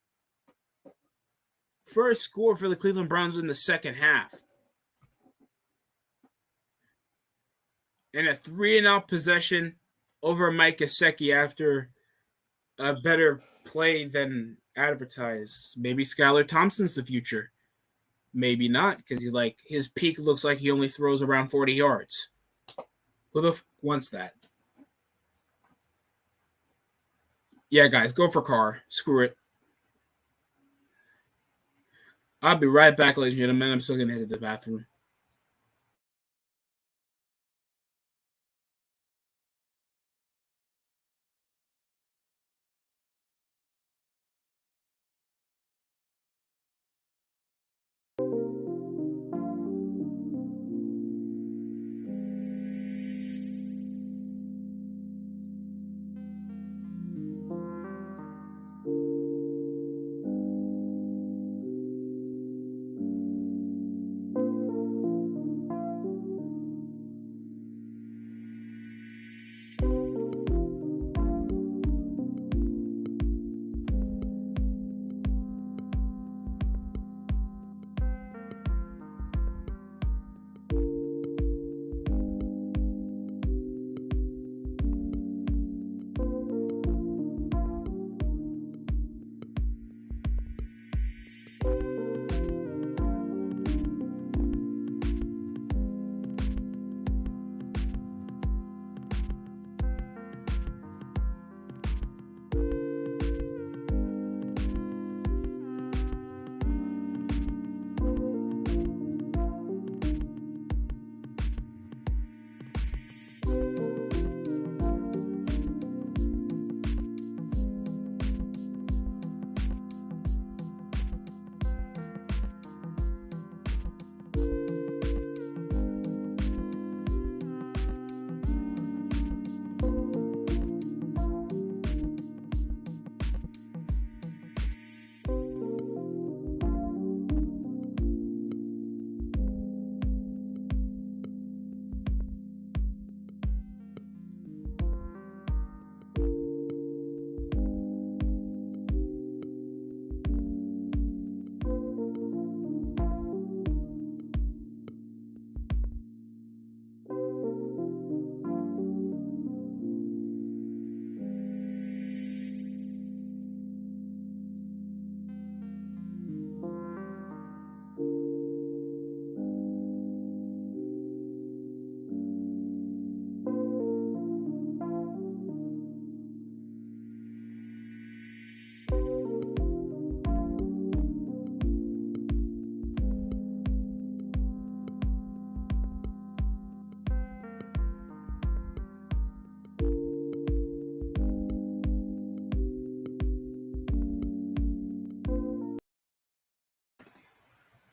First score for the Cleveland Browns in the second half. And a 3-and-out possession over Mike Gesicki after a better play than advertised. Maybe Skylar Thompson's the future. Maybe not, because his peak looks like he only throws around 40 yards. Who the wants that? Yeah, guys, go for Carr. Screw it. I'll be right back, ladies and gentlemen. I'm still going to head to the bathroom.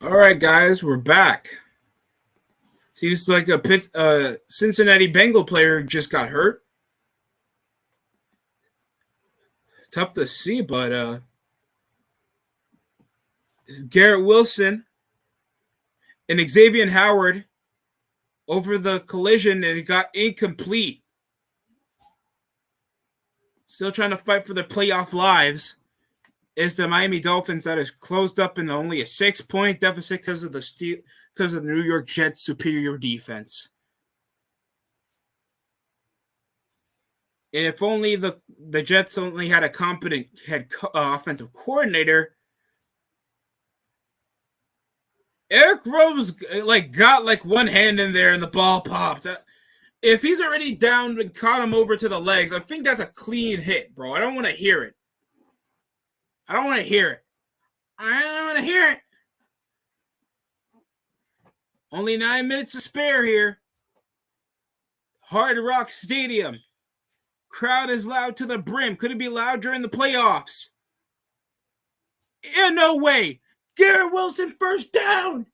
All right, guys, we're back. Seems like a Cincinnati Bengal player just got hurt. Tough to see, but Garrett Wilson and Xavier Howard over the collision, and it got incomplete. Still trying to fight for their playoff lives is the Miami Dolphins that is closed up in only a 6-point deficit because of the New York Jets' superior defense. And if only the Jets only had a competent offensive coordinator, Eric Rose got one hand in there and the ball popped. If he's already down and caught him over to the legs, I think that's a clean hit, bro. I don't want to hear it. I don't want to hear it. Only 9 minutes to spare here. Hard Rock Stadium. Crowd is loud to the brim. Could it be loud during the playoffs? In no way. Garrett Wilson first down.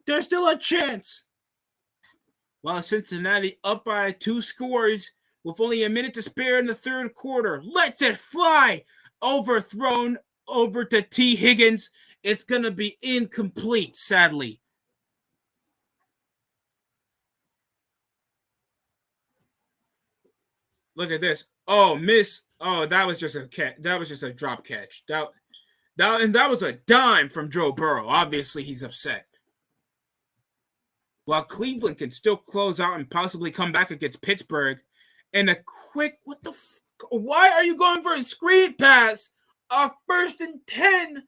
There's still a chance. While Cincinnati up by 2 scores with only a minute to spare in the third quarter. Lets it fly. Overthrown over to T. Higgins. It's going to be incomplete, sadly. Look at this. Oh, miss. Oh, that was just a catch. That was just a drop catch. That was a dime from Joe Burrow. Obviously, he's upset. While Cleveland can still close out and possibly come back against Pittsburgh. And a quick, why are you going for a screen pass? A 1st and 10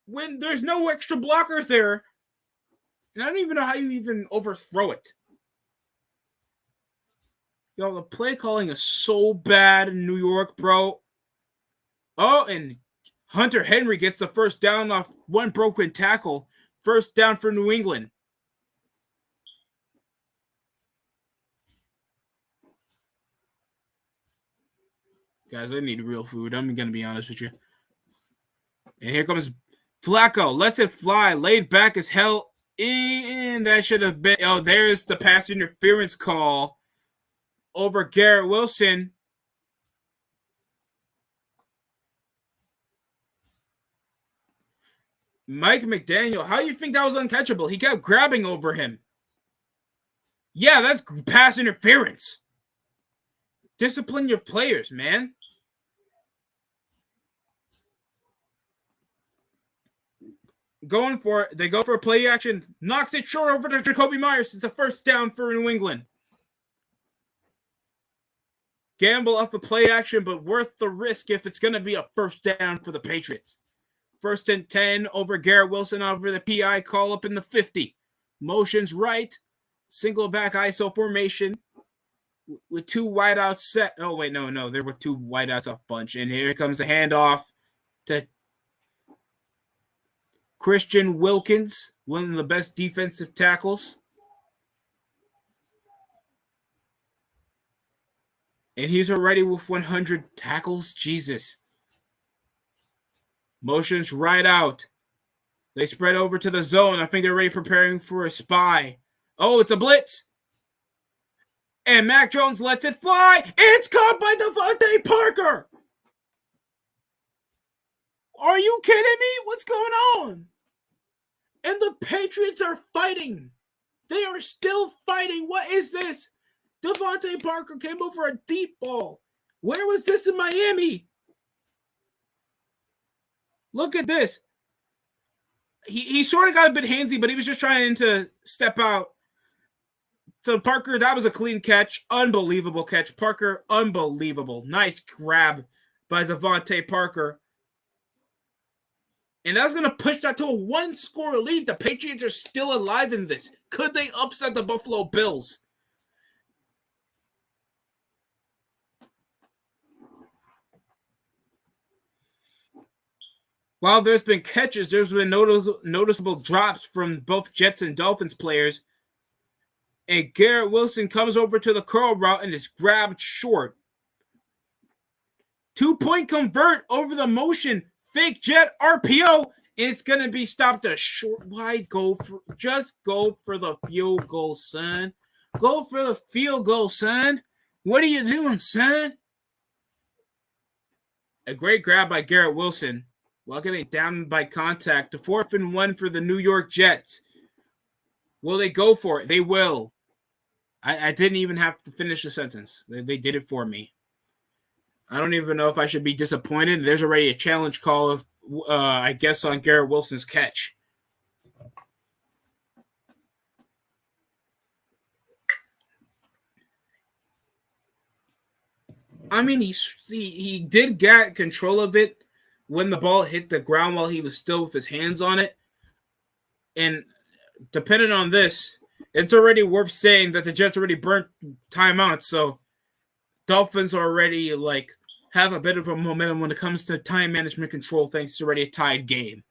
when there's no extra blockers there. And I don't even know how you even overthrow it. Yo, the play calling is so bad in New York, bro. Oh, and Hunter Henry gets the first down off one broken tackle. First down for New England. Guys, I need real food. I'm going to be honest with you. And here comes Flacco. Lets it fly. Laid back as hell. And that should have been... Oh, there's the pass interference call over Garrett Wilson. Mike McDaniel, how do you think that was uncatchable? He kept grabbing over him. Yeah, that's pass interference. Discipline your players, man. Going for it. They go for a play action. Knocks it short over to Jacoby Myers. It's a first down for New England. Gamble off the play action, but worth the risk if it's going to be a first down for the Patriots. 1st and 10 over Garrett Wilson over the PI call up in the 50. Motions right. Single back ISO formation with 2 wideouts set. Oh, wait, no. There were 2 wideouts off bunch. And here comes the handoff to Christian Wilkins, one of the best defensive tackles. And he's already with 100 tackles. Jesus. Motions right out. They spread over to the zone. I think they're already preparing for a spy. Oh, it's a blitz. And Mac Jones lets it fly. It's caught by Devontae Parker. Are you kidding me? What's going on? And the Patriots are fighting. They are still fighting. What is this? Devontae Parker came over a deep ball. Where was this in Miami? Look at this. He sort of got a bit handsy, but he was just trying to step out. So Parker, that was a clean catch. Unbelievable catch. Parker, unbelievable. Nice grab by Devontae Parker. And that's going to push that to a 1-score lead. The Patriots are still alive in this. Could they upset the Buffalo Bills? While there's been catches, there's been noticeable drops from both Jets and Dolphins players. And Garrett Wilson comes over to the curl route and is grabbed short. 2-point convert over the motion. Fake jet RPO. And it's going to be stopped a short wide goal. Just go for the field goal, son. Go for the field goal, son. What are you doing, son? A great grab by Garrett Wilson. While getting down by contact to 4th and 1 for the New York Jets. Will they go for it? They will. I didn't even have to finish the sentence. They did it for me. I don't even know if I should be disappointed. There's already a challenge call, of, I guess, on Garrett Wilson's catch. I mean, he did get control of it when the ball hit the ground while he was still with his hands on it. And depending on this, it's already worth saying that the Jets already burnt timeouts. So Dolphins already have a bit of a momentum when it comes to time management control, thanks to already a tied game.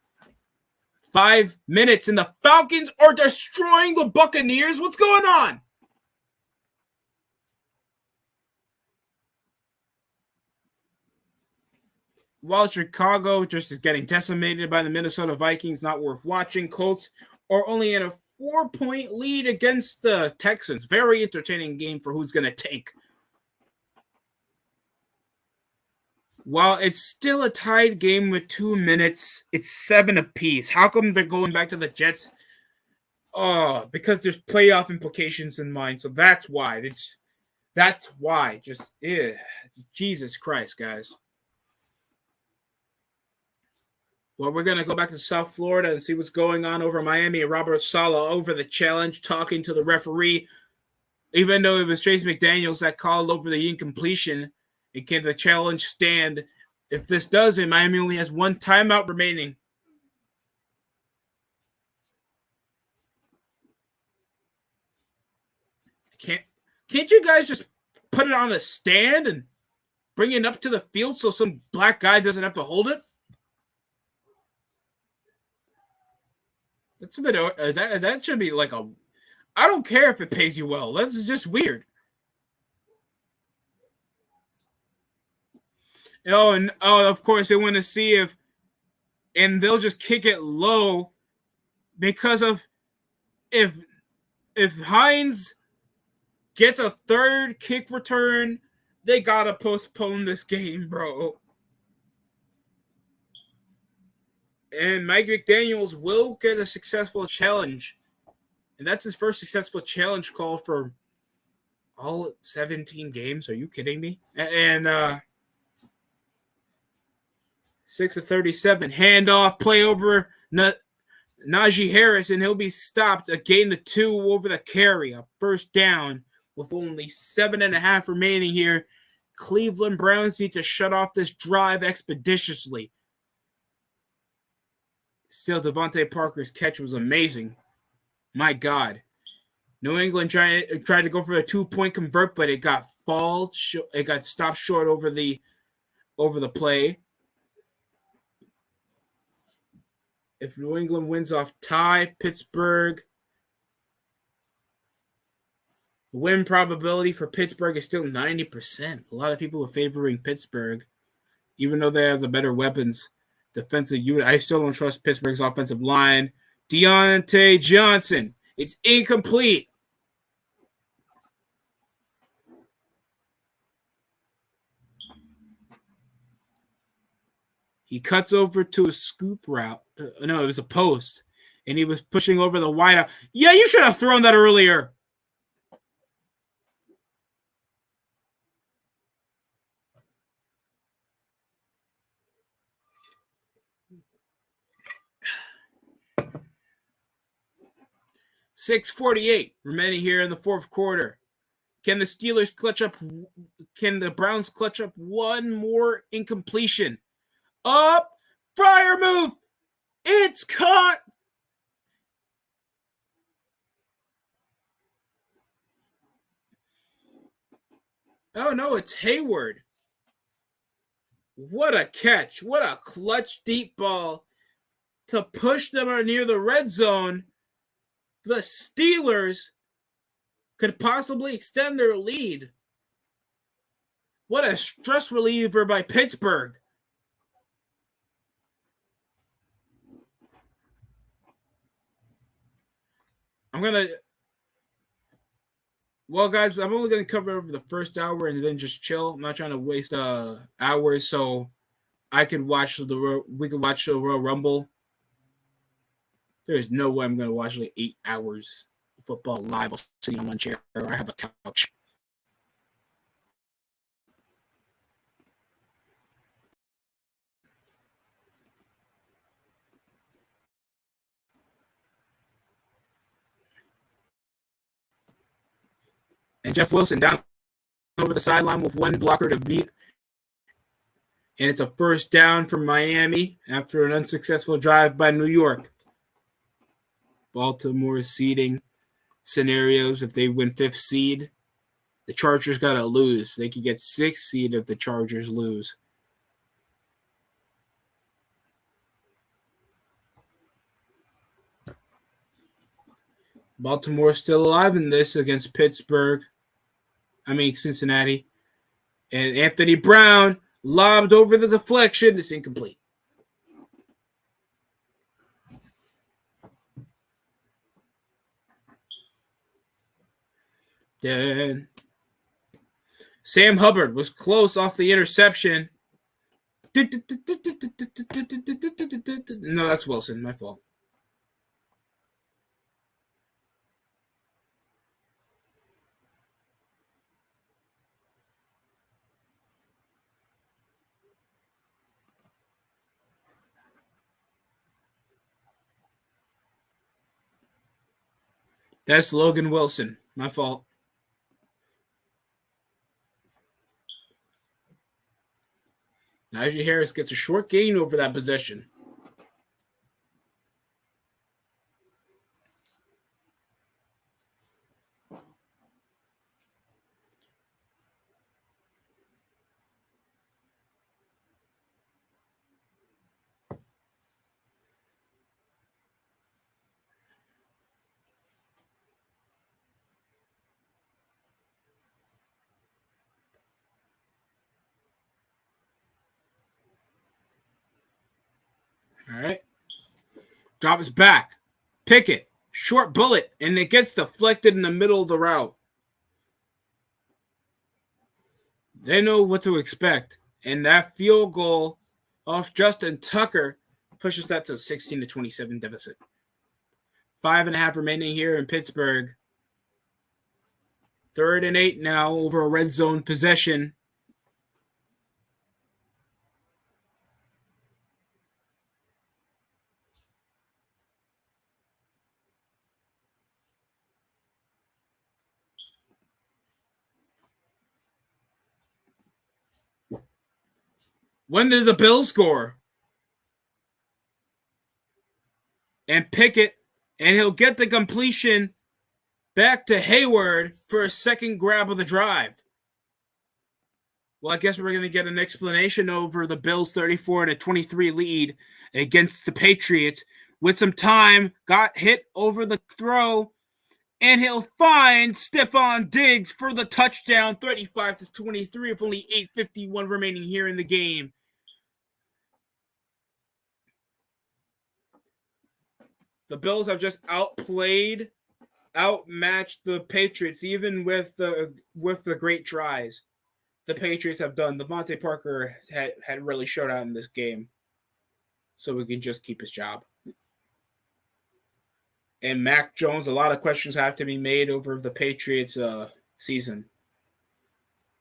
5 minutes and the Falcons are destroying the Buccaneers. What's going on? While Chicago just is getting decimated by the Minnesota Vikings, not worth watching. Colts are only in a 4-point lead against the Texans. Very entertaining game for who's going to take. While it's still a tied game with 2 minutes, it's 7 apiece. How come they're going back to the Jets? Oh, because there's playoff implications in mind. So that's why. That's why. Just Jesus Christ, guys. Well, we're going to go back to South Florida and see what's going on over Miami. Robert Saleh over the challenge, talking to the referee. Even though it was Chase McDaniels that called over the incompletion, and can the challenge stand? If this doesn't, Miami only has one timeout remaining. Can't you guys just put it on a stand and bring it up to the field so some black guy doesn't have to hold it? That's a bit that should be like a. I don't care if it pays you well. That's just weird. And of course they want to see if, and they'll just kick it low because of if Hines gets a third kick return, they gotta postpone this game, bro. And Mike McDaniels will get a successful challenge. And that's his first successful challenge call for all 17 games. Are you kidding me? And 6-37. Handoff, play over Najee Harris, and he'll be stopped. A gain to 2 over the carry. A first down with only 7.5 remaining here. Cleveland Browns need to shut off this drive expeditiously. Still, Devontae Parker's catch was amazing. My God. New England tried to go for a 2-point convert, but it got stopped short over the play. If New England wins off tie, Pittsburgh, the win probability for Pittsburgh is still 90%. A lot of people are favoring Pittsburgh, even though they have the better weapons. Defensive unit. I still don't trust Pittsburgh's offensive line. Deontay Johnson. It's incomplete. He cuts over to a scoop route. No, it was a post. And he was pushing over the wideout. Yeah, you should have thrown that earlier. .648 remaining here in the fourth quarter. Can the Steelers clutch up? Can the Browns clutch up one more incompletion? Up, Fryer move. It's caught. Oh no, it's Hayward. What a catch. What a clutch deep ball to push them near the red zone. The Steelers could possibly extend their lead. What a stress reliever by Pittsburgh. Well, guys, I'm only going to cover over the first hour and then just chill. I'm not trying to waste hours, so we could watch the Royal Rumble. There's no way I'm going to watch like 8 hours of football live while sitting on one chair or I have a couch. And Jeff Wilson down over the sideline with one blocker to beat. And it's a first down for Miami after an unsuccessful drive by New York. Baltimore seeding scenarios. If they win 5th seed, the Chargers got to lose. They could get 6th seed if the Chargers lose. Baltimore still alive in this against Cincinnati. And Anthony Brown lobbed over the deflection. It's incomplete. Then Sam Hubbard was close off the interception, No, that's Wilson. My fault. That's Logan Wilson. My fault. Najee Harris gets a short gain over that possession. All right. Drops back. Pickett. Short bullet. And it gets deflected in the middle of the route. They know what to expect. And that field goal off Justin Tucker pushes that to a 16-27 deficit. 5.5 remaining here in Pittsburgh. 3rd and 8 now over a red zone possession. When did the Bills score? And Pickett, and he'll get the completion back to Hayward for a second grab of the drive. Well, I guess we're going to get an explanation over the Bills' 34-23 lead against the Patriots. With some time, got hit over the throw, and he'll find Stephon Diggs for the touchdown, 35-23, with only 8:51 remaining here in the game. The Bills have just outmatched the Patriots, even with the great tries the Patriots have done. Devontae Parker had really showed out in this game, so we can just keep his job. And Mac Jones, a lot of questions have to be made over the Patriots season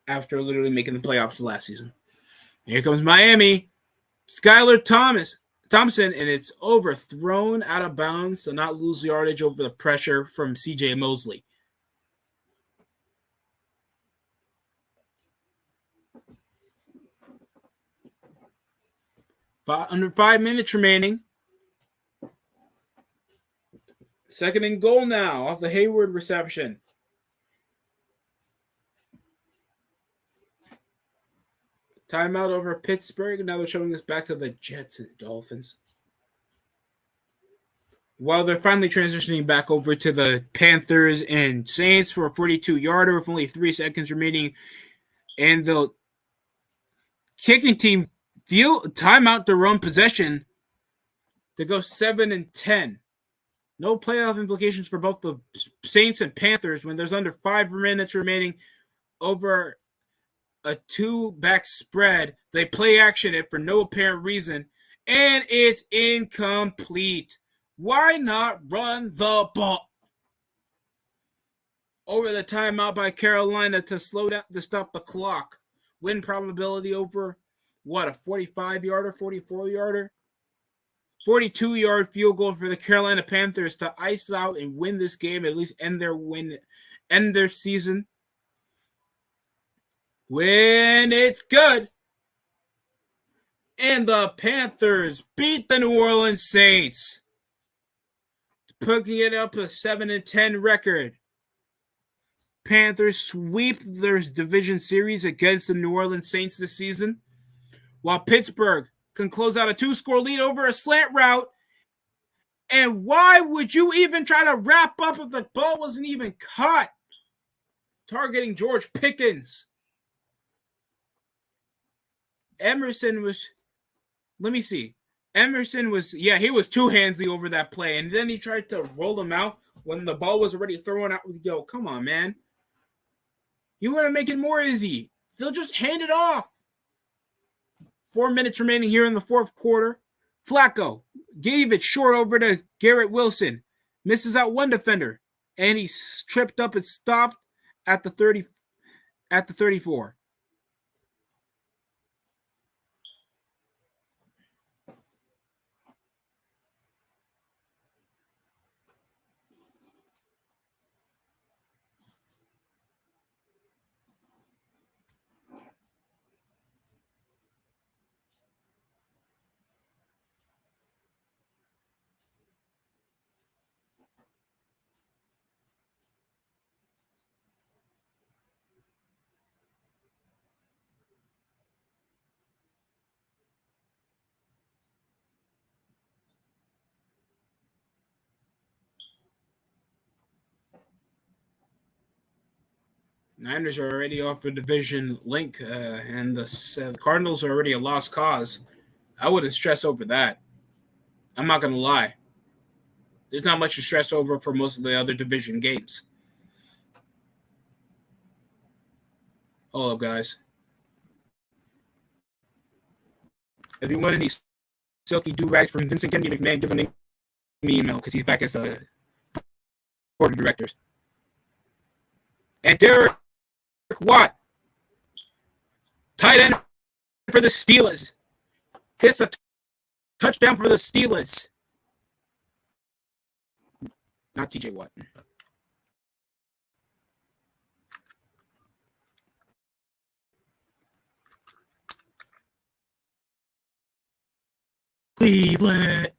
after literally making the playoffs last season. Here comes Miami. Skylar Thompson, and it's overthrown out of bounds to not lose yardage over the pressure from C.J. Mosley. Under 5 minutes remaining. 2nd and goal now off the Hayward reception. Timeout over Pittsburgh. Now they're showing us back to the Jets and Dolphins. While they're finally transitioning back over to the Panthers and Saints for a 42-yarder with only 3 seconds remaining. And the kicking team timeout to run possession to go 7-10. No playoff implications for both the Saints and Panthers when there's under 5 minutes remaining over a 2-back spread. They play action it for no apparent reason, and it's incomplete. Why not run the ball? Over the timeout by Carolina to slow down, to stop the clock. Win probability over, what, a 45-yarder, 44-yarder? 42-yard field goal for the Carolina Panthers to ice out and win this game, at least end their season. When it's good. And the Panthers beat the New Orleans Saints, putting it up a 7-10 record. Panthers sweep their division series against the New Orleans Saints this season, while Pittsburgh can close out a 2-score lead over a slant route. And why would you even try to wrap up if the ball wasn't even caught? Targeting George Pickens. Emerson was he was two-handsy over that play. And then he tried to roll him out when the ball was already thrown out. Yo, come on, man. You want to make it more easy. They'll just hand it off. 4 minutes remaining here in the fourth quarter. Flacco gave it short over to Garrett Wilson. Misses out one defender. And he's tripped up and stopped at the 34. Niners are already off the division link, and the Cardinals are already a lost cause. I wouldn't stress over that. I'm not going to lie. There's not much to stress over for most of the other division games. Hold up, guys. If you want any silky do-rags from Vincent Kennedy McMahon, give him an email because he's back as the board of directors. And Derek Watt, tight end for the Steelers, hits a touchdown for the Steelers. Not TJ Watt. Cleveland.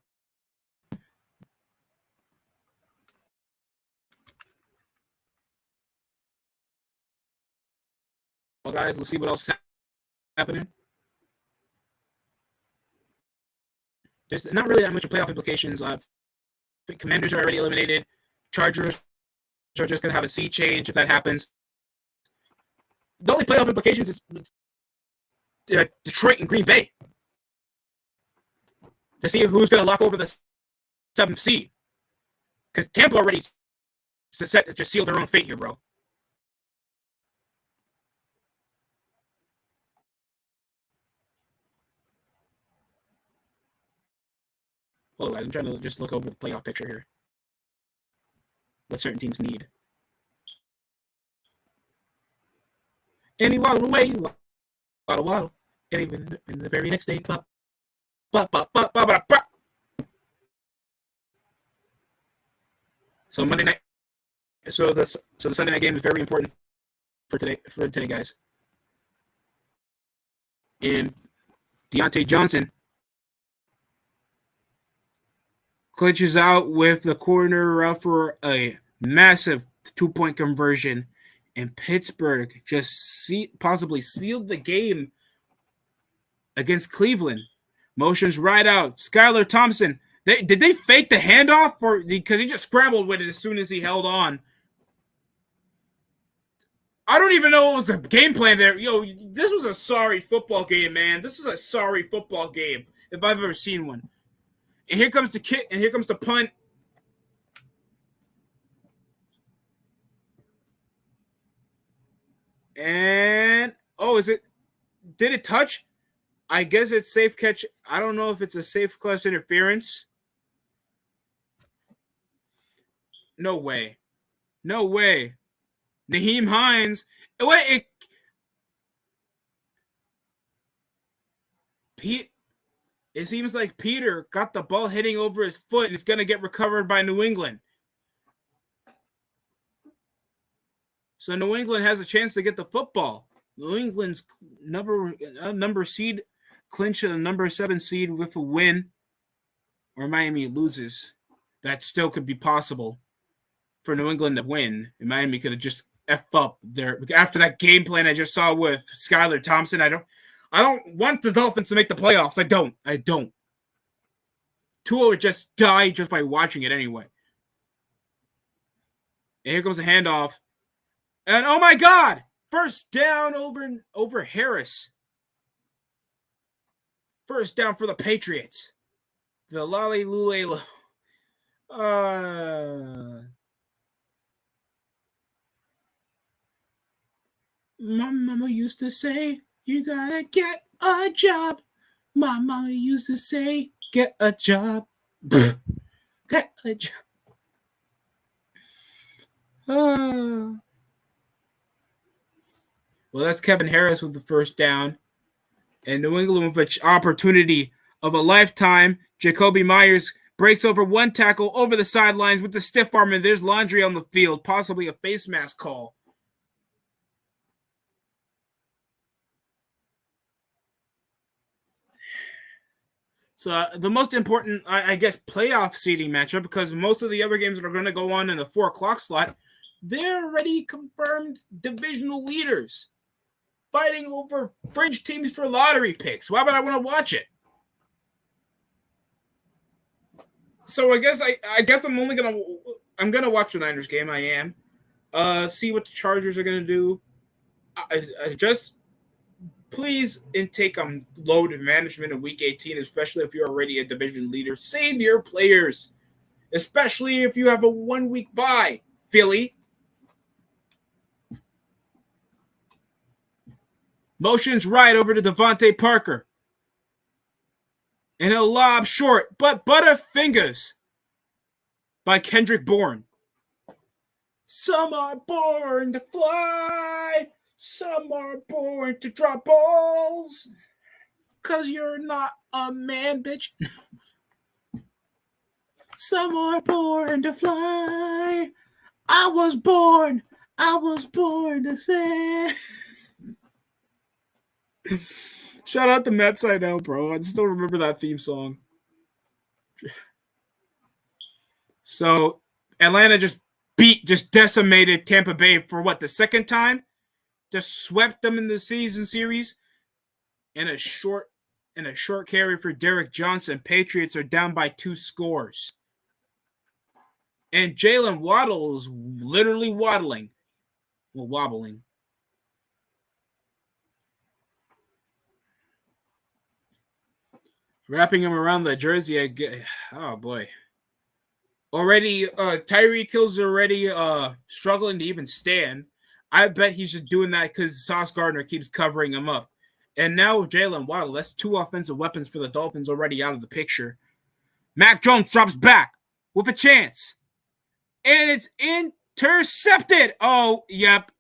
Well, guys, let's see what else is happening. There's not really that much of playoff implications. The Commanders are already eliminated. Chargers are just going to have a seed change if that happens. The only playoff implications is Detroit and Green Bay to see who's going to lock over the 7th seed. Because Tampa already just sealed their own fate here, bro. Hold on, guys. I'm trying to just look over the playoff picture here. What certain teams need. And he waddled away. Waddle. And even in the very next day, pop. So Monday night. So the Sunday night game is very important for today, guys. And Deontay Johnson clinches out with the corner for a massive 2-point conversion, and Pittsburgh just possibly sealed the game against Cleveland. Motions right out. Skylar Thompson. Did they fake the handoff because he just scrambled with it as soon as he held on? I don't even know what was the game plan there. Yo, this was a sorry football game, man. This is a sorry football game if I've ever seen one. And here comes the kick, and here comes the punt. And, did it touch? I guess it's safe catch. I don't know if it's a safe class interference. No way. Naheem Hines. Wait, it seems like Peter got the ball hitting over his foot and it's going to get recovered by New England. So New England has a chance to get the football. New England's number seed clinch the number 7 seed with a win, or Miami loses. That still could be possible for New England to win. And Miami could have just F up there after that game plan I just saw with Skylar Thompson. I don't want the Dolphins to make the playoffs. I don't. Tua would just die just by watching it anyway. And here comes the handoff. And oh my God! First down over Harris. First down for the Patriots. The Lolly Lule. My mama used to say, you gotta get a job. My mama used to say, get a job. Get a job. Well, that's Kevin Harris with the first down. And New England with an opportunity of a lifetime. Jacoby Myers breaks over one tackle over the sidelines with the stiff arm, and there's Laundry on the field, possibly a face mask call. So the most important, I guess, playoff seeding matchup, because most of the other games that are going to go on in the 4 o'clock slot, they're already confirmed divisional leaders fighting over fringe teams for lottery picks. Why would I want to watch it? So I guess I'm gonna watch the Niners game. I am. See what the Chargers are gonna do. I just please intake load management in Week 18, especially if you're already a division leader. Save your players, especially if you have a 1 week bye. Philly. Motions right over to Devontae Parker. And a lob short, but Butterfingers by Kendrick Bourne. Some are born to fly. Some are born to drop balls. 'Cause you're not a man, bitch. Some are born to fly. I was born to say. Shout out to Matt Seidel, bro. I still remember that theme song. So Atlanta just decimated Tampa Bay for what, the second time? Just swept them in the season series. And a short carry for Derek Johnson. Patriots are down by 2 scores. And Jalen Waddle is literally wobbling. Wrapping him around the jersey. Oh, boy. Already, Tyreek Hill's already struggling to even stand. I bet he's just doing that because Sauce Gardner keeps covering him up. And now with Jalen Waddle, that's 2 offensive weapons for the Dolphins already out of the picture. Mac Jones drops back with a chance. And it's intercepted. Oh, yep.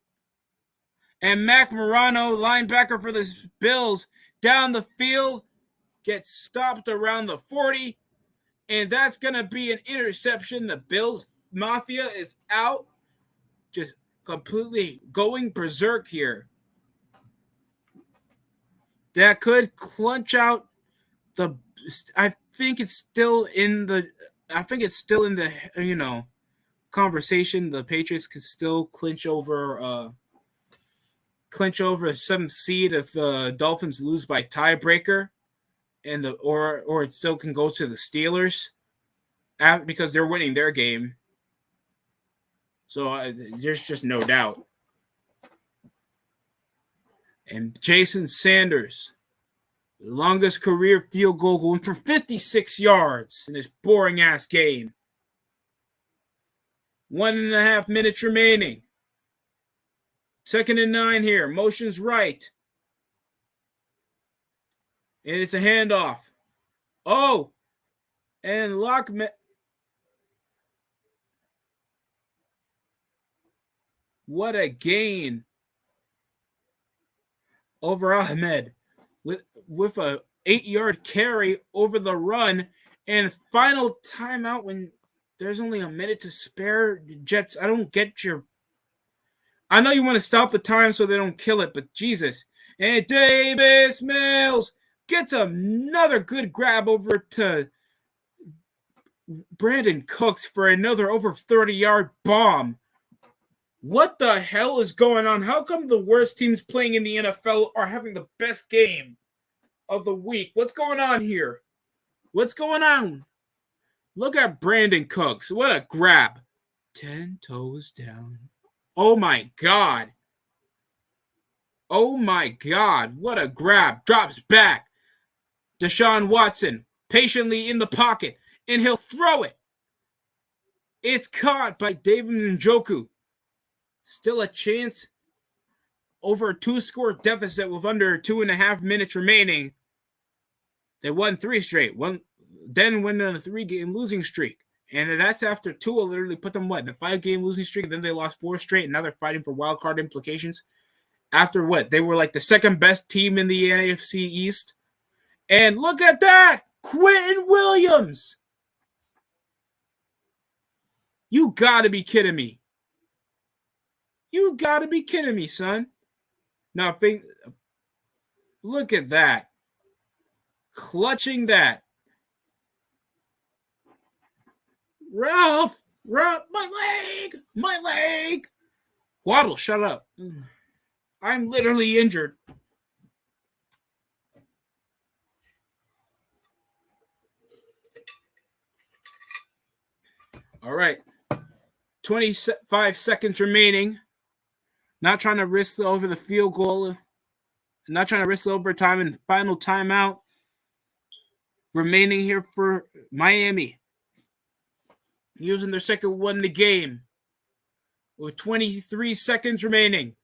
And Mac Morano, linebacker for the Bills, down the field, gets stopped around the 40. And that's going to be an interception. The Bills Mafia is out. Just completely going berserk here. That could clinch out the. I think it's still in the conversation. The Patriots could still clinch over a 7th seed if the Dolphins lose by tiebreaker, and or it still can go to the Steelers because they're winning their game. So there's just no doubt. And Jason Sanders, the longest career field goal, going for 56 yards in this boring-ass game. 1.5 minutes remaining. 2nd and 9 here. Motion's right. And it's a handoff. Oh! And Lockman. What a gain over Ahmed with a 8-yard carry over the run, and final timeout when there's only a minute to spare. Jets, I don't get your. I know you want to stop the time so they don't kill it, but Jesus. And Davis Mills gets another good grab over to Brandon Cooks for another over 30-yard bomb. What the hell is going on? How come the worst teams playing in the NFL are having the best game of the week? What's going on here? What's going on? Look at Brandon Cooks. What a grab. 10 toes down. Oh, my God. Oh, my God. What a grab. Drops back. Deshaun Watson patiently in the pocket, and he'll throw it. It's caught by David Njoku. Still a chance over a 2-score deficit with under 2.5 minutes remaining. They won 3 straight. Then went on a 3-game losing streak. And that's after Tua literally put them, in a 5-game losing streak. And then they lost 4 straight. And now they're fighting for wild card implications. After what? They were like the second best team in the NFC East. And look at that! Quentin Williams! You gotta be kidding me. You gotta be kidding me, son. Now, look at that. Clutching that. Ralph, my leg. Waddle, shut up. I'm literally injured. All right. 25 seconds remaining. Not trying to risk over the field goal. Not trying to risk overtime and final timeout. Remaining here for Miami. Using their second one in the game. With 23 seconds remaining.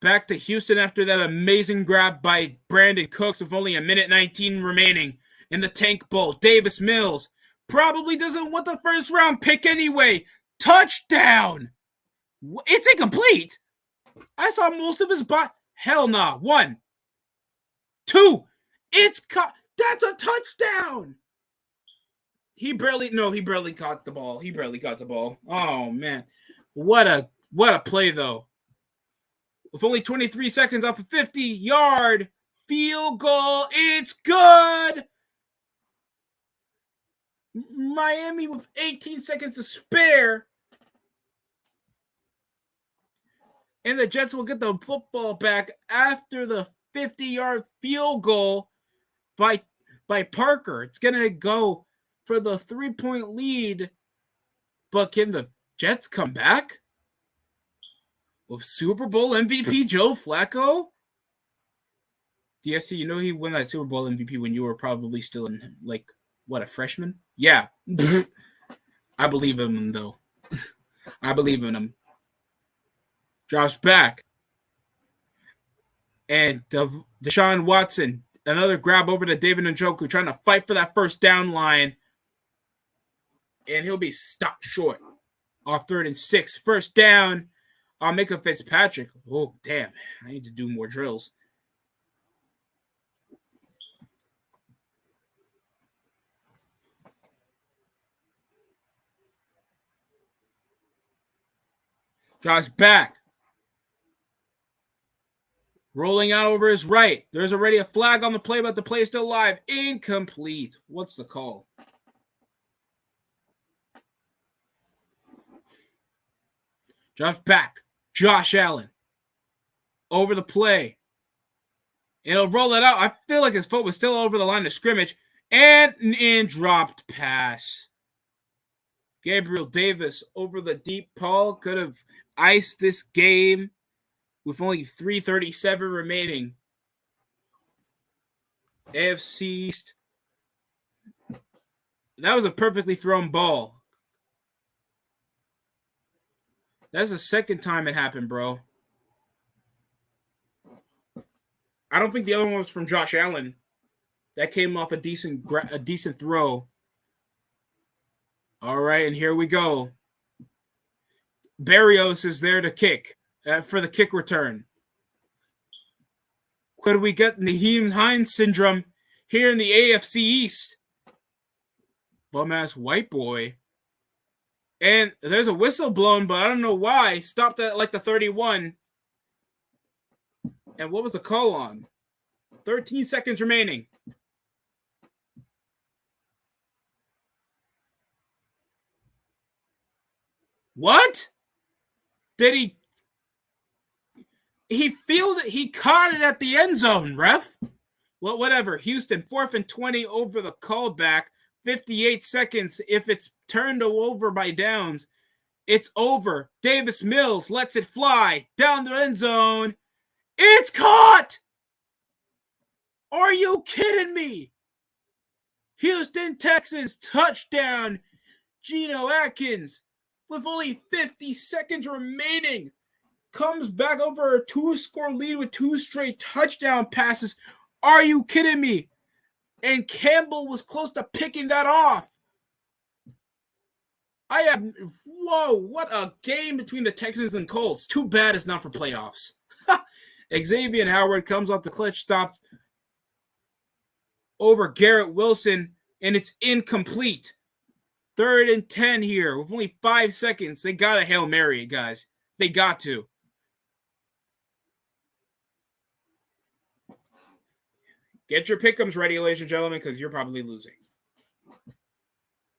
Back to Houston after that amazing grab by Brandon Cooks with only 1:19 remaining in the Tank Bowl. Davis Mills probably doesn't want the first round pick anyway. Touchdown! It's incomplete. I saw most of his bot. Hell nah. 1, 2. It's caught. That's a touchdown. He barely caught the ball. Oh man. What a play though. With only 23 seconds off a 50-yard field goal, it's good. Miami with 18 seconds to spare. And the Jets will get the football back after the 50-yard field goal by Parker. It's going to go for the 3-point lead. But can the Jets come back? With Super Bowl MVP Joe Flacco? DST, you know he won that Super Bowl MVP when you were probably still in, a freshman? Yeah. I believe in him, though. I believe in him. Drops back. And Deshaun Watson, another grab over to David Njoku, trying to fight for that first down line. And he'll be stopped short off 3rd and 6. First down. I'll make a Fitzpatrick. Oh, damn. I need to do more drills. Drops back. Rolling out over his right. There's already a flag on the play, but the play is still live. Incomplete. What's the call? Drops back. Josh Allen. Over the play. It'll roll it out. I feel like his foot was still over the line of scrimmage. And an dropped pass. Gabriel Davis over the deep ball. Could have iced this game with only 3:37 remaining. AFC East. That was a perfectly thrown ball. That's the second time it happened, bro. I don't think the other one was from Josh Allen. That came off a decent throw. All right, and here we go. Berrios is there to kick for the kick return. Could we get Nyheim Hines syndrome here in the AFC East? Bum-ass white boy. And there's a whistle blown, but I don't know why. Stopped at the 31. And what was the call on? 13 seconds remaining. What? Did he fielded it? He caught it at the end zone, ref. Well, whatever. Houston, 4th and 20 over the callback. 58 seconds. If it's turned over by downs, it's over. Davis Mills lets it fly down the end zone. It's caught! Are you kidding me? Houston Texans touchdown. Geno Atkins with only 50 seconds remaining. comes back over a 2-score lead with 2 straight touchdown passes. Are you kidding me? And Campbell was close to picking that off. Whoa, what a game between the Texans and Colts. Too bad it's not for playoffs. Xavier Howard comes off the clutch stop over Garrett Wilson, and it's incomplete. 3rd and 10 here with only 5 seconds. They got to Hail Mary it, guys. They got to. Get your pick'ems ready, ladies and gentlemen, because you're probably losing.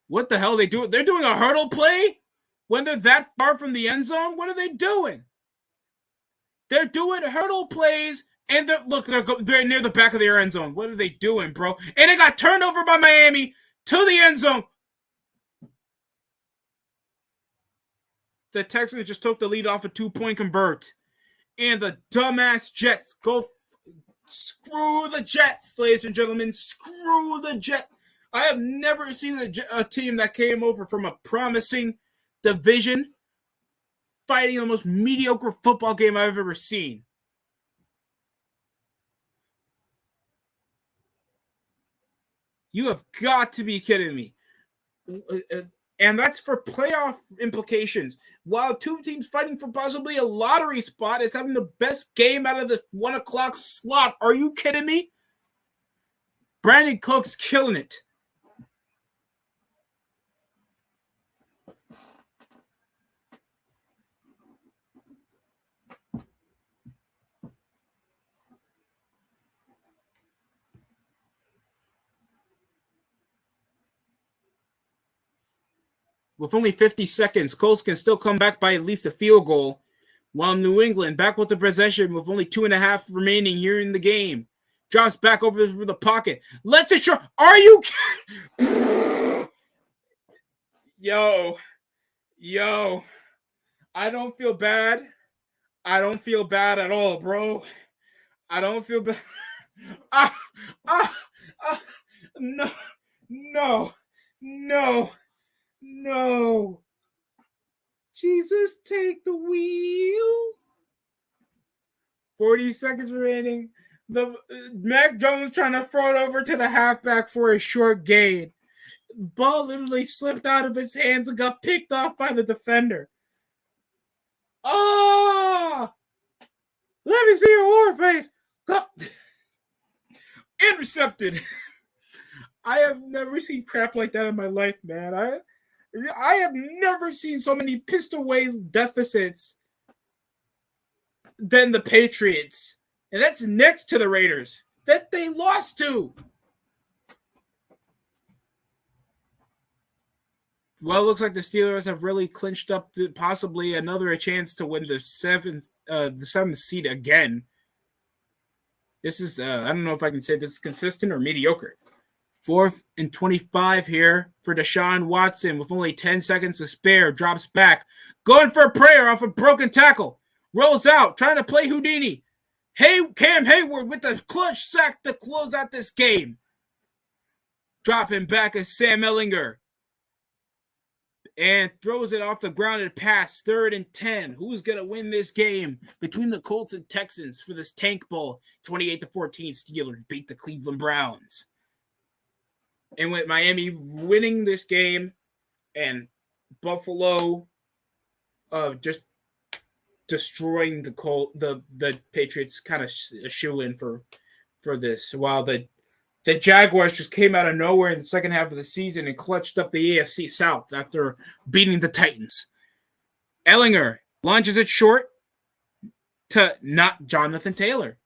What the hell are they doing? They're doing a hurdle play when they're that far from the end zone? What are they doing? They're doing hurdle plays, and they're near the back of their end zone. What are they doing, bro? And it got turned over by Miami to the end zone. The Texans just took the lead off a 2-point convert. And the dumbass Jets go. Screw the Jets, ladies and gentlemen. Screw the Jets. I have never seen a team that came over from a promising division fighting the most mediocre football game I've ever seen. You have got to be kidding me. And that's for playoff implications. While 2 teams fighting for possibly a lottery spot is having the best game out of the 1 o'clock slot. Are you kidding me? Brandon Cook's killing it. With only 50 seconds, Colts can still come back by at least a field goal, while New England, back with the possession with only 2.5 remaining here in the game, drops back over the pocket. Let's it short. Are you Yo. I don't feel bad. I don't feel bad at all, bro. I don't feel bad. No. Jesus, take the wheel. 40 seconds remaining. The Mac Jones trying to throw it over to the halfback for a short gain. Ball literally slipped out of his hands and got picked off by the defender. Oh! Let me see your war face. Go. Intercepted. I have never seen crap like that in my life, man. I have never seen so many pissed away deficits than the Patriots. And that's next to the Raiders that they lost to. Well, it looks like the Steelers have really clinched up possibly another chance to win the seventh seed again. This is, I don't know if I can say this is consistent or mediocre. 4th and 25 here for Deshaun Watson with only 10 seconds to spare. Drops back. Going for a prayer off a broken tackle. Rolls out. Trying to play Houdini. Hey, Cam Hayward with the clutch sack to close out this game. Dropping back is Sam Ehlinger. And throws it off the ground and pass. 3rd and 10. Who's going to win this game between the Colts and Texans for this tank bowl? 28-14, Steelers beat the Cleveland Browns. And with Miami winning this game and Buffalo just destroying the Patriots, kind of a shoe-in for this, while the Jaguars just came out of nowhere in the second half of the season and clutched up the AFC South after beating the Titans. Ehlinger launches it short to not Jonathan Taylor.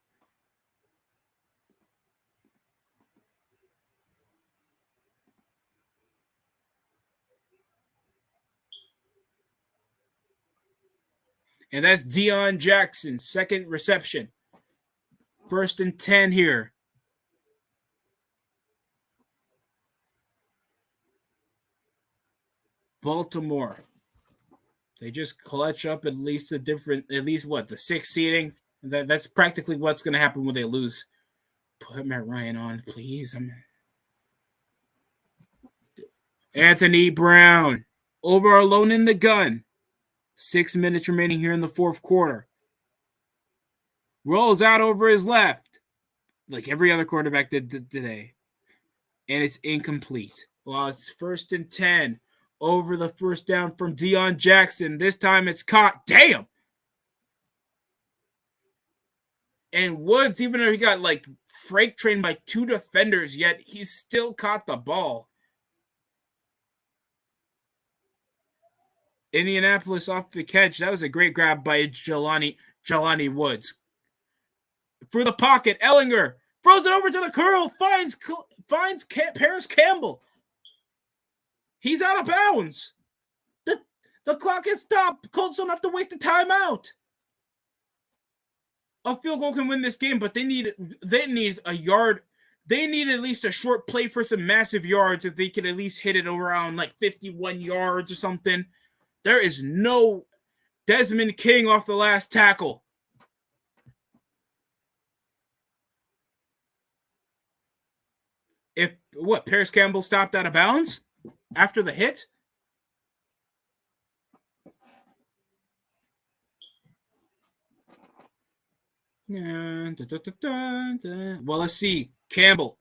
And that's Deion Jackson's second reception. 1st and 10 here. Baltimore. They just clutch up at least the 6th seeding. That's practically what's going to happen when they lose. Put Matt Ryan on, please. Anthony Brown over alone in the gun. 6 minutes remaining here in the 4th quarter. rolls out over his left, like every other quarterback did today, and it's incomplete. Well, it's 1st and 10 over the first down from Deion Jackson. This time it's caught. Damn! And Woods, even though he got like freight trained by 2 defenders, yet he still caught the ball. Indianapolis off the catch. That was a great grab by Jelani Woods. Through the pocket, Ellinger throws it over to the curl, finds Paris Campbell. He's out of bounds. The clock has stopped. Colts don't have to waste a timeout. A field goal can win this game, but they need a yard. They need at least a short play for some massive yards if they could at least hit it around like 51 yards or something. There is no Desmond King off the last tackle. If Paris Campbell stopped out of bounds after the hit? Well, let's see. Campbell,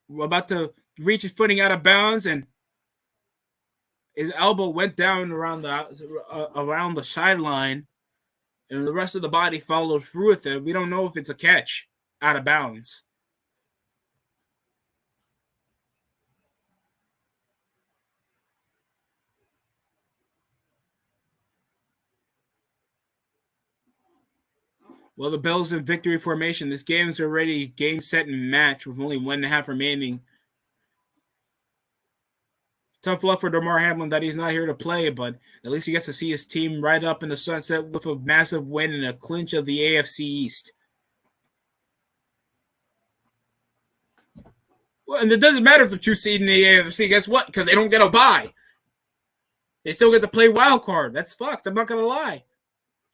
we're about to reach his footing out of bounds, and his elbow went down around the sideline, and the rest of the body followed through with it. We don't know if it's a catch out of bounds. Well, the Bills in victory formation. This game is already game, set, and match with only 1.5 remaining. Tough luck for Damar Hamlin that he's not here to play, but at least he gets to see his team right up in the sunset with a massive win and a clinch of the AFC East. Well, and it doesn't matter if the 2 seed in the AFC. Guess what? Because they don't get a bye. They still get to play wild card. That's fucked. I'm not going to lie.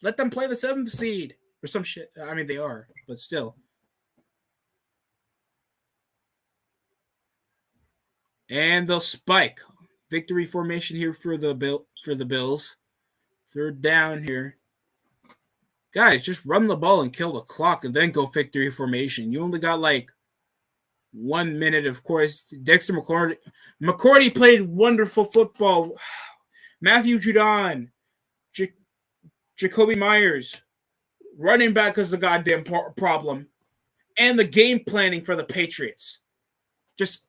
Let them play the 7th seed or some shit. I mean, they are, but still. And they'll spike. Victory formation here for the Bills. 3rd down here. Guys, just run the ball and kill the clock and then go victory formation. You only got like 1 minute, of course. Dexter McCourty played wonderful football. Matthew Judon, Jacoby Myers, running back is the goddamn problem. And the game planning for the Patriots. Just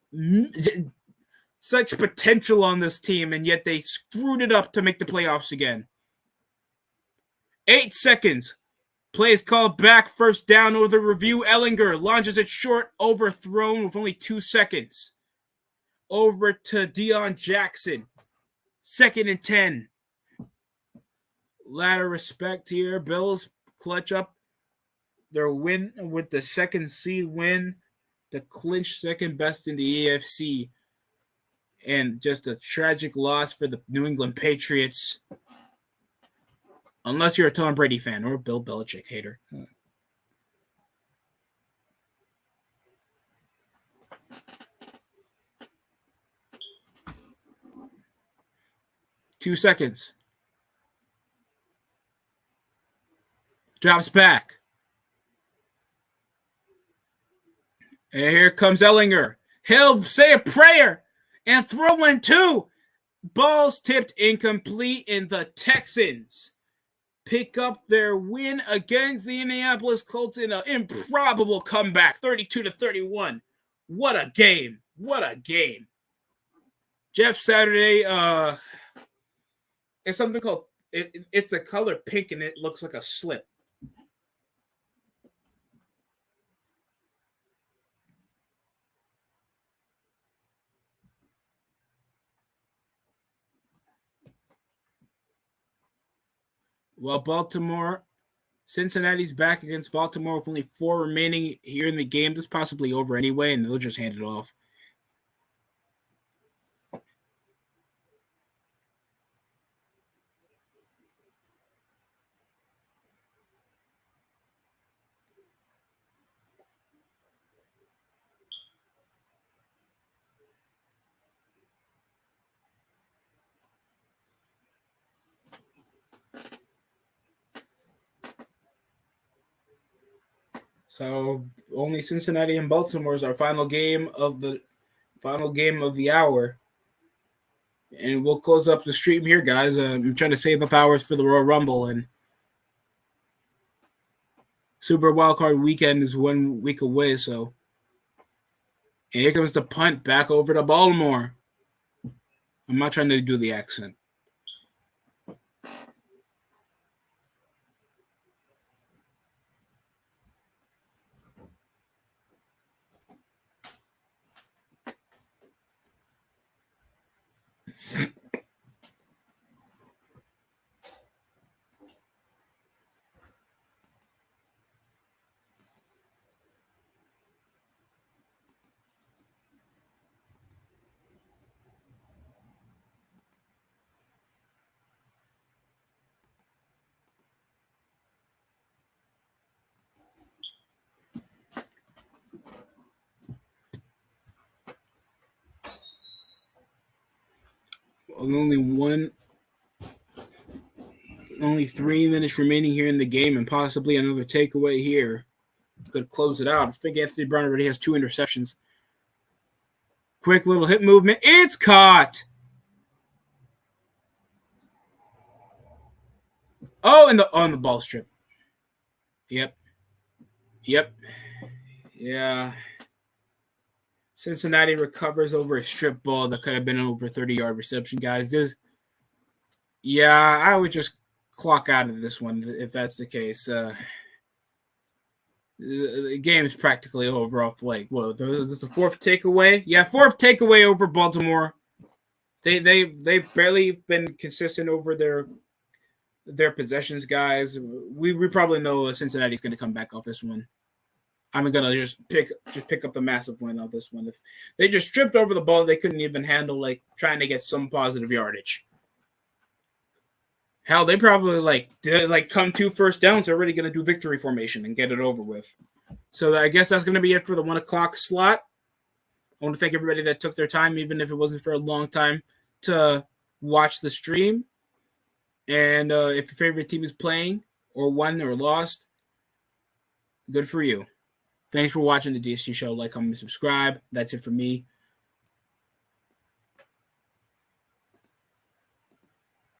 such potential on this team, and yet they screwed it up to make the playoffs again. 8 seconds. Play is called back. 1st down over the review. Ellinger launches it short, overthrown with only 2 seconds. Over to Deion Jackson. 2nd and 10. Ladder respect here. Bills clutch up their win with the 2nd seed win to clinch 2nd best in the AFC. And just a tragic loss for the New England Patriots. Unless you're a Tom Brady fan or a Bill Belichick hater. 2 seconds. Drops back. And here comes Ellinger. He'll say a prayer and throw one too. Ball's tipped incomplete, and the Texans pick up their win against the Indianapolis Colts in an improbable comeback, 32-31. What a game. What a game. Jeff Saturday, it's something called, it's the color pink, and it looks like a slip. Well, Cincinnati's back against Baltimore with only 4 remaining here in the game. This is possibly over anyway, and they'll just hand it off. So only Cincinnati and Baltimore is our final game of the hour. And we'll close up the stream here, guys. I'm trying to save up hours for the Royal Rumble, and Super Wildcard Weekend is 1 week away. So, and here comes the punt back over to Baltimore. I'm not trying to do the accent. Only 3 minutes remaining here in the game, and possibly another takeaway here could close it out. I think Anthony Brown already has 2 interceptions. Quick little hip movement. It's caught. Oh, and on the ball strip. Yep. Yeah. Cincinnati recovers over a strip ball that could have been an over 30-yard reception, guys. I would just clock out of this one if that's the case. The game is practically over off like, well, this is the 4th takeaway. Yeah, 4th takeaway over Baltimore. They've barely been consistent over their possessions, guys. We probably know Cincinnati's going to come back off this one. I'm gonna just pick up the massive win on this one. If they just tripped over the ball, they couldn't even handle like trying to get some positive yardage. Hell, they probably come 2 first downs. They're already gonna do victory formation and get it over with. So I guess that's gonna be it for the 1 o'clock slot. I want to thank everybody that took their time, even if it wasn't for a long time, to watch the stream. And if your favorite team is playing or won or lost, good for you. Thanks for watching the DST show. Like, comment, subscribe. That's it for me.